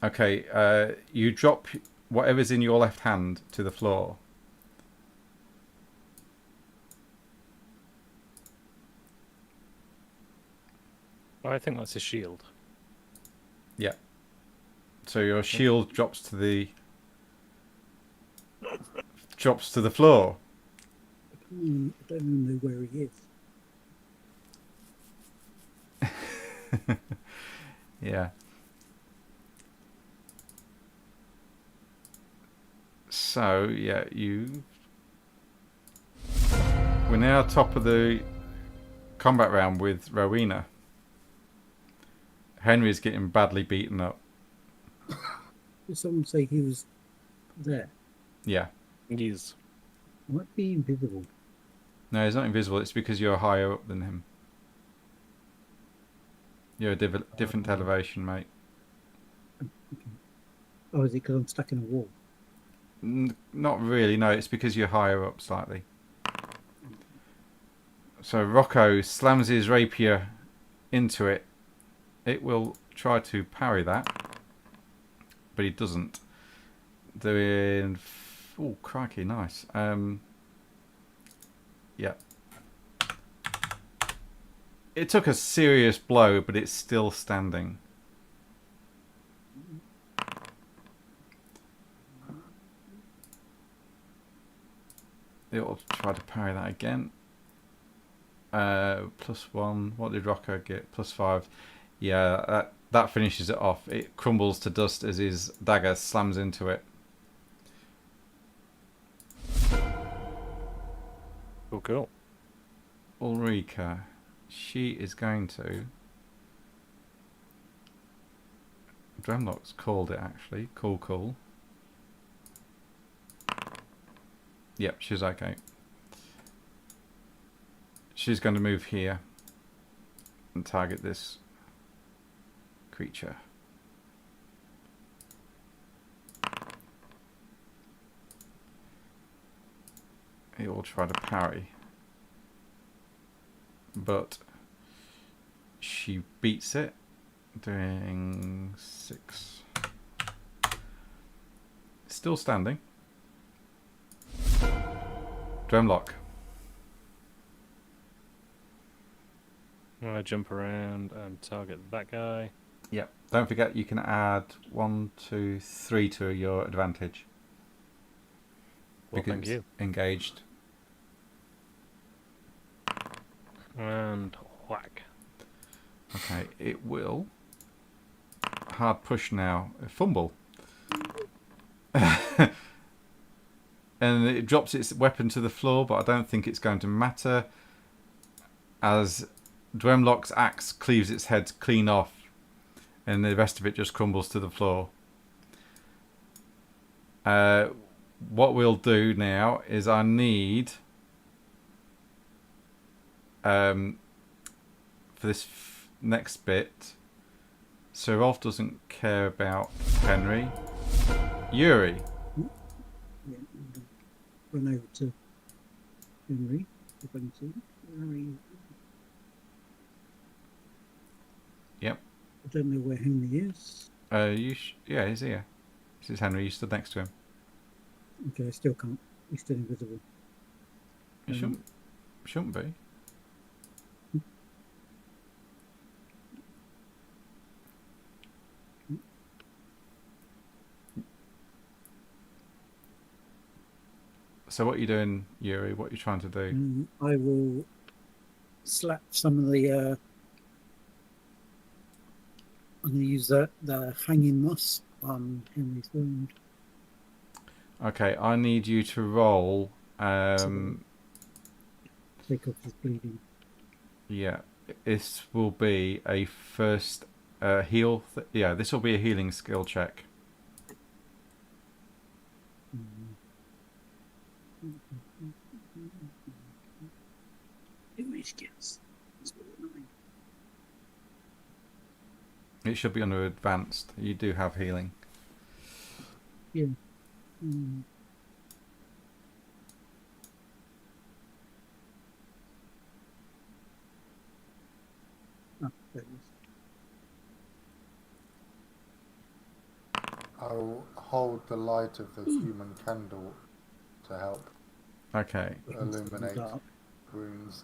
Okay, you drop whatever's in your left hand to the floor. I think that's a shield. Yeah. So your shield drops to the floor. I don't even know where he is. Yeah. So, yeah, we're now top of the combat round with Rowena. Henry's getting badly beaten up. Did someone say he was there? Yeah. He's Might be invisible. No, he's not invisible. It's because you're higher up than him. You're a different elevation, mate. Oh, is it because I'm stuck in a wall? Not really, no. It's because you're higher up slightly. So Rocco slams his rapier into it. It will try to parry that, but he doesn't. Doing... Oh, crikey, nice. Yeah. It took a serious blow, but it's still standing. It'll try to parry that again. +1. What did Rocco get? +5. Yeah, that finishes it off. It crumbles to dust as his dagger slams into it. oh, cool. Ulrika, she is going to... Dremlock's called it, actually. Cool. Yep, she's okay. She's going to move here and target this creature. It will try to parry, but she beats it, doing 6. Still standing. Drumlock. I jump around and target that guy. Yep. Don't forget you can add 1, 2, 3 to your advantage. Well, Because thank it's you. engaged. And whack. Okay, it will. Hard push now. Fumble. And it drops its weapon to the floor, but I don't think it's going to matter, as Dwemlock's axe cleaves its head clean off, and the rest of it just crumbles to the floor. What we'll do now is I need, for this next bit, Sir Rolf doesn't care about Henry. Yuri. Yeah, run over to Henry. If I can see. Where are you? Yep. I don't know where Henry is. Yeah, he's here. This is Henry. You stood next to him. Okay, I still can't. He's still invisible. You shouldn't be. So what are you doing, Yuri? What are you trying to do? I will slap some of the. I'm going to use the hanging moss on Henry's wound. Okay, I need you to roll. Take off his bleeding. Yeah, this will be a first heal. Yeah, this will be a healing skill check. Skills. It should be under advanced. You do have healing. Yeah. Oh, there it is. I'll hold the light of the human candle to help Okay. illuminate Dark. wounds.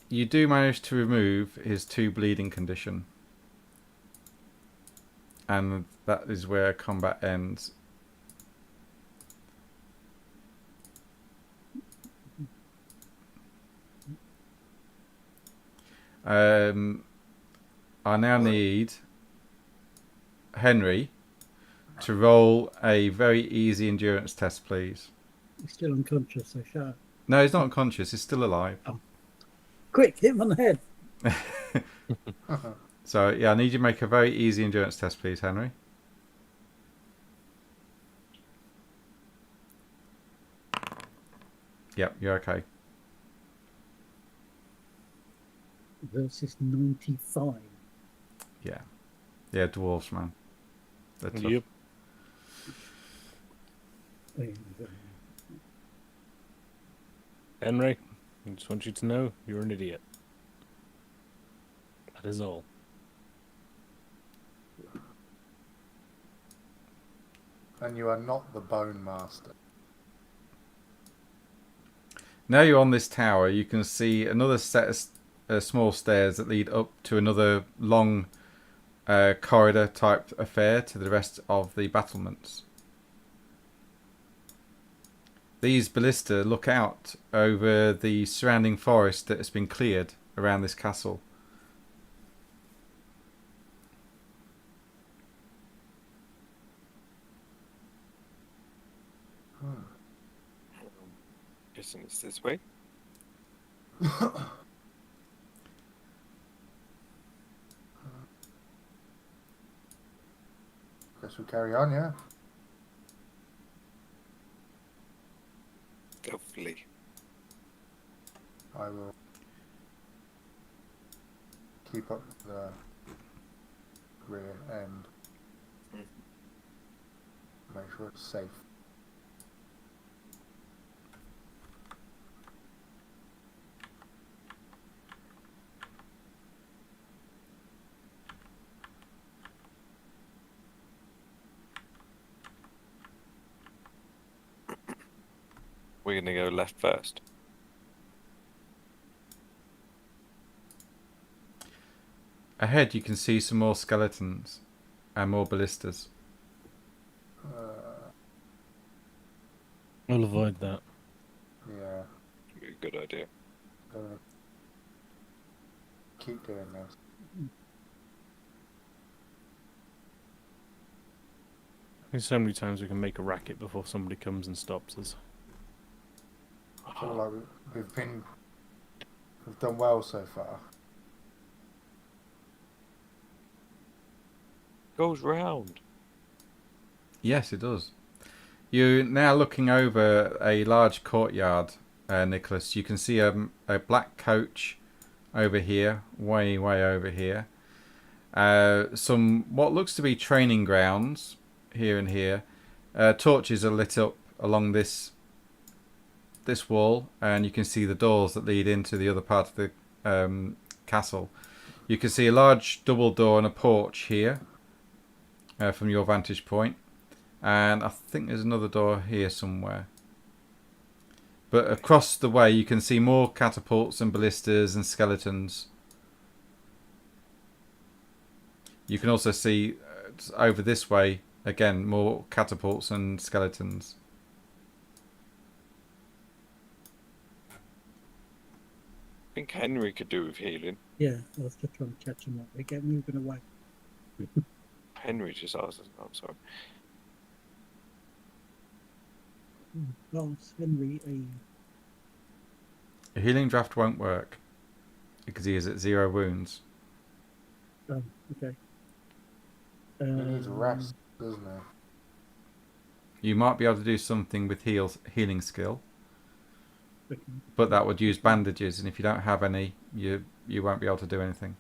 You do manage to remove his 2 bleeding condition. And that is where combat ends. I now need Henry to roll a very easy endurance test, please. He's still unconscious, so shout. No, he's not unconscious. He's still alive. Quick, hit him on the head. So, yeah, I need you to make a very easy endurance test, please, Henry. Yep, you're okay. Versus 95. Yeah. Yeah, dwarves, man. They're tough. Yep. Henry, I just want you to know you're an idiot. That is all. And you are not the Bone Master. Now you're on this tower, you can see another set of small stairs that lead up to another long corridor type affair to the rest of the battlements. These ballista look out over the surrounding forest that has been cleared around this castle. Guessing it's this way. Guess we carry on, yeah? Go flee. I will keep up the rear end. Make sure it's safe. we're gonna go left first. Ahead, you can see some more skeletons and more ballistas. We'll avoid that. Yeah. Be a good idea. Gonna keep doing this. There's so many times we can make a racket before somebody comes and stops us. I feel like we've done well so far. Goes round. Yes, it does. You're now looking over a large courtyard, Nicholas. You can see a black coach over here, way over here. Some what looks to be training grounds here and here. Torches are lit up along this wall, and you can see the doors that lead into the other part of the castle. You can see a large double door and a porch here from your vantage point. And I think there's another door here somewhere. But across the way you can see more catapults and ballistas and skeletons. You can also see over this way, again, more catapults and skeletons. I think Henry could do with healing. Yeah, I was just trying to catch them up. They get moving away. Henry just asked us. I'm sorry. Last Henry A healing draft won't work because he is at 0 wounds. Oh, okay. He needs rest, doesn't he? You might be able to do something with healing skill, Okay. but that would use bandages, and if you don't have any, you won't be able to do anything.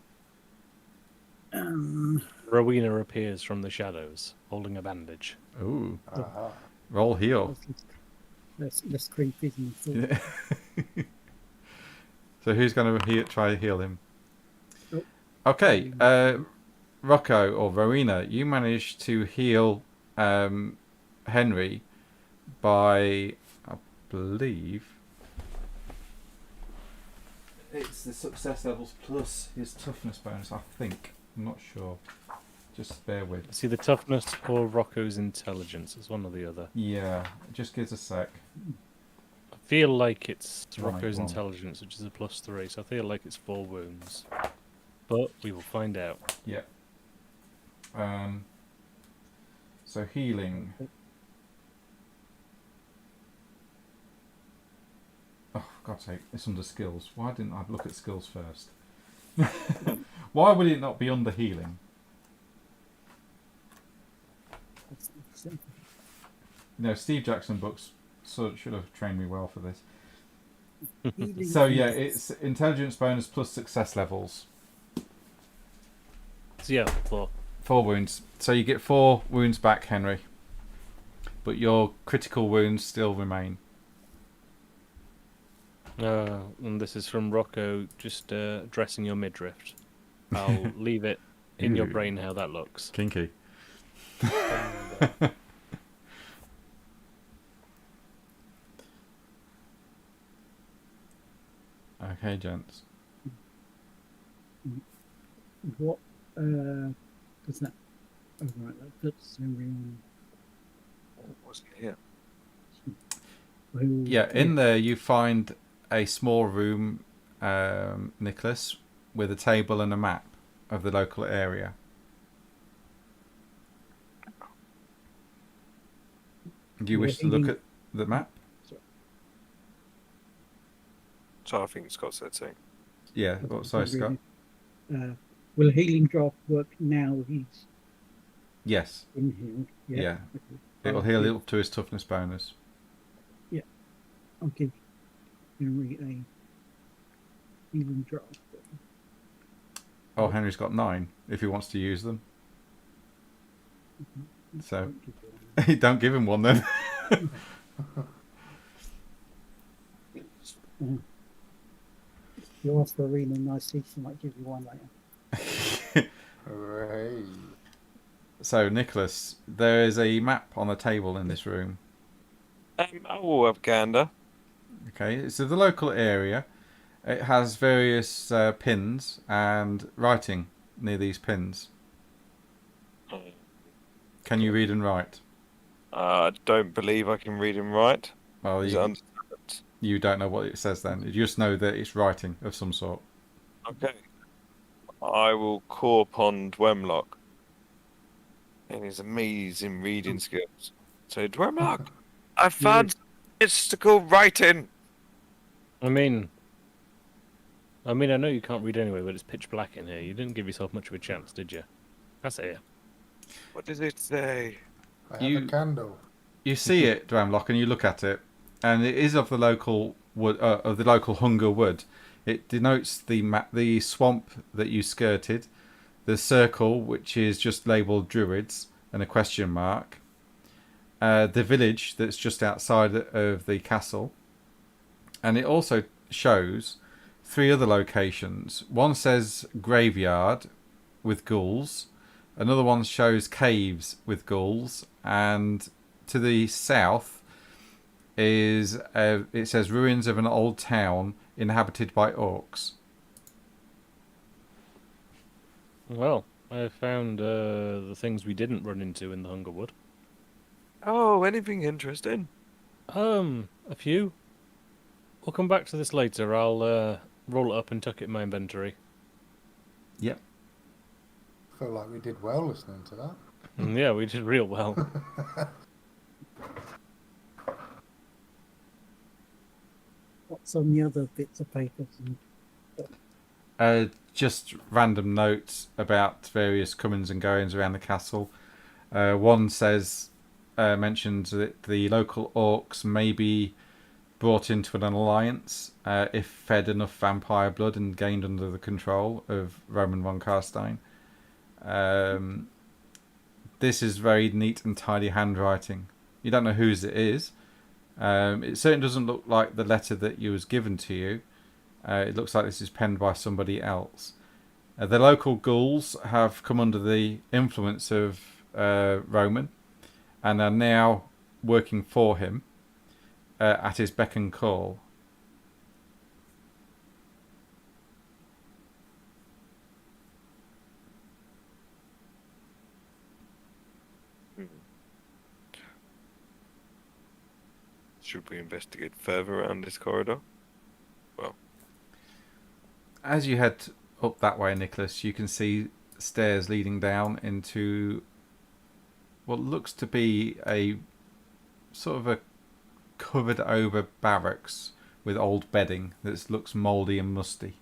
Rowena appears from the shadows, holding a bandage. Ooh, Aha. roll heal. Let's creepy and thought. So who's going to try to heal him? Nope. Okay, Rocco or Rowena, you managed to heal Henry by, I believe, it's the success levels plus his toughness bonus, I think. I'm not sure. Just bear with. It's either toughness or Rocco's intelligence. It's one or the other. Yeah, just gives a sec. I feel like it's Right, Rocco's go on. intelligence, which is a +3, so I feel like it's 4 wounds. But we will find out. Yeah. So healing. Oh, for God's sake, it's under skills. Why didn't I look at skills first? Why would it not be under healing? No, Steve Jackson books should have trained me well for this. So yeah, it's intelligence bonus plus success levels. So yeah, 4. 4 wounds. So you get 4 wounds back, Henry. But your critical wounds still remain. And this is from Rocco, just dressing your midriff. I'll leave it in your Ooh. brain how that looks. Kinky. Okay, gents. What does that? Oh right, that puts Henry on. Wasn't here. Who- Yeah, in there you find a small room, Nicholas, with a table and a map of the local area. Do you wish to look at the map? So I think Scott said so. Yeah. Oh, sorry, Scott. Will healing draft work now? He's Yes. in healed. Yeah. Okay. It'll heal up to his toughness bonus. I'll give Henry a healing draft. Oh, Henry's got 9 if he wants to use them. So don't give him one then. You ask for a really nice she might give you one later. Hooray. So, Nicholas, there is a map on the table in this room. I will have gander. Okay, so the local area, it has various pins and writing near these pins. Can you read and write? I don't believe I can read and write. Well, Is it understand? you don't know what it says then. You just know that it's writing of some sort. Okay. I will call upon Dwemlock and his amazing reading skills. So, Dwemlock, I found mystical writing. I mean, I know you can't read anyway, but it's pitch black in here. You didn't give yourself much of a chance, did you? Pass it here. What does it say? I have a candle. You see it, Dramlock, and you look at it, and it is of the local wood, of the local Hunger wood. It denotes the swamp that you skirted, the circle, which is just labelled Druids, and a question mark. The village that's just outside of the castle, and it also shows 3 other locations. One says graveyard with ghouls, another one shows caves with ghouls, and to the south is it says ruins of an old town inhabited by orcs. Well, I found the things we didn't run into in the Hungerwood. Oh, anything interesting? A few. We'll come back to this later. I'll roll it up and tuck it in my inventory. Yep. Feel like we did well listening to that. Yeah, we did real well. What's on the other bits of papers? And Just random notes about various comings and goings around the castle. One says, mentions that the local orcs may be brought into an alliance if fed enough vampire blood and gained under the control of Roman von Carstein. This is very neat and tidy handwriting. You don't know whose it is. It certainly doesn't look like the letter that was given to you. It looks like this is penned by somebody else. The local ghouls have come under the influence of Roman and are now working for him at his beck and call. Should we investigate further around this corridor? As you head up that way, Nicholas, you can see stairs leading down into what looks to be a sort of a covered over barracks with old bedding that looks mouldy and musty.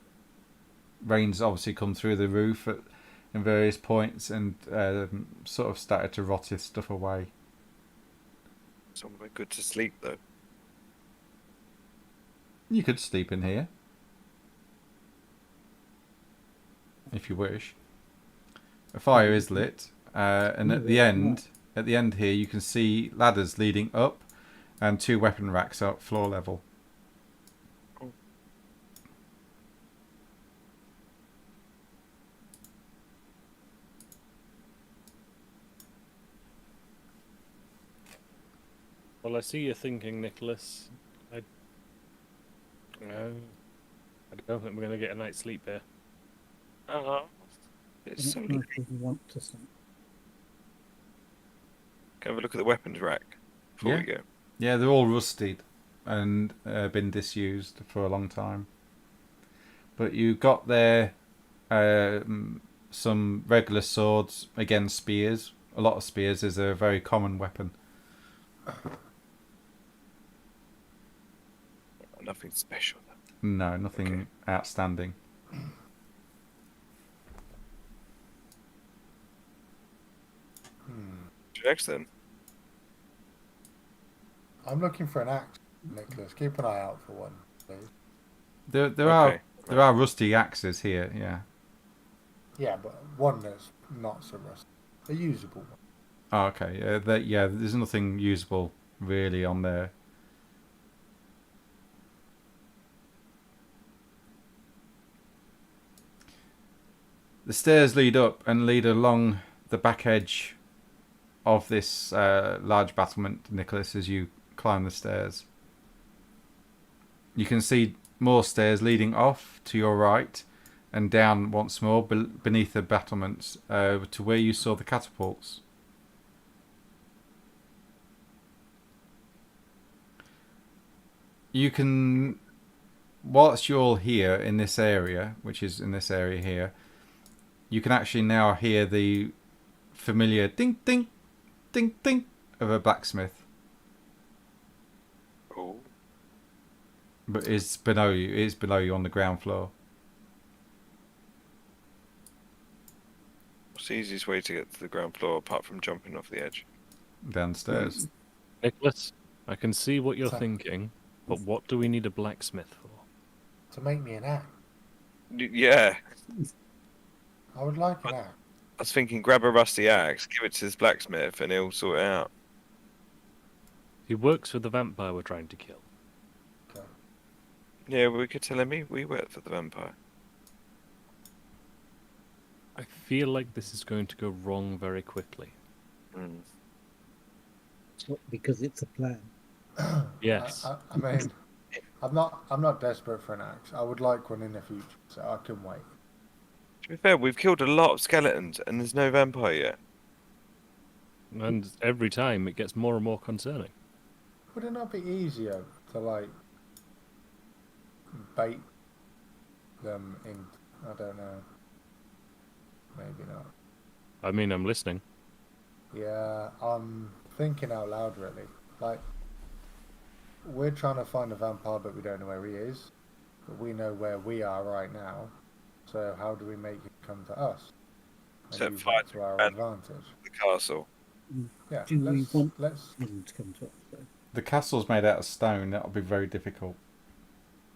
Rain's obviously come through the roof in various points and sort of started to rot his stuff away. Somewhere good to sleep, though. You could sleep in here if you wish. A fire is lit, and at the end here, you can see ladders leading up, and 2 weapon racks at floor level. Well, I see you're thinking, Nicholas. I don't think we're going to get a night's sleep here. It's so I don't know if we want to sleep. Can have a look at the weapons rack before we go. Yeah, they're all rusted and been disused for a long time. But you got there some regular swords, again spears. A lot of spears is a very common weapon. Nothing special, though. No, nothing outstanding. Next, then. I'm looking for an axe, Nicholas. Keep an eye out for one, please. There are rusty axes here. Yeah. Yeah, but one that's not so rusty. A usable one. Oh, okay. There's nothing usable really on there. The stairs lead up and lead along the back edge of this large battlement, Nicholas, as you climb the stairs. You can see more stairs leading off to your right and down once more beneath the battlements to where you saw the catapults. You can, whilst you're all here in this area, which is in this area here, you can actually now hear the familiar ding ding ding ding of a blacksmith. Oh. But it's below you. It is below you on the ground floor. What's the easiest way to get to the ground floor apart from jumping off the edge? Downstairs. Nicholas, I can see what you're So- thinking, but what do we need a blacksmith for? To make me an axe. Yeah. I would like an axe. I was thinking grab a rusty axe, give it to this blacksmith, and he'll sort it out. He works for the vampire we're trying to kill. Yeah, we could tell him we work for the vampire. I feel like this is going to go wrong very quickly. Mm. Because it's a plan. Yes. I mean, I'm not desperate for an axe. I would like one in the future, so I can wait. To be fair, we've killed a lot of skeletons, and there's no vampire yet. And every time it gets more and more concerning. Would it not be easier to like bait them in? I don't know. Maybe not. I mean, I'm listening. Yeah, I'm thinking out loud really. Like, we're trying to find a vampire, but we don't know where he is. But we know where we are right now. So how do we make him come to us? And Set use fire that to our and- advantage. The castle. Yeah, Do we want let's him to come to us? Though? The castle's made out of stone. That'll be very difficult.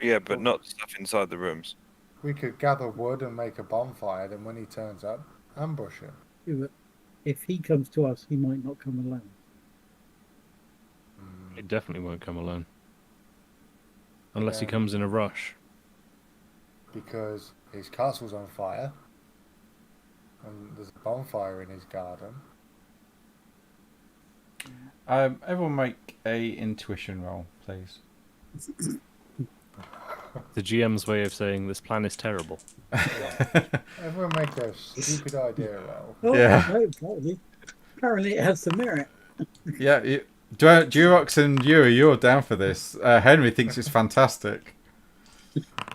Yeah, but not stuff inside the rooms. we could gather wood and make a bonfire. Then when he turns up, ambush him. Yeah, but if he comes to us, he might not come alone. He definitely won't come alone. Unless he Yeah. comes in a rush. Because his castle's on fire, and there's a bonfire in his garden. Everyone make a intuition roll, please. The GM's way of saying this plan is terrible. Everyone make a stupid idea roll. Oh, Yeah. no, apparently it has some merit. Yeah, Durox and Yuri, you're down for this. Henry thinks it's fantastic.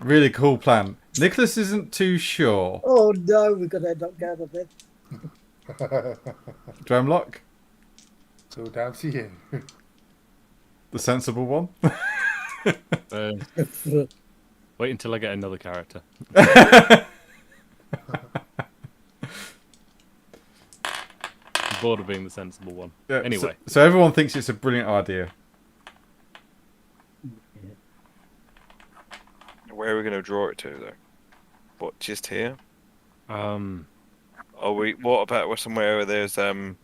Really cool plan. Nicholas isn't too sure. Oh no, we're going to end up gathered there. Drumlock, It's all down to you. the sensible one. Wait until I get another character. I'm bored of being the sensible one. Yeah, Anyway. so everyone thinks it's a brilliant idea. Where are we going to draw it to, though? What, just here? Are we? What about somewhere where there's Alright.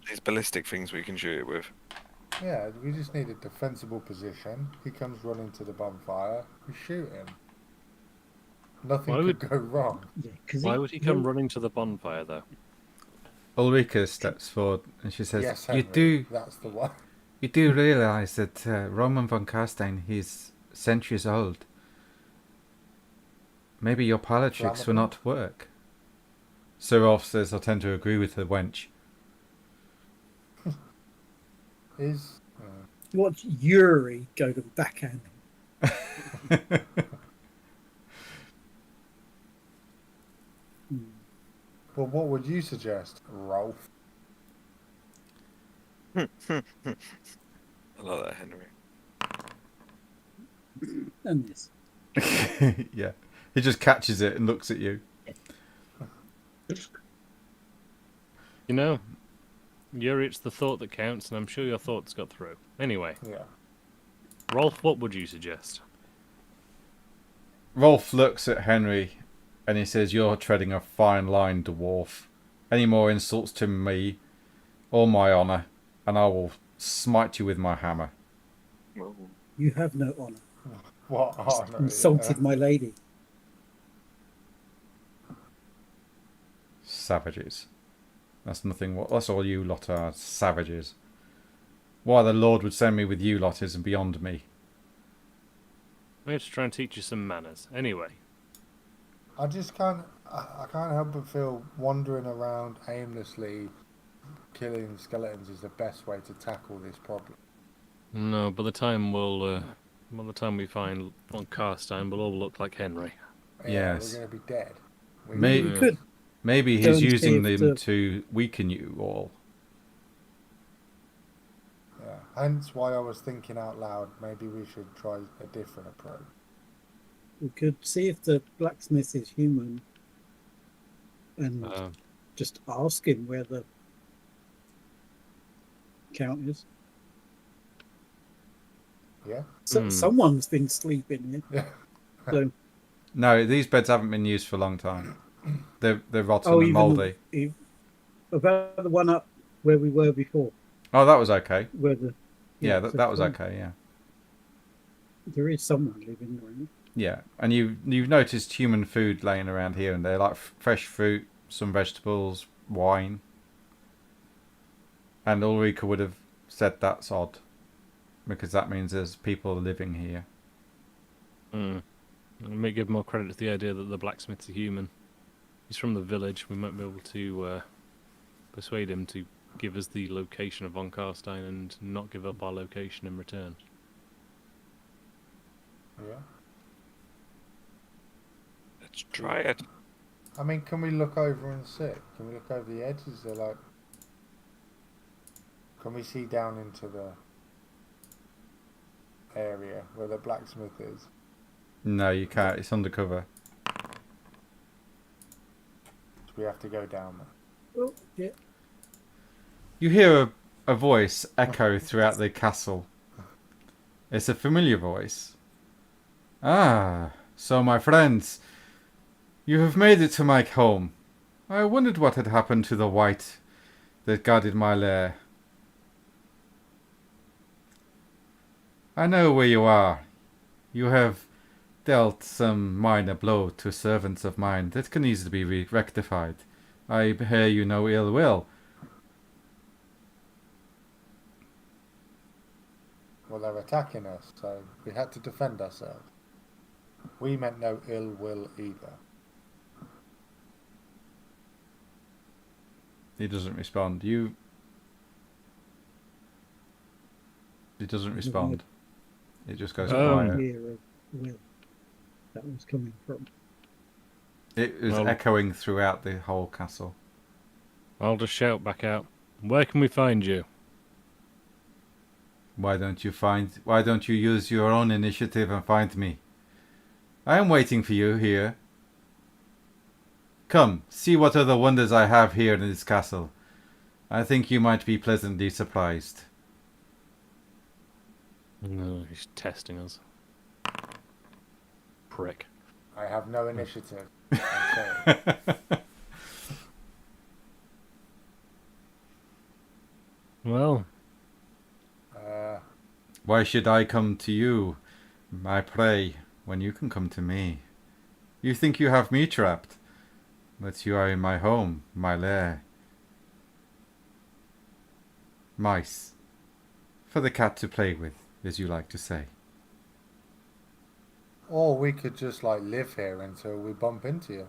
these ballistic things we can shoot it with? Yeah, we just need a defensible position. He comes running to the bonfire. We shoot him. Nothing Why could would- go wrong. Yeah, 'cause Why would he come running to the bonfire, though? Ulrika steps forward and she says, Yes, "You Henry, that's the one. you do realise that Roman von Carstein, he's centuries old. Maybe your parlour tricks will not work." Sir Rolf says, "I tend to agree with the wench." Is Watch Yuri go to backhand him. well, what would you suggest, Rolf? I like that, Henry. And this. Yeah, he just catches it and looks at you. You know, Yuri, it's the thought that counts, and I'm sure your thoughts got through. Anyway, Yeah. Rolf, what would you suggest? Rolf looks at Henry and he says, "You're treading a fine line, dwarf. Any more insults to me or my honour, and I will smite you with my hammer." You have no honour. What honor? Insulted my lady. Savages. That's nothing. That's all you lot are, savages. Why the Lord would send me with you lot is beyond me. I'm here to try and teach you some manners. Anyway, I can't help but feel wandering around aimlessly, killing skeletons is the best way to tackle this problem. no. By the time we find Von Carstein, we'll all look like Henry. Yeah, Yes. we're going to be dead. Maybe- You could. Maybe Go he's and see using if them the- to weaken you all. Yeah. Hence why I was thinking out loud. Maybe we should try a different approach. We could see if the blacksmith is human, and just ask him where the count is. Yeah. So, someone's been sleeping here. Yeah. So, No, these beds haven't been used for a long time. They're rotten oh, and even mouldy. about the one up where we were before, Oh, that was okay. where the Yeah, so that was okay. Yeah, There is someone living there. yeah. And you've noticed human food laying around here and there, like fresh fruit, some vegetables, wine. And Ulrika would have said that's odd, because that means there's people living here. I may give more credit to the idea that the blacksmith's a human. He's from the village. We might be able to persuade him to give us the location of Von Carstein and not give up our location in return. Yeah. Let's try it. I mean, can we look over and see? Can we look over the edge? Is there like... Can we see down into the area where the blacksmith is? No, you can't. It's undercover. Do we have to go down there? Oh, yeah. You hear a voice echo throughout the castle. It's a familiar voice. Ah, so my friends, you have made it to my home. I wondered what had happened to the wight that guarded my lair. I know where you are. You have dealt some minor blow to servants of mine that can easily be rectified. I hear you no ill will. Well, they're attacking us, so we had to defend ourselves. We meant no ill will either. He doesn't respond. He doesn't respond. It just goes quiet. Hear of where that was coming from. It is Well- echoing throughout the whole castle. I'll just shout back out. Where can we find you? Why don't you use your own initiative and find me? I am waiting for you here. Come, see what other wonders I have here in this castle. I think you might be pleasantly surprised. No, he's testing us. Prick. I have no initiative. I'm sorry. Well, Why should I come to you, I pray, when you can come to me? You think you have me trapped, but you are in my home, my lair. Mice. For the cat to play with, as you like to say. or we could just like live here until we bump into you.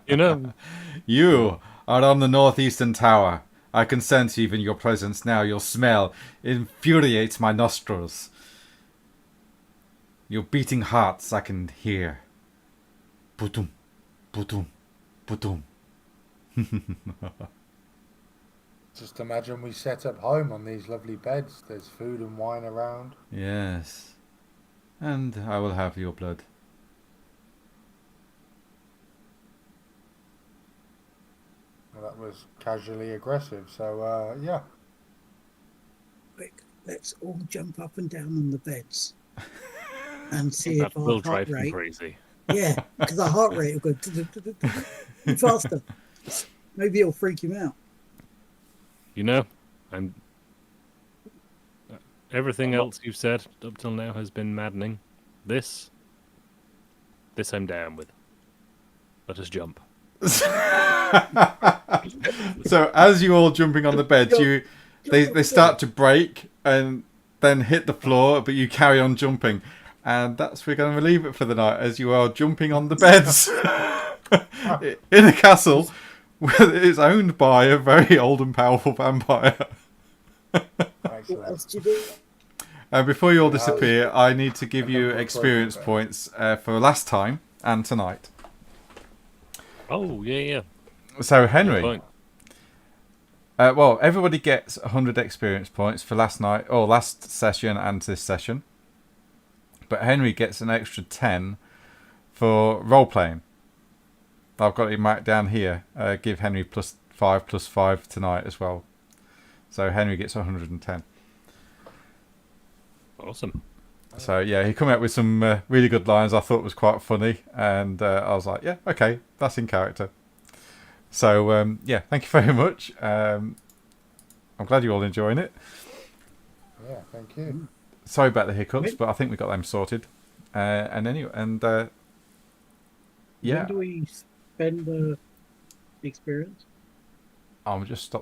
you know, You are on the northeastern tower. I can sense even your presence now. Your smell infuriates my nostrils. Your beating hearts I can hear. Putum, putum, putum. Just imagine we set up home on these lovely beds. There's food and wine around. Yes. And I will have your blood. Well, that was casually aggressive. So yeah. Quick, let's all jump up and down on the beds and see that if our will heart drive him rate. crazy. Yeah, because our heart rate will go faster. Maybe it'll freak him out. You know, everything else you've said up till now has been maddening. This I'm down with. Let us jump. So as you all jumping on the beds, they start to break and then hit the floor, but you carry on jumping. and that's we're going to leave it for the night as you are jumping on the beds in a castle that is owned by a very old and powerful vampire. What Excellent. else do you do? And before you all Yeah, disappear, I need to give I you think we're experience close, points for last time and tonight. Oh, yeah. So Good Henry, point. well, everybody gets 100 experience points for last night or last session and this session. But Henry gets an extra 10 for role playing. I've got it marked down here. Give Henry +5 tonight as well. So Henry gets 110. Awesome. So yeah, he come out with some really good lines I thought was quite funny, and I was like, yeah, okay, that's in character. So yeah, thank you very much. I'm glad you're all enjoying it. Yeah, thank you. Sorry about the hiccups, but I think we got them sorted. And anyway, and yeah, When do we spend the experience? I'll just stop